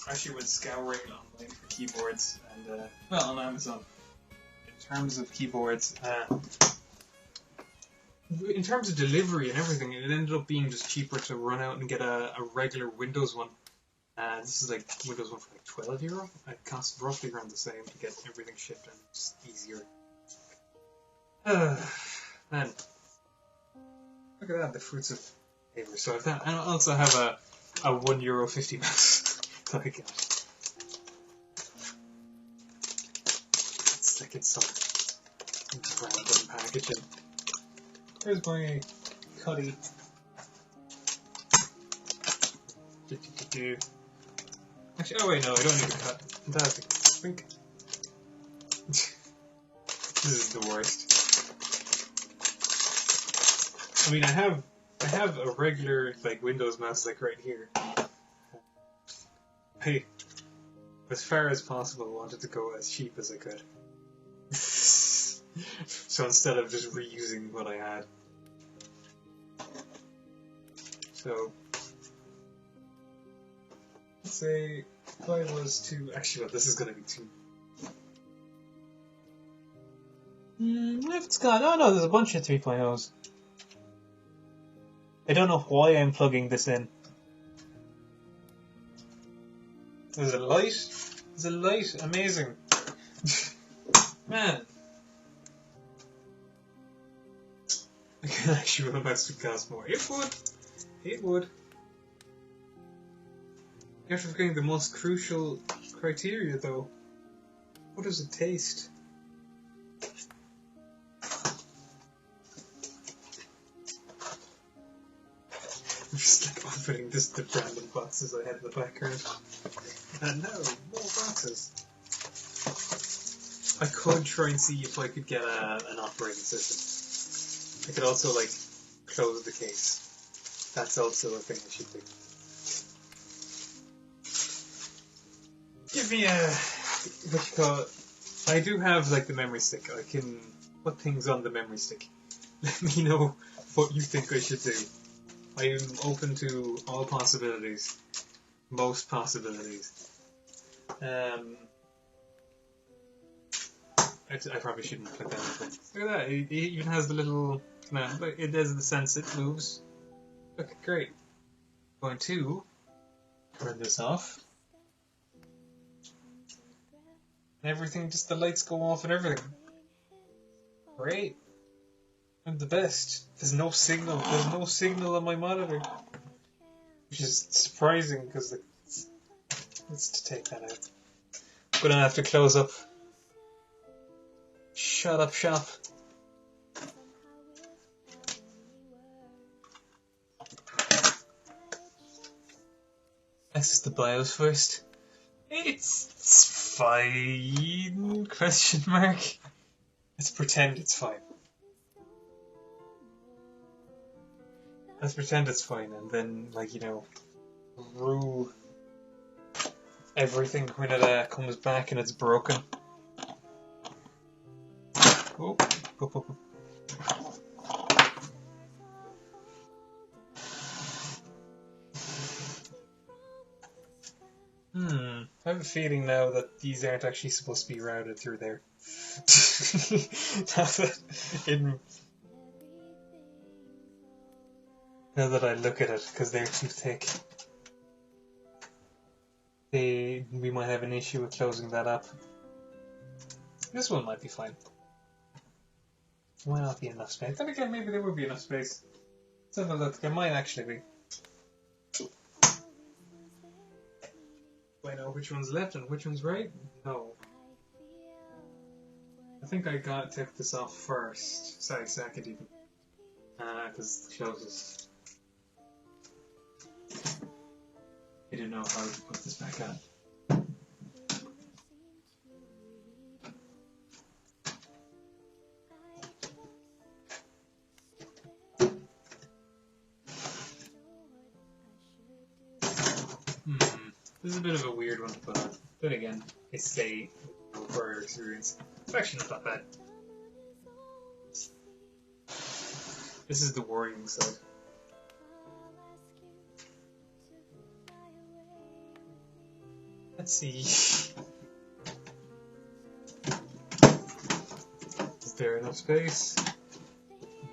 I actually went scouring online for keyboards, and well, on Amazon. In terms of keyboards, in terms of delivery and everything, it ended up being just cheaper to run out and get a regular Windows one. This is like Windows one for like €12. It costs roughly around the same to get everything shipped, and it's easier. Man, look at that, the fruits of labor. So I've that, and I also have a €1.50 mouse. Oh my god. It's like it's some random packaging. There's my cutty. Actually, oh wait, no, I don't need to cut. Fantastic. Think. This is the worst. I mean, I have a regular like Windows mouse like right here. Hey, as far as possible, I wanted to go as cheap as I could. So instead of just reusing what I had. So, let's say if I was to... Actually, well, this is going to be too... if it's got... Oh no, there's a bunch of 3.0s. I don't know why I'm plugging this in. There's a light. There's a light. Amazing. Man. I can actually run that would cost more. It would. It would. You're forgetting the most crucial criteria, though. What does it taste? I'm just like opening the random boxes I had in the background. And no, more boxes. I could try and see if I could get an operating system. I could also like close the case. That's also a thing I should do. Give me what you call it. I do have like the memory stick. I can put things on the memory stick. Let me know what you think I should do. I am open to all possibilities. Most possibilities. I probably shouldn't put that in. Look at that, it even has the little... No, it has the sense it moves. Okay, great. Going to turn this off. And everything, just the lights go off and everything. Great. I'm the best. There's no signal. There's no signal on my monitor. Which is surprising because let's take that out. I'm gonna have to close up. Shut up shop. access the BIOS first. It's fine? Question mark. Let's pretend it's fine. Let's pretend it's fine, and then, like, you know, rule everything when it comes back and it's broken. Oh, oh. I have a feeling now that these aren't actually supposed to be routed through there. Now that I look at it, because they're too thick, we might have an issue with closing that up. This one might be fine. Might not be enough space. Then again, maybe there would be enough space. Let's have a look. There might actually be. Do I know which one's left and which one's right? No. I think I took this off first. Sorry, second even. Because it's the closest. I don't know how to put this back on. This is a bit of a weird one to put on. But again, it's a prior experience. It's actually not that bad. This is the worrying side. Let's see. Is there enough space?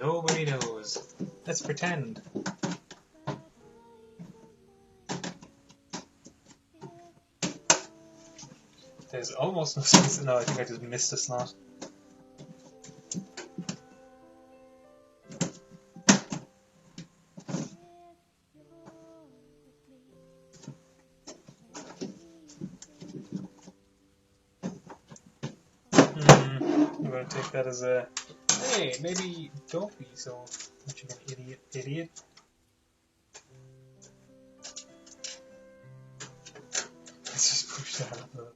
Nobody knows. Let's pretend. There's almost no space. No, I think I just missed a slot. I'm gonna take that as a, hey, maybe don't be so much of an idiot. Let's just push that up a little.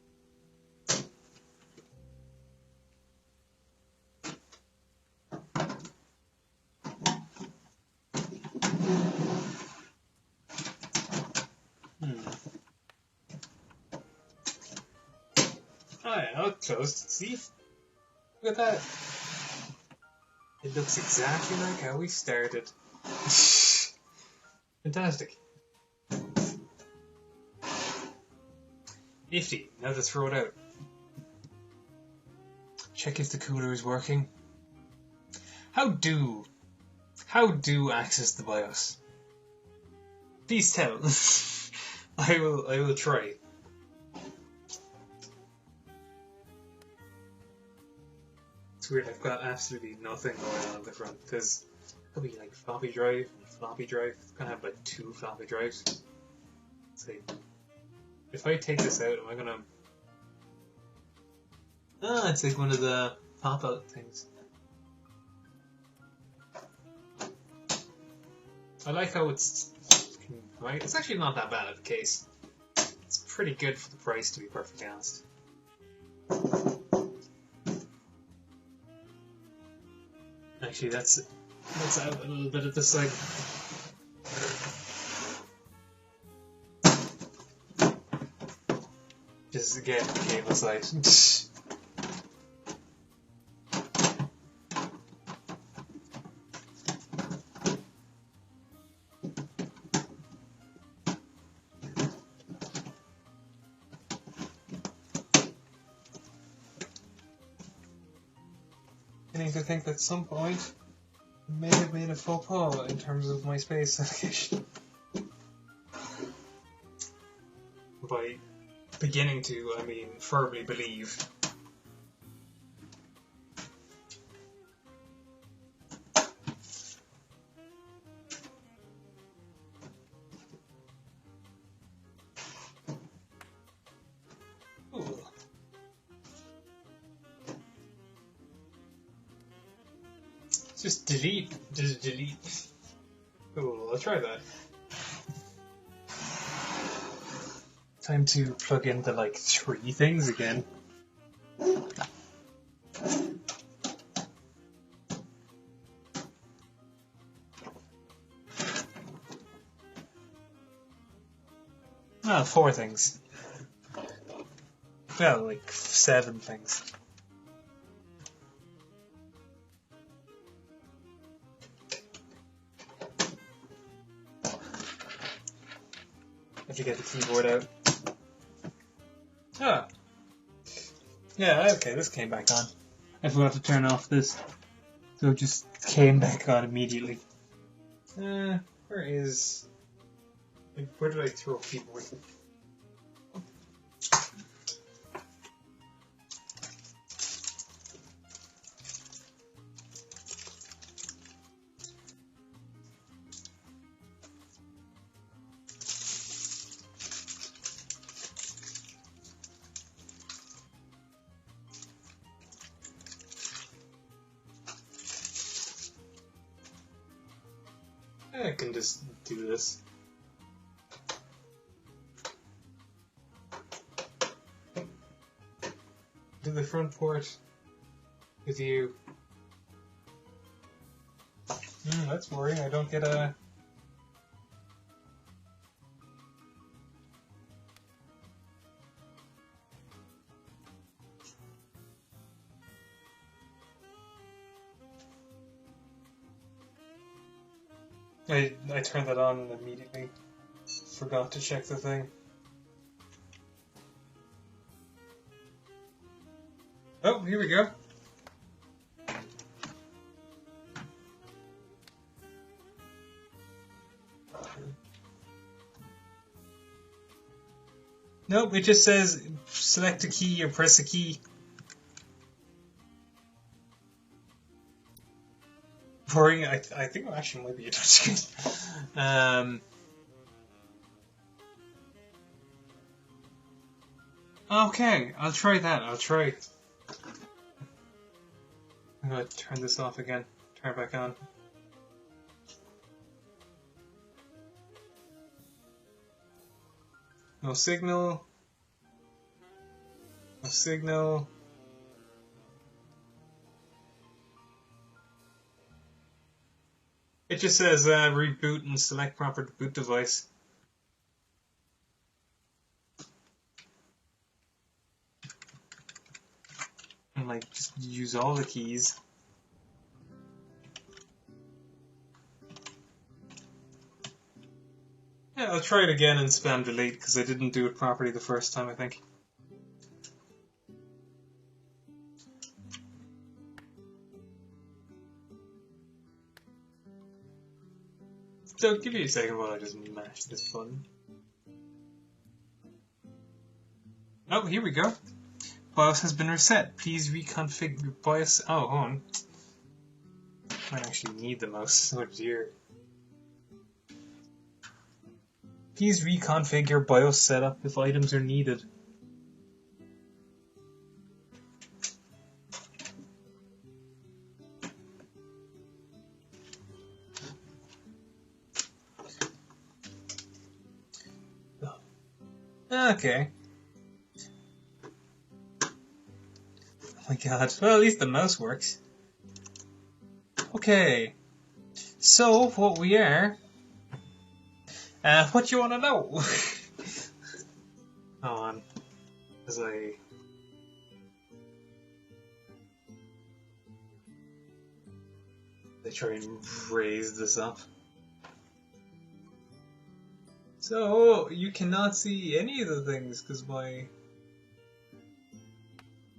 Oh yeah, now it's closed. See? Look at that. It looks exactly like how we started. Fantastic. Nifty. Now to throw it out. Check if the cooler is working. How do access the BIOS? Please tell. I will try. It's weird, I've got absolutely nothing going on the front. There's could be like floppy drive and floppy drive. It's gonna have like 2 floppy drives. Let's see. If I take this out, am I gonna... Ah, it's like one of the pop-out things. I like how it's... Right? It's actually not that bad of a case. It's pretty good for the price, to be perfectly honest. Actually, that's out a little bit at this side. Just again, the cable side. Beginning to think that at some point I may have made a faux pas in terms of my space allocation. By beginning to, I mean firmly believe. Ooh. Just delete. Cool, I'll try that. Time to plug in the like 3 things again. Ah, 4 things. Well, like 7 things. Have to get the keyboard out. Ah. Yeah, okay, this came back on. I forgot to turn off this. So it just came back on immediately. Where is... Where did I throw a keyboard? I can just do this. Do the front port with you. That's worrying. I don't get a... I turned that on and immediately forgot to check the thing. Oh, here we go. Nope, it just says select a key or press a key. Boring. I think it actually might be a touchscreen. Okay, I'll try that. I'm gonna turn this off again. Turn it back on. No signal. No signal. It just says reboot and select proper boot device. And like just use all the keys. Yeah, I'll try it again and spam delete because I didn't do it properly the first time, I think. So give me a second while I just mash this button. Oh, here we go. BIOS has been reset. Please reconfigure your BIOS. Oh, hold on. Might actually need the mouse. Oh dear. Please reconfigure BIOS setup if items are needed. Okay. Oh my god. Well, at least the mouse works. Okay. So, what we are... what do you want to know? Hold on. As I try and raise this up. So, you cannot see any of the things because my...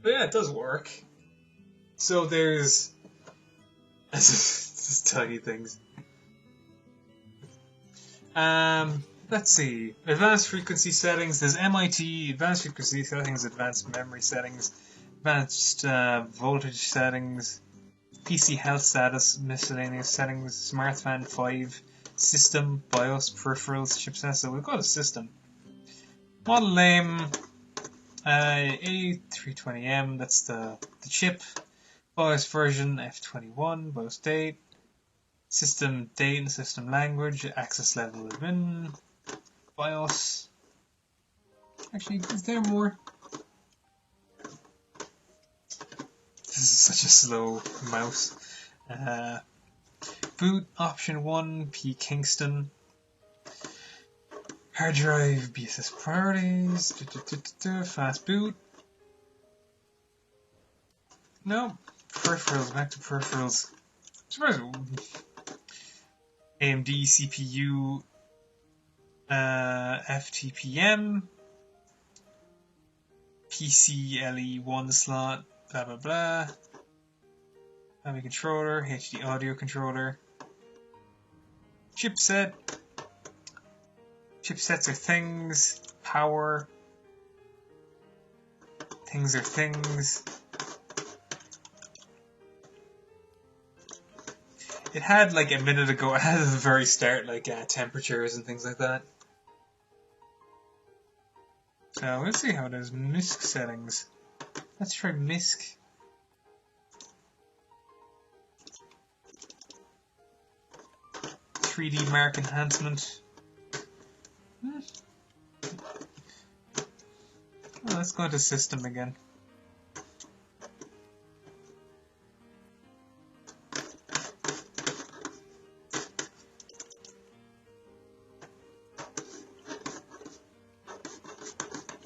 But yeah, it does work. So there's... just tiny things. Let's see. Advanced frequency settings. There's MIT, advanced frequency settings, advanced memory settings, advanced voltage settings, PC health status, miscellaneous settings, Smart Fan 5, system, BIOS, peripherals, chipset. So we've got a system. Model name, A320M, that's the chip. BIOS version F21, BIOS date, system date and system language, access level admin, BIOS. Actually, is there more? This is such a slow mouse. Boot option 1, P Kingston. Hard drive, BSS priorities. Fast boot. No. Peripherals, back to peripherals. AMD CPU, FTPM, PCLE1 slot, blah blah blah. Memory controller, HD audio controller. Chipset. Chipsets are things. Power. Things are things. It had, like, a minute ago, it had at the very start, like, temperatures and things like that. So, let's see how it is. MISC settings. Let's try MISC. .3D mark enhancement. Well, let's go into system again.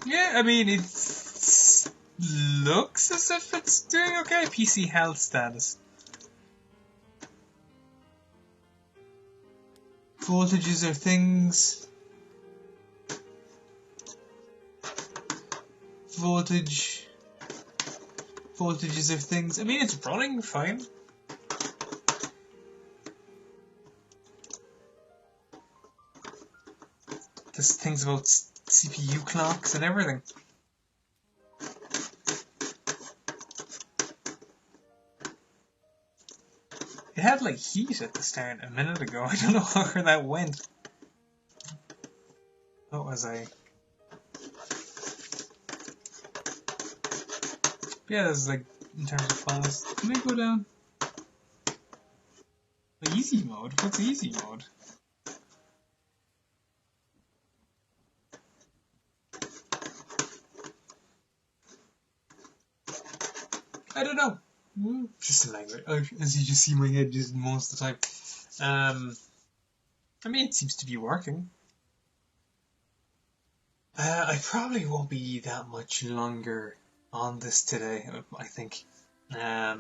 Yeah, I mean, it looks as if it's doing okay. PC health status. Voltages are things. Voltages are things. I mean, it's running fine. There's things about CPU clocks and everything. It had like heat at the start a minute ago. I don't know where that went. What was I? Yeah, this is like in terms of files. Can we go down? The easy mode? What's easy mode? I don't know. Just a language. As you just see my head just most of the time. I mean, it seems to be working. I probably won't be that much longer on this today, I think. I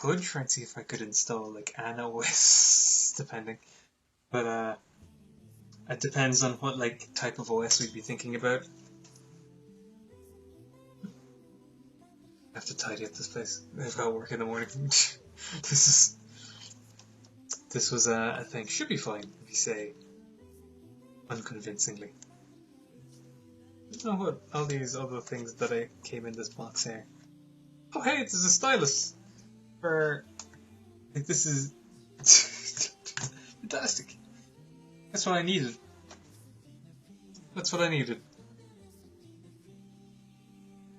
could try and see if I could install like an OS, depending. But it depends on what like type of OS we'd be thinking about. I have to tidy up this place. I've got work in the morning. This was I think should be fine if you say unconvincingly. I don't know what all these other things that I came in this box here. Oh hey, this is a stylus for like this is fantastic. That's what I needed. That's what I needed.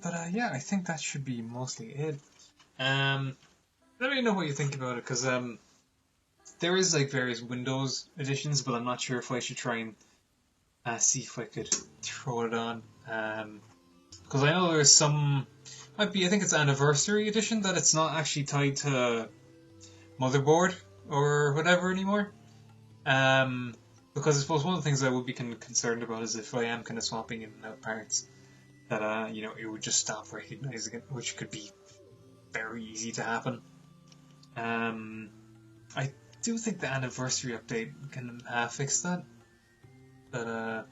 But yeah, I think that should be mostly it. Let me know what you think about it, because there is like various Windows editions, but I'm not sure if I should try and see if I could throw it on. Because I know there's some, might be, I think it's Anniversary Edition, that it's not actually tied to Motherboard or whatever anymore. Because I suppose one of the things I would be kind of concerned about is if I am kind of swapping in and out parts, that you know, it would just stop recognizing it, which could be very easy to happen. I do think the Anniversary update can fix that, but I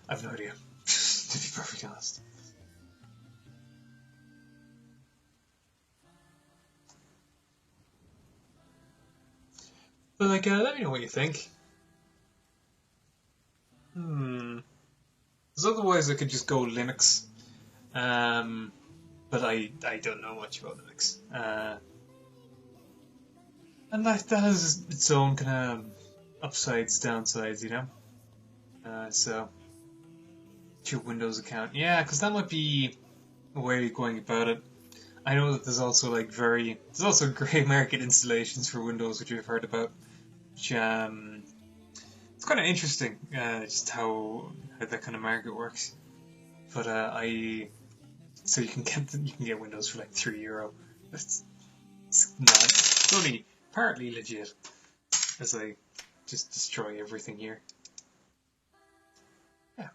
have no idea, to be perfectly honest. But like, let me know what you think. Because otherwise I could just go Linux. But I don't know much about Linux. And that has its own kind of upsides, downsides, you know? So, your Windows account. Yeah, because that might be a way of going about it. I know that there's also like there's also grey market installations for Windows, which we've heard about, which It's kind of interesting, just how that kind of market works. But so you can get Windows for like €3. It's only partly legit, as I just destroy everything here. Yeah,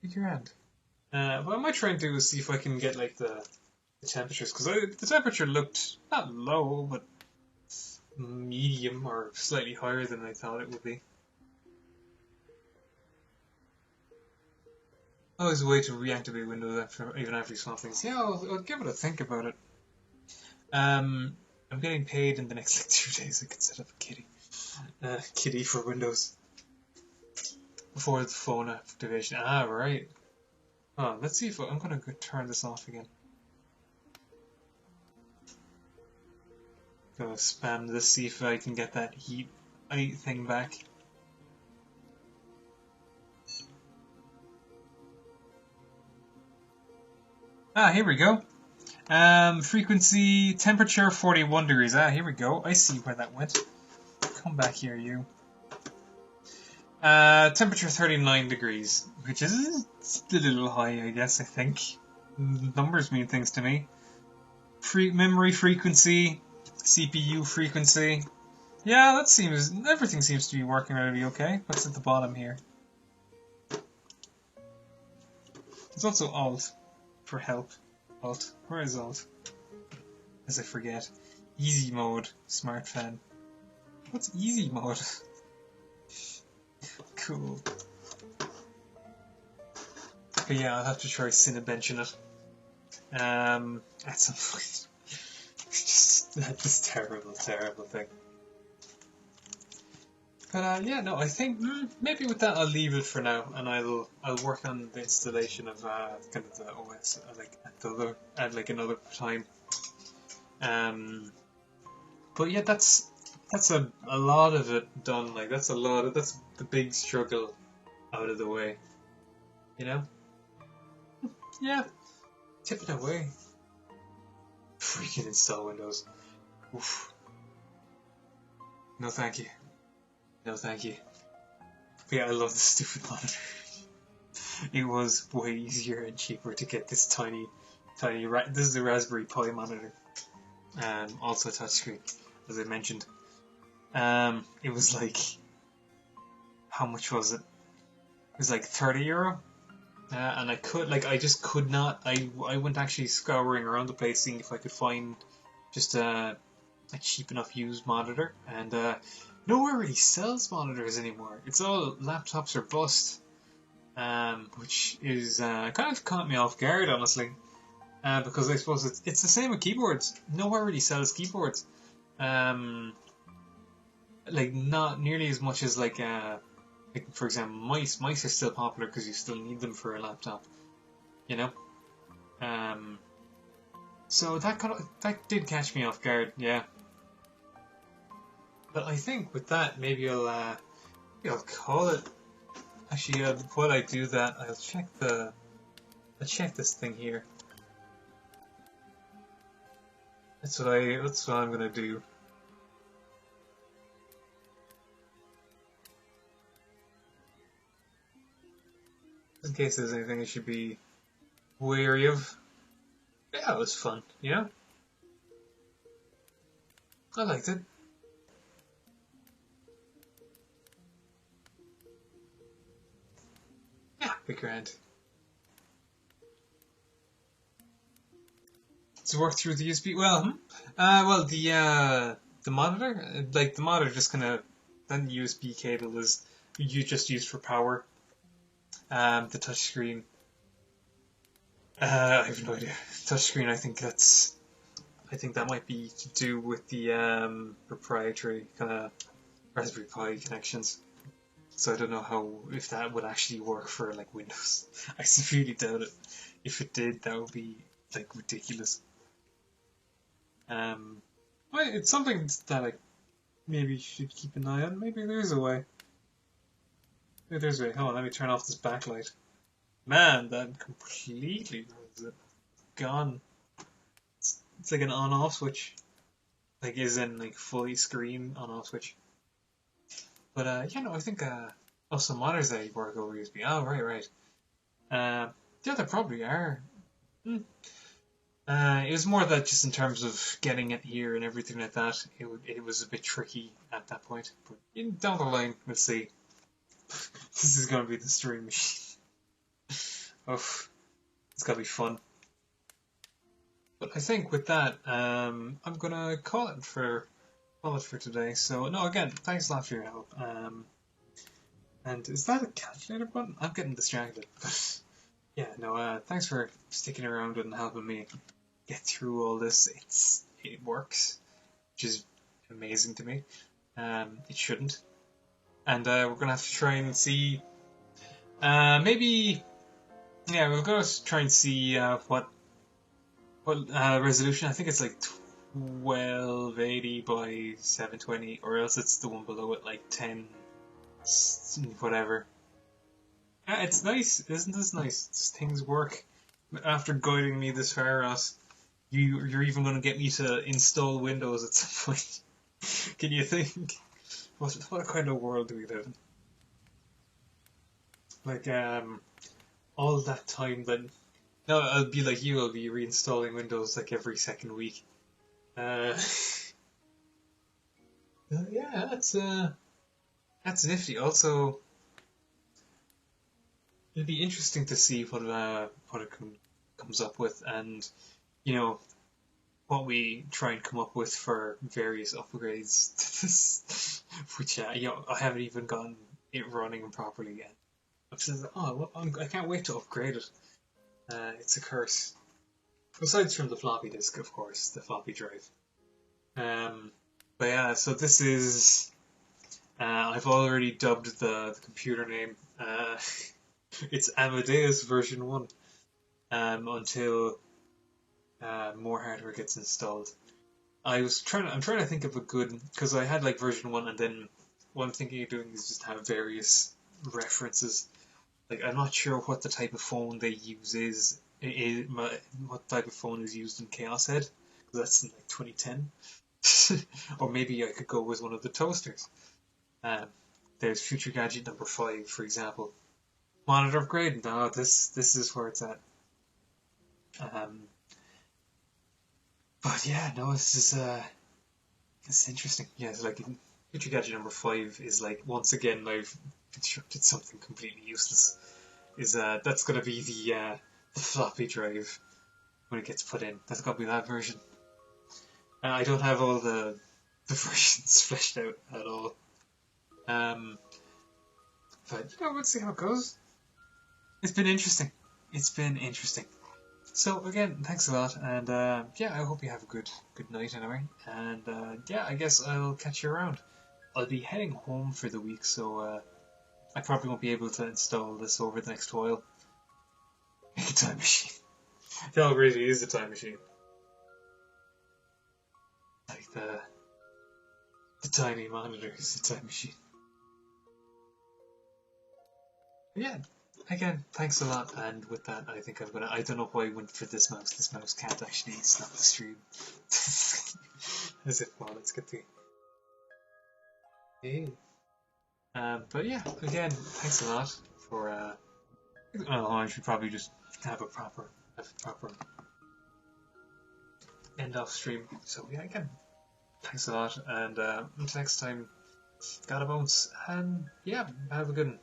be grand. What I might try and do is see if I can get like the temperatures, because the temperature looked not low, but medium or slightly higher than I thought it would be. Always a way to reactivate Windows even after you swap things. Yeah, I'll give it a think about it. I'm getting paid in the next like 2 days. I could set up a kitty for Windows before the phone activation. Ah, right. Oh, let's see if I'm gonna go turn this off again. Go spam this, see if I can get that heat thing back. Ah, here we go. Frequency, temperature 41 degrees. Ah, here we go. I see where that went. Come back here, you. Temperature 39 degrees, which is a little high, I guess, I think. Numbers mean things to me. Memory frequency, CPU frequency. Yeah, everything seems to be working really okay. What's at the bottom here? There's also Alt for help. Alt. Where is Alt? As I forget. Easy mode. Smart fan. What's easy mode? Cool. But yeah, I'll have to try Cinebenching it. At some point. Just this terrible thing. But yeah, no, I think maybe with that I'll leave it for now, and I'll work on the installation of kind of the OS at like another time. But yeah, that's a lot of it done. Like that's the big struggle out of the way, you know. Yeah, tip it away. Freaking install Windows. Oof. No, thank you. No, thank you. But yeah, I love this stupid monitor. It was way easier and cheaper to get this tiny. This is a Raspberry Pi monitor, also touchscreen, as I mentioned. It was like, how much was it? It was like €30, and I just could not. I went actually scouring around the place seeing if I could find just a cheap enough used monitor, and nowhere really sells monitors anymore. It's all laptops or bust, which is kind of caught me off guard, honestly, because I suppose it's the same with keyboards. Nowhere really sells keyboards, like not nearly as much as like for example mice. Mice are still popular because you still need them for a laptop, you know. So that did catch me off guard, yeah. But I think with that, maybe I'll call it. Actually, while I do that, I'll check this thing here. That's what I'm gonna do. In case there's anything I should be wary of. Yeah, it was fun, you know? I liked it. Yeah, be grand. To work through the USB, well, the monitor, like the monitor just kind of, then the USB cable is you just used for power. The touchscreen, I have no idea. Touchscreen, I think that might be to do with the proprietary kind of Raspberry Pi connections. So I don't know if that would actually work for like Windows. I severely doubt it. If it did, that would be like ridiculous. It's something that I maybe should keep an eye on. Maybe there's a way. Maybe there's a way. Hold on, let me turn off this backlight. Man, that completely was gone. It's like an on-off switch. like is in like fully screen on off switch. But yeah, no, I think oh, some monitors that work over USB. Oh, right. Yeah, there probably are. Hmm. It was more that just in terms of getting it here and everything like that, it was a bit tricky at that point. But down the line, we'll see. This is gonna be the stream machine. Oh, it's gonna be fun. But I think with that, I'm gonna call it for today. So no, again, thanks a lot for your help. And is that a calculator button? I'm getting distracted. But yeah, no, thanks for sticking around and helping me get through all this. It works, which is amazing to me. It shouldn't. And we're gonna have to try and see. Maybe, yeah, we're gonna try and see what resolution. I think it's like 1280 by 720, or else it's the one below it, like 10, whatever. Yeah, it's nice, isn't this nice? Things work. After guiding me this far, Ross, you're even going to get me to install Windows at some point. Can you think? What kind of world do we live in? Like, all that time, but no, I'll be like you. I'll be reinstalling Windows like every second week. Yeah, that's nifty. Also, it'd be interesting to see what it comes up with, and you know what we try and come up with for various upgrades to this, which I haven't even gotten it running properly yet. I'm just, I can't wait to upgrade it. It's a curse. Besides from the floppy disk, of course, the floppy drive. But yeah, so this is. I've already dubbed the computer name. It's Amadeus version 1. Until more hardware gets installed. I'm trying to think of a good, because I had like version 1, and then what I'm thinking of doing is just have various references. Like, I'm not sure what the type of phone they use is what type of phone is used in Chaos Head, because that's in like 2010. Or maybe I could go with one of the toasters. There's Future Gadget number 5, for example. Monitor upgrade? No, this is where it's at. But yeah, no, this is interesting. Yeah, it's like Future Gadget number 5 is like, once again I've constructed something completely useless. That's gonna be the floppy drive when it gets put in. That's gonna be that version. I don't have all the versions fleshed out at all. But we'll see how it goes. It's been interesting. So again, thanks a lot, and yeah, I hope you have a good night anyway. And yeah, I guess I'll catch you around. I'll be heading home for the week, so I probably won't be able to install this over the next while. Make a time machine. It already is a time machine. Like the tiny monitor is a time machine. But yeah, again, thanks a lot, and with that, I think I don't know why I went for this mouse. This mouse can't actually stop the stream. As if, well, let's get the. Hey. But yeah, again, thanks a lot for. I should probably just have a proper end off stream. So yeah, again, thanks a lot, and until next time, gotta bounce, and yeah, have a good one.